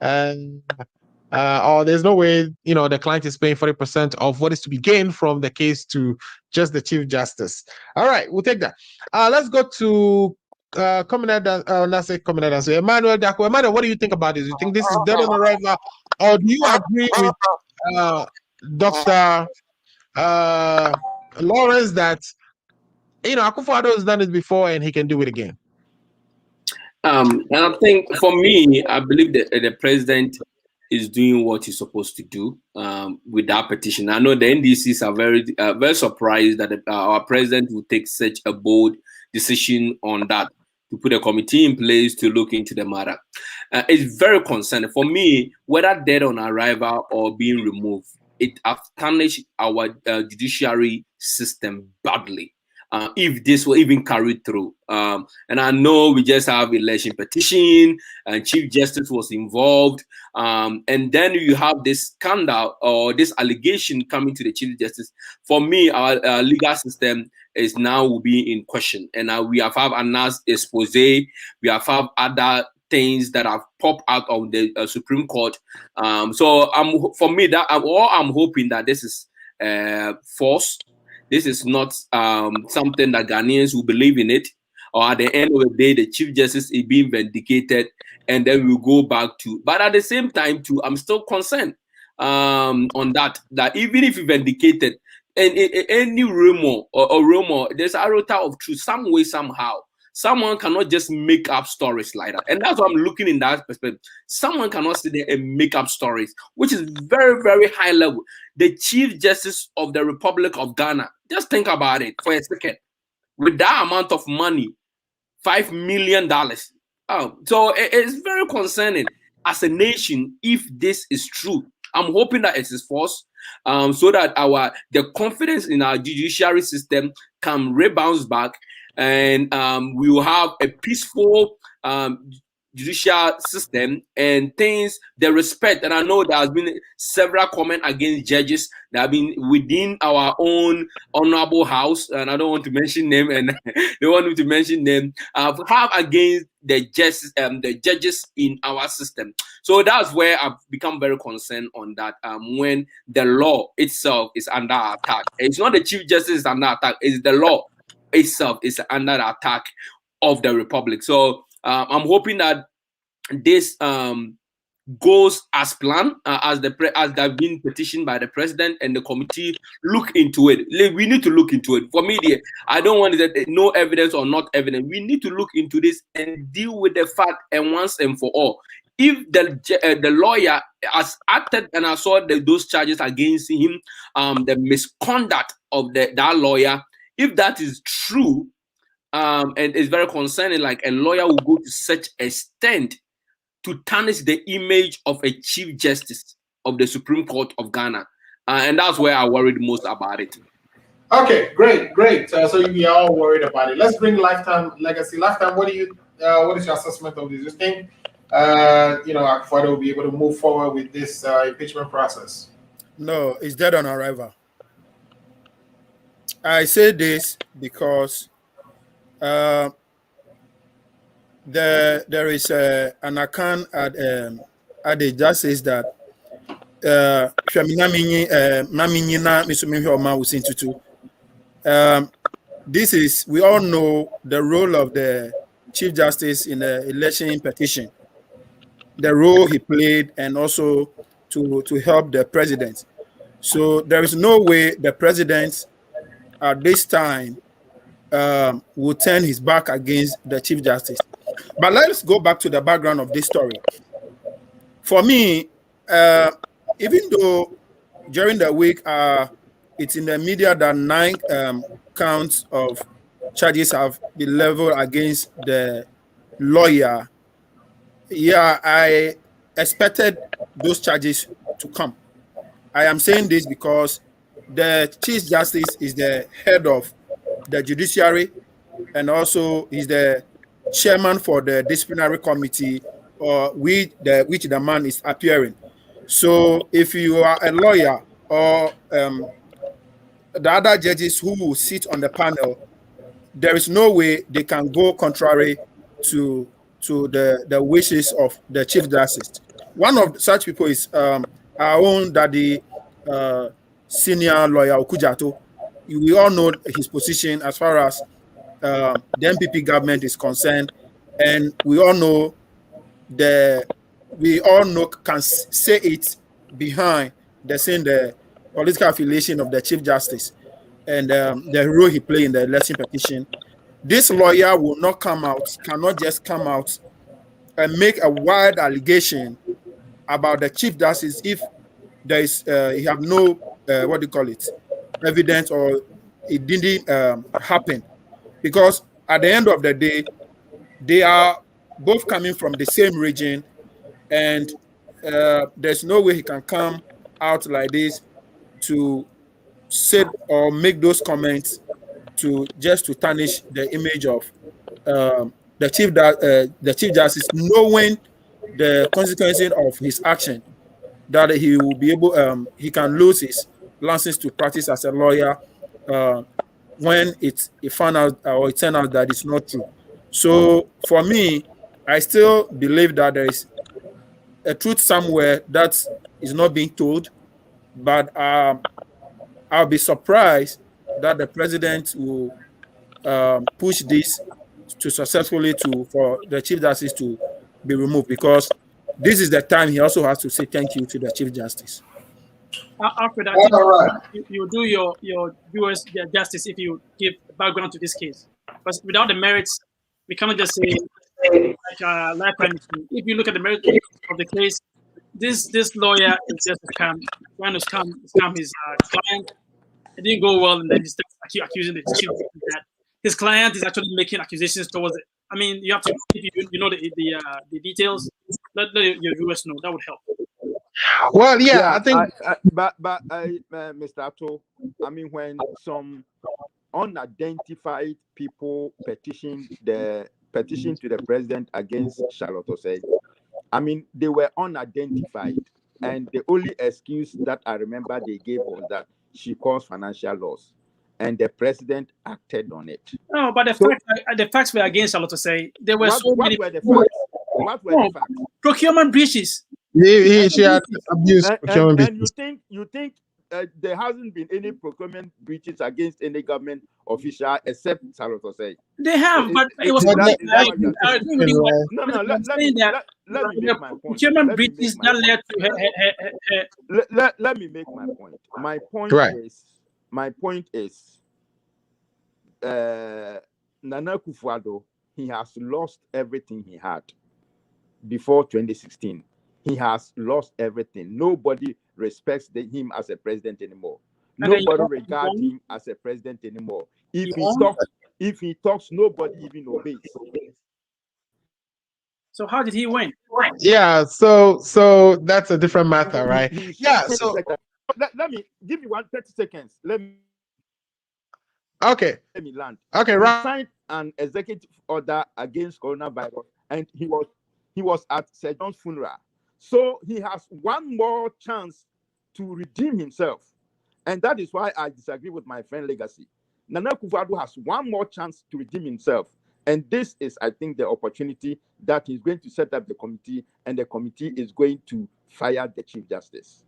and or there's no way, the client is paying 40% of what is to be gained from the case to just the Chief Justice. All right, we'll take that. Let's go to Emmanuel Darko. Emmanuel, what do you think about this? Do you think this is dead on arrival, or do you agree with Dr. Lawrence that, Akufo-Addo has done it before and he can do it again? And I think for me, I believe that the president is doing what he's supposed to do with that petition. I know the NDCs are very surprised that our president will take such a bold decision on that, to put a committee in place to look into the matter. It's very concerning. For me, whether dead on arrival or being removed, it has tarnished our judiciary system badly. If this were even carried through. And I know we just have election petition and Chief Justice was involved. And then you have this scandal or this allegation coming to the Chief Justice. For me, our legal system is now will be in question. And we have announced expose. We have other things that have popped out of the Supreme Court. So for me, I'm hoping that this is false. This is not something that Ghanaians will believe in it, or at the end of the day, the Chief Justice is being vindicated, and then we'll go back to. But at the same time, too, I'm still concerned on that even if you vindicated, and any rumor or rumor, there's a iota of truth, some way, somehow. Someone cannot just make up stories like that. And that's what I'm looking in that perspective. Someone cannot sit there and make up stories, which is very, very high level. The Chief Justice of the Republic of Ghana, just think about it for a second. With that amount of money, $5 million. So it's very concerning as a nation if this is true. I'm hoping that it is false, so that the confidence in our judiciary system can rebound back, and we will have a peaceful judicial system and things, the respect. And I know there has been several comments against judges that have been within our own honorable house, and I don't want to mention them, and they want me to mention them, have against the judges in our system. So that's where I've become very concerned on that, when the law itself is under attack. It's not the Chief Justice under attack, it's the law itself is under the attack of the Republic. So I'm hoping that this goes as planned, as they've been petitioned by the president, and the committee look into it. We need to look into it. For me, I don't want that no evidence or not evidence. We need to look into this and deal with the fact, and once and for all. If the lawyer has acted, and I saw those charges against him, the misconduct of that lawyer, if that is true, and it's very concerning, like a lawyer will go to such extent to tarnish the image of a Chief Justice of the Supreme Court of Ghana. And that's where I worried most about it. Okay, great. So we are all worried about it. Let's bring Lifetime Legacy. Lifetime, what is your assessment of this? You think, Akufo-Addo will be able to move forward with this impeachment process? No, it's dead on arrival. I say this because there is an account at the just says that this is, we all know the role of the Chief Justice in the election petition, the role he played, and also to help the president. So there is no way the president at this time will turn his back against the Chief Justice. But let's go back to the background of this story. For me, even though during the week it's in the media that 9 counts of charges have been leveled against the lawyer, I expected those charges to come. I am saying this because the Chief Justice is the head of the judiciary, and also is the chairman for the disciplinary committee, which the man is appearing. So if you are a lawyer or the other judges who will sit on the panel, there is no way they can go contrary to the wishes of the Chief Justice. One of such people is our own daddy, senior lawyer Okujato. We all know his position as far as the MPP government is concerned, and we all know can say it behind the saying political affiliation of the Chief Justice and the role he played in the election petition, this lawyer will not come out, cannot just come out and make a wild allegation about the Chief Justice if there is he have no what do you call it, evidence, or it didn't happen, because at the end of the day they are both coming from the same region, and there's no way he can come out like this to say or make those comments to just to tarnish the image of the Chief Justice, knowing the consequences of his action, that he will be able he can lose his license to practice as a lawyer when it found out or it turned out that it's not true. So for me, I still believe that there is a truth somewhere that is not being told, but I'll be surprised that the president will push this to successfully for the Chief Justice to be removed, because this is the time he also has to say thank you to the Chief Justice. After that, you do your US justice if you give background to this case, because without the merits, we cannot just say like lifetime. If you look at the merits of the case, this lawyer is just trying to scam his client. It didn't go well, and then he's accusing the chief that his client is actually making accusations towards it. I mean, you have to, if you know the details, let your viewers know. That would help. Well, yeah, I think, but Mr. Ato, I mean, when some unidentified people petition to the president against Charlotte Osei, I mean, they were unidentified, and the only excuse that I remember they gave was that she caused financial loss, and the president acted on it. No, but the facts were against Charlotte Osei. There were so many. What were the facts? What were the facts? Procurement breaches. She had abused procurement breaches. And you think there hasn't been any procurement breaches against any government official except Charlotte Osei? They have, but it was let me make my point. Procurement breaches that led to her. Let me make my point. My point is Nana Akufo-Addo, he has lost everything he had before 2016. He has lost everything. Nobody respects him as a president anymore. Nobody regards him as a president anymore. If he talks, nobody even obeys. So how did he win? Yeah, so that's a different matter, right? Yeah, so let me give you 30 seconds. Let me land. Okay, right. He signed an executive order against coronavirus, and he was at Sir John's funeral. So he has one more chance to redeem himself. And that is why I disagree with my friend Legacy. Nana Akufo-Addo has one more chance to redeem himself. And this is, I think, the opportunity that he's going to set up the committee, and the committee is going to fire the Chief Justice.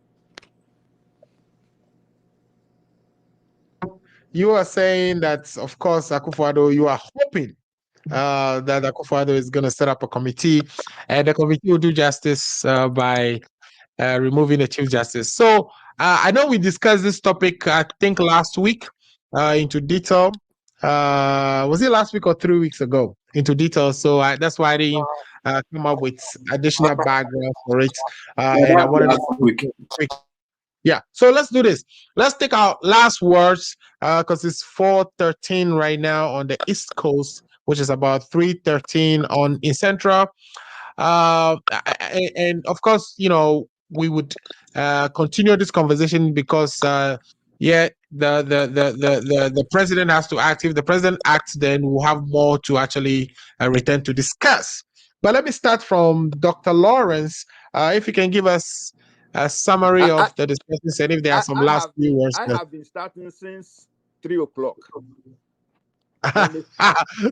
You are saying that, of course, Akufo-Addo, you are hoping that Akufo-Addo is going to set up a committee, and the committee will do justice by removing the Chief Justice. So I know we discussed this topic, I think, last week into detail. Was it last week or 3 weeks ago? Into detail. So that's why I didn't come up with additional background for it. And I wanted to yeah, so let's do this. Let's take our last words because it's 4:13 right now on the East Coast, which is about 3:13 in Central. And of course, you know, we would continue this conversation because the president has to act. If the president acts, then we'll have more to actually return to discuss. But let me start from Dr. Lawrence. If you can give us a summary of the discussion, and if there are some last few words. I have been starting since 3 o'clock.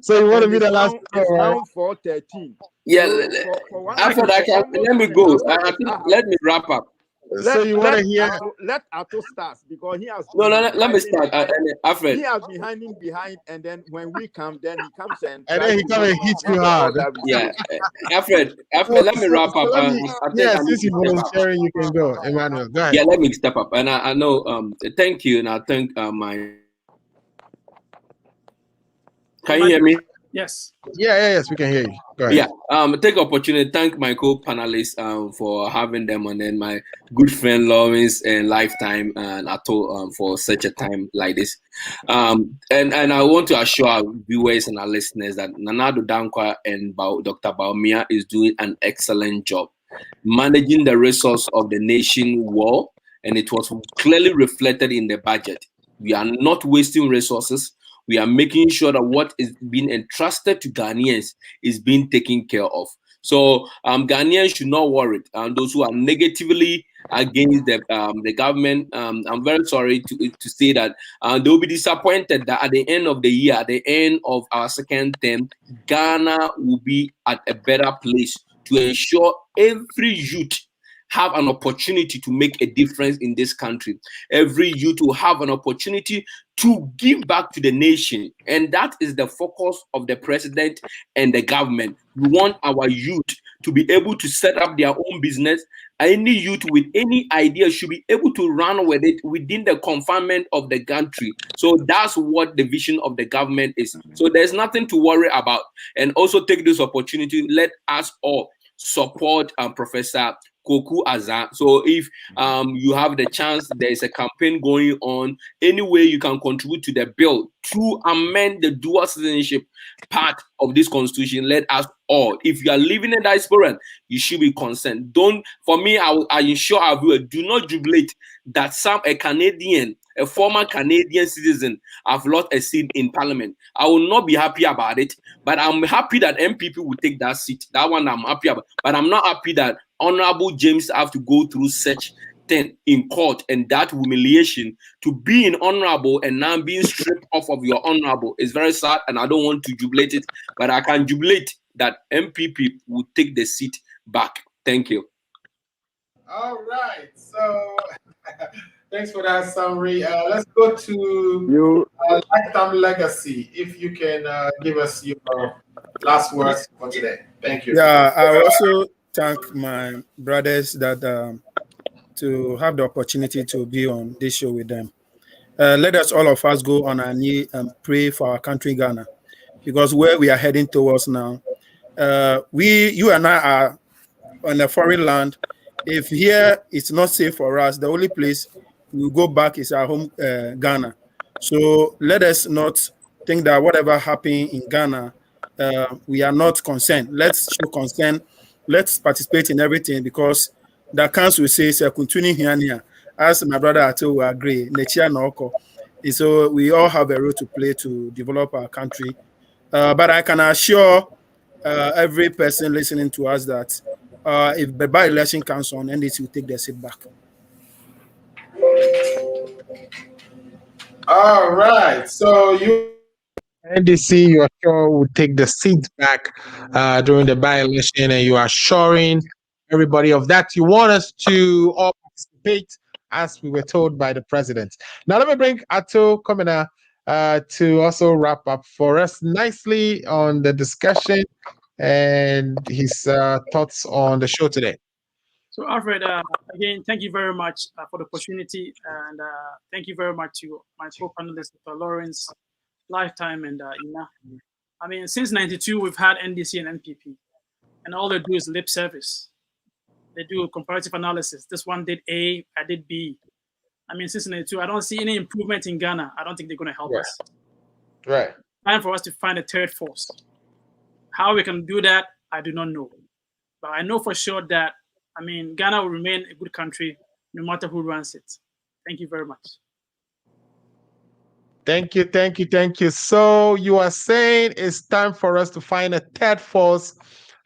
So you want to be the last? It's now 4:13. Yeah. After that, let me go. Let me wrap up. So you want to hear? Let Ato start because he has. No, let me start. Alfred. He has been hiding behind, and then when we come, then he comes and then he come and hit you hard. Yeah, Alfred, let me wrap up. Since you're volunteering, you can go, Emmanuel. Go ahead. Yeah, let me step up, and I know. Thank you, and I thank my. Can you hear me? Yes. Yes, we can hear you. Go ahead. Yeah. Take opportunity to thank my co-panelists for having them, and then my good friend Lawrence and Lifetime and Ato for such a time like this. And I want to assure our viewers and our listeners that Nanado Dankwa and Dr. Bawumia is doing an excellent job managing the resource of the nation well, and it was clearly reflected in the budget. We are not wasting resources. We are making sure that what is being entrusted to Ghanaians is being taken care of. So Ghanaians should not worry. Those who are negatively against the government, I'm very sorry to say that they will be disappointed that at the end of the year, at the end of our second term, Ghana will be at a better place to ensure every youth have an opportunity to make a difference in this country. Every youth will have an opportunity to give back to the nation. And that is the focus of the president and the government. We want our youth to be able to set up their own business. Any youth with any idea should be able to run with it within the confinement of the country. So that's what the vision of the government is. So there's nothing to worry about. And also take this opportunity, let us all support Professor Koku Azan. So if you have the chance, there is a campaign going on. Any way you can contribute to the bill to amend the dual citizenship part of this constitution, let us all. If you are living in diaspora, you should be concerned. For me, I ensure our viewers do not jubilate that a former Canadian citizen have lost a seat in parliament. I will not be happy about it, but I'm happy that MPP will take that seat. That one I'm happy about, but I'm not happy that Honorable James have to go through such thing in court, and that humiliation to be in honorable and now being stripped off of your honorable is very sad, and I don't want to jubilate it, but I can jubilate that MPP will take the seat back. Thank you. All right, so thanks for that summary. Let's go to Lifetime Legacy. If you can give us your last words for today. Thank you. Yeah, I also thank my brothers that to have the opportunity to be on this show with them. Let us, all of us, go on our knee and pray for our country, Ghana, because where we are heading towards now, you and I are on a foreign land. If here it's not safe for us, the only place we go back is our home, Ghana. So let us not think that whatever happened in Ghana, we are not concerned. Let's show concern. Let's participate in everything, because the council says continue here, as my brother Ato will agree. So we all have a role to play to develop our country. But I can assure every person listening to us that if the by-election comes on, NDC will take their seat back. All right. So NDC, you are sure will take the seat back during the by-election, and you are assuring everybody of that. You want us to all participate, as we were told by the president. Now, let me bring Ato Kwamena to also wrap up for us nicely on the discussion and his thoughts on the show today. So, Alfred, again, thank you very much for the opportunity, and thank you very much to my co-panelists, Lawrence, Lifetime, and Ina. I mean, since '92, we've had NDC and NPP, and all they do is lip service. They do comparative analysis. This one did A, I did B. I mean, since '92, I don't see any improvement in Ghana. I don't think they're going to help us. Right. Time for us to find a third force. How we can do that, I do not know. But I know for sure that, I mean, Ghana will remain a good country no matter who runs it. Thank you very much. Thank you, thank you, thank you. So you are saying it's time for us to find a third force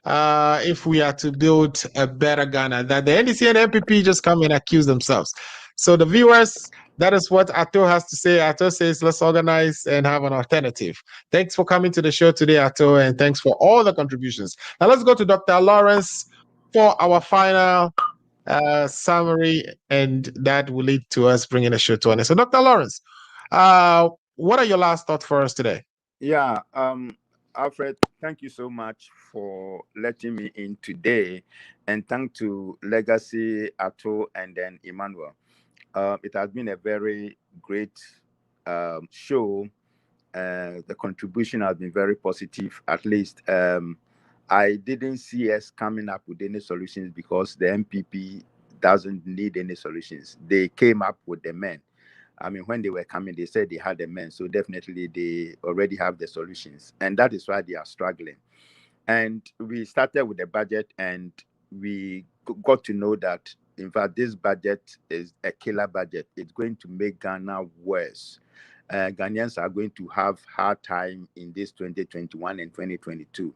if we are to build a better Ghana, that the NDC and MPP just come and accuse themselves. So the viewers, that is what Ato has to say. Ato says, let's organize and have an alternative. Thanks for coming to the show today, Ato, and thanks for all the contributions. Now let's go to Dr. Lawrence for our final summary, and that will lead to us bringing the show to an end. So, Dr. Lawrence, what are your last thoughts for us today? Yeah, Alfred, thank you so much for letting me in today, and thank to Legacy, Ato, and then Emmanuel. It has been a very great show. The contribution has been very positive. At least I didn't see us coming up with any solutions because the MPP doesn't need any solutions. They came up with the men. I mean, when they were coming, they said they had the men. So definitely they already have the solutions. And that is why they are struggling. And we started with the budget, and we got to know that, in fact, this budget is a killer budget. It's going to make Ghana worse. Ghanaians are going to have hard time in this 2021 and 2022.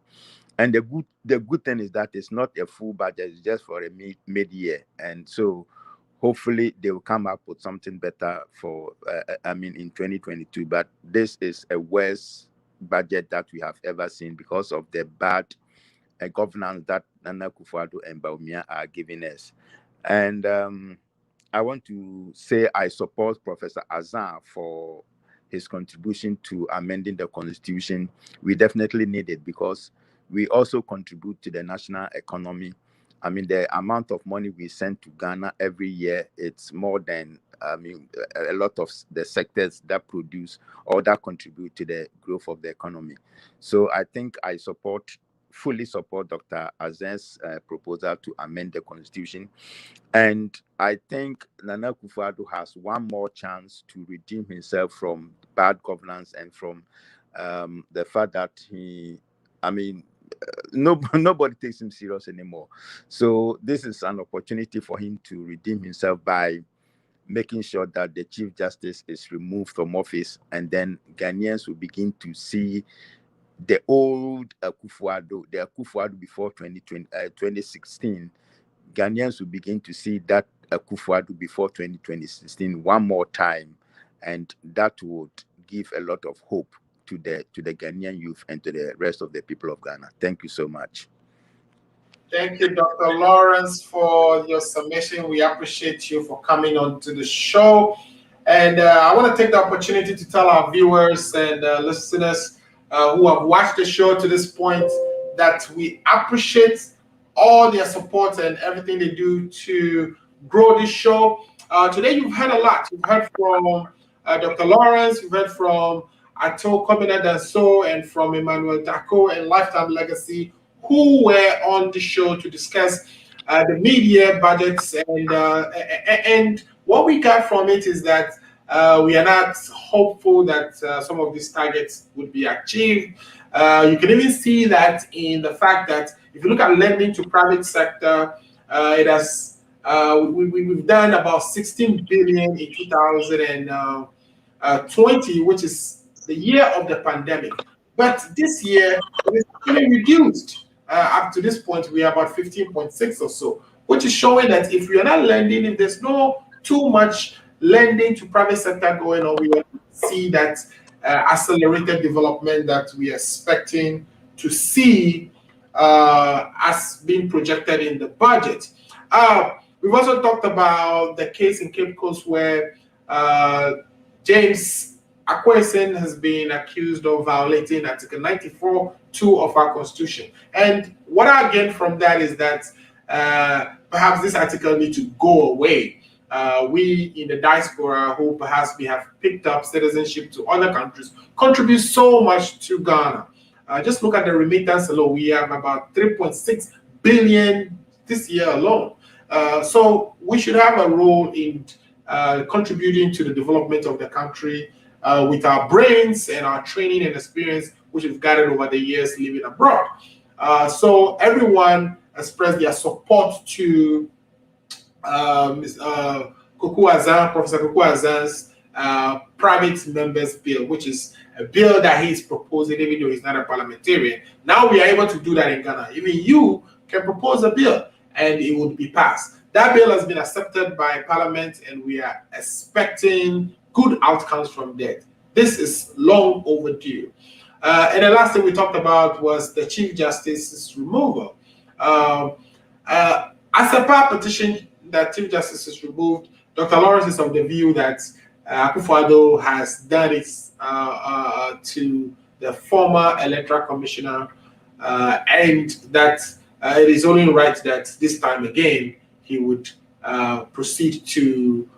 And the good thing is that it's not a full budget, it's just for a mid-year. And so hopefully they will come up with something better for, in 2022. But this is a worse budget that we have ever seen because of the bad governance that Nana Akufo-Addo and Bawumia are giving us. And I want to say I support Professor Assin for his contribution to amending the constitution. We definitely need it because we also contribute to the national economy. I mean, the amount of money we send to Ghana every year, it's more than a lot of the sectors that produce or that contribute to the growth of the economy. So I think I fully support Dr. Assin's proposal to amend the constitution. And I think Nana Akufo-Addo has one more chance to redeem himself from bad governance and from the fact that nobody takes him serious anymore. So this is an opportunity for him to redeem himself by making sure that the Chief Justice is removed from office, and then Ghanaians will begin to see the old Akufo-Addo, the Akufo-Addo before 2016. Ghanaians will begin to see that Akufo-Addo before 2016 one more time, and that would give a lot of hope to the Ghanaian youth and to the rest of the people of Ghana. Thank you so much. Thank you, Dr. Lawrence, for your submission. We appreciate you for coming on to the show. And I want to take the opportunity to tell our viewers and listeners who have watched the show to this point that we appreciate all their support and everything they do to grow this show. Today, you've heard a lot. You've heard from Dr. Lawrence, you've heard from Ato Kwamena and from Emmanuel Darko and Lifetime Legacy, who were on the show to discuss the mid-year budgets. And what we got from it is that we are not hopeful that some of these targets would be achieved. You can even see that in the fact that if you look at lending to private sector, it has we've done about 16 billion in 2020, which is the year of the pandemic. But this year, it is actually reduced. Up to this point, we are about 15.6 or so, which is showing that if we are not lending, if there's no too much lending to private sector going on, we will see that accelerated development that we are expecting to see as being projected in the budget. We've also talked about the case in Cape Coast where James Akwesen has been accused of violating Article 94(2) of our Constitution. And what I get from that is that perhaps this article needs to go away. We in the diaspora, who perhaps we have picked up citizenship to other countries, contribute so much to Ghana. Just look at the remittance alone. We have about 3.6 billion this year alone. So we should have a role in contributing to the development of the country with our brains and our training and experience, which we've gathered over the years living abroad. So everyone expressed their support to Professor Koku Assin's private members bill, which is a bill that he's proposing, even though he's not a parliamentarian. Now we are able to do that in Ghana. Even you can propose a bill and it would be passed. That bill has been accepted by Parliament, and we are expecting good outcomes from that. This is long overdue. And the last thing we talked about was the Chief Justice's removal. ASEPA petitioned that Chief Justice is removed, Dr. Lawrence is of the view that Akufo-Addo has done it to the former electoral commissioner, and that it is only right that this time again he would proceed to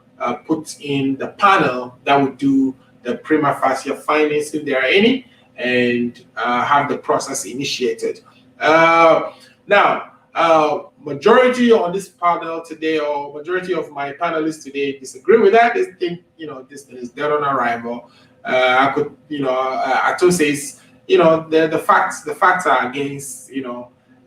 put in the panel that would do the prima facie findings, if there are any, and have the process initiated. Now, majority on this panel today, or majority of my panelists today, disagree with that. They think, this thing is dead on arrival. I could, Ato says, the facts are against,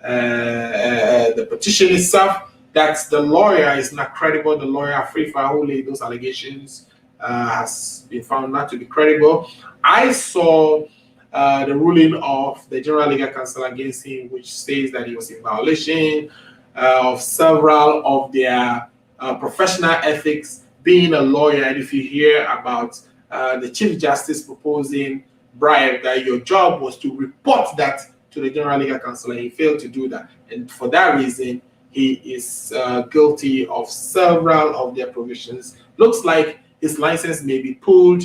the petition itself, that the lawyer is not credible. The lawyer Afrifa, who laid those allegations, has been found not to be credible. I saw the ruling of the General Legal Counsel against him, which says that he was in violation of several of their professional ethics, being a lawyer. And if you hear about the Chief Justice proposing bribe, that your job was to report that to the General Legal Counsel, and he failed to do that. And for that reason, he is guilty of several of their provisions. Looks like his license may be pulled.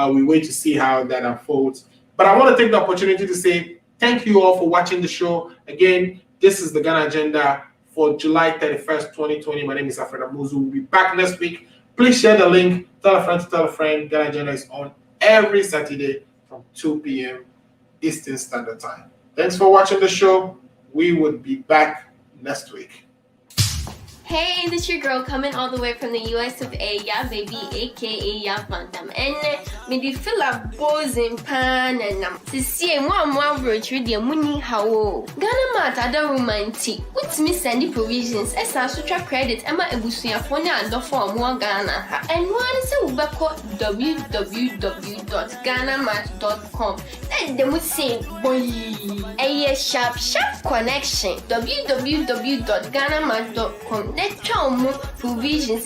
We wait to see how that unfolds. But I want to take the opportunity to say thank you all for watching the show. Again, this is the Ghana Agenda for July 31st, 2020. My name is Alfred Amuzu. We'll be back next week. Please share the link. Tell a friend to tell a friend. Ghana Agenda is on every Saturday from 2 p.m. Eastern Standard Time. Thanks for watching the show. We would be back next week. Hey, this your girl coming all the way from the US of A, yeah baby, aka Ya Phantom. And me feel a buzzing pan and to see one virtue the money how Ghana Mart ada romantic. With me sending provisions, as I track credit, Emma Ebusuya phone and the form one Ghana. And one is a www.ghanamart.com. Then they would say, boy, a sharp connection. www.ghanamart.com. Let's show more provisions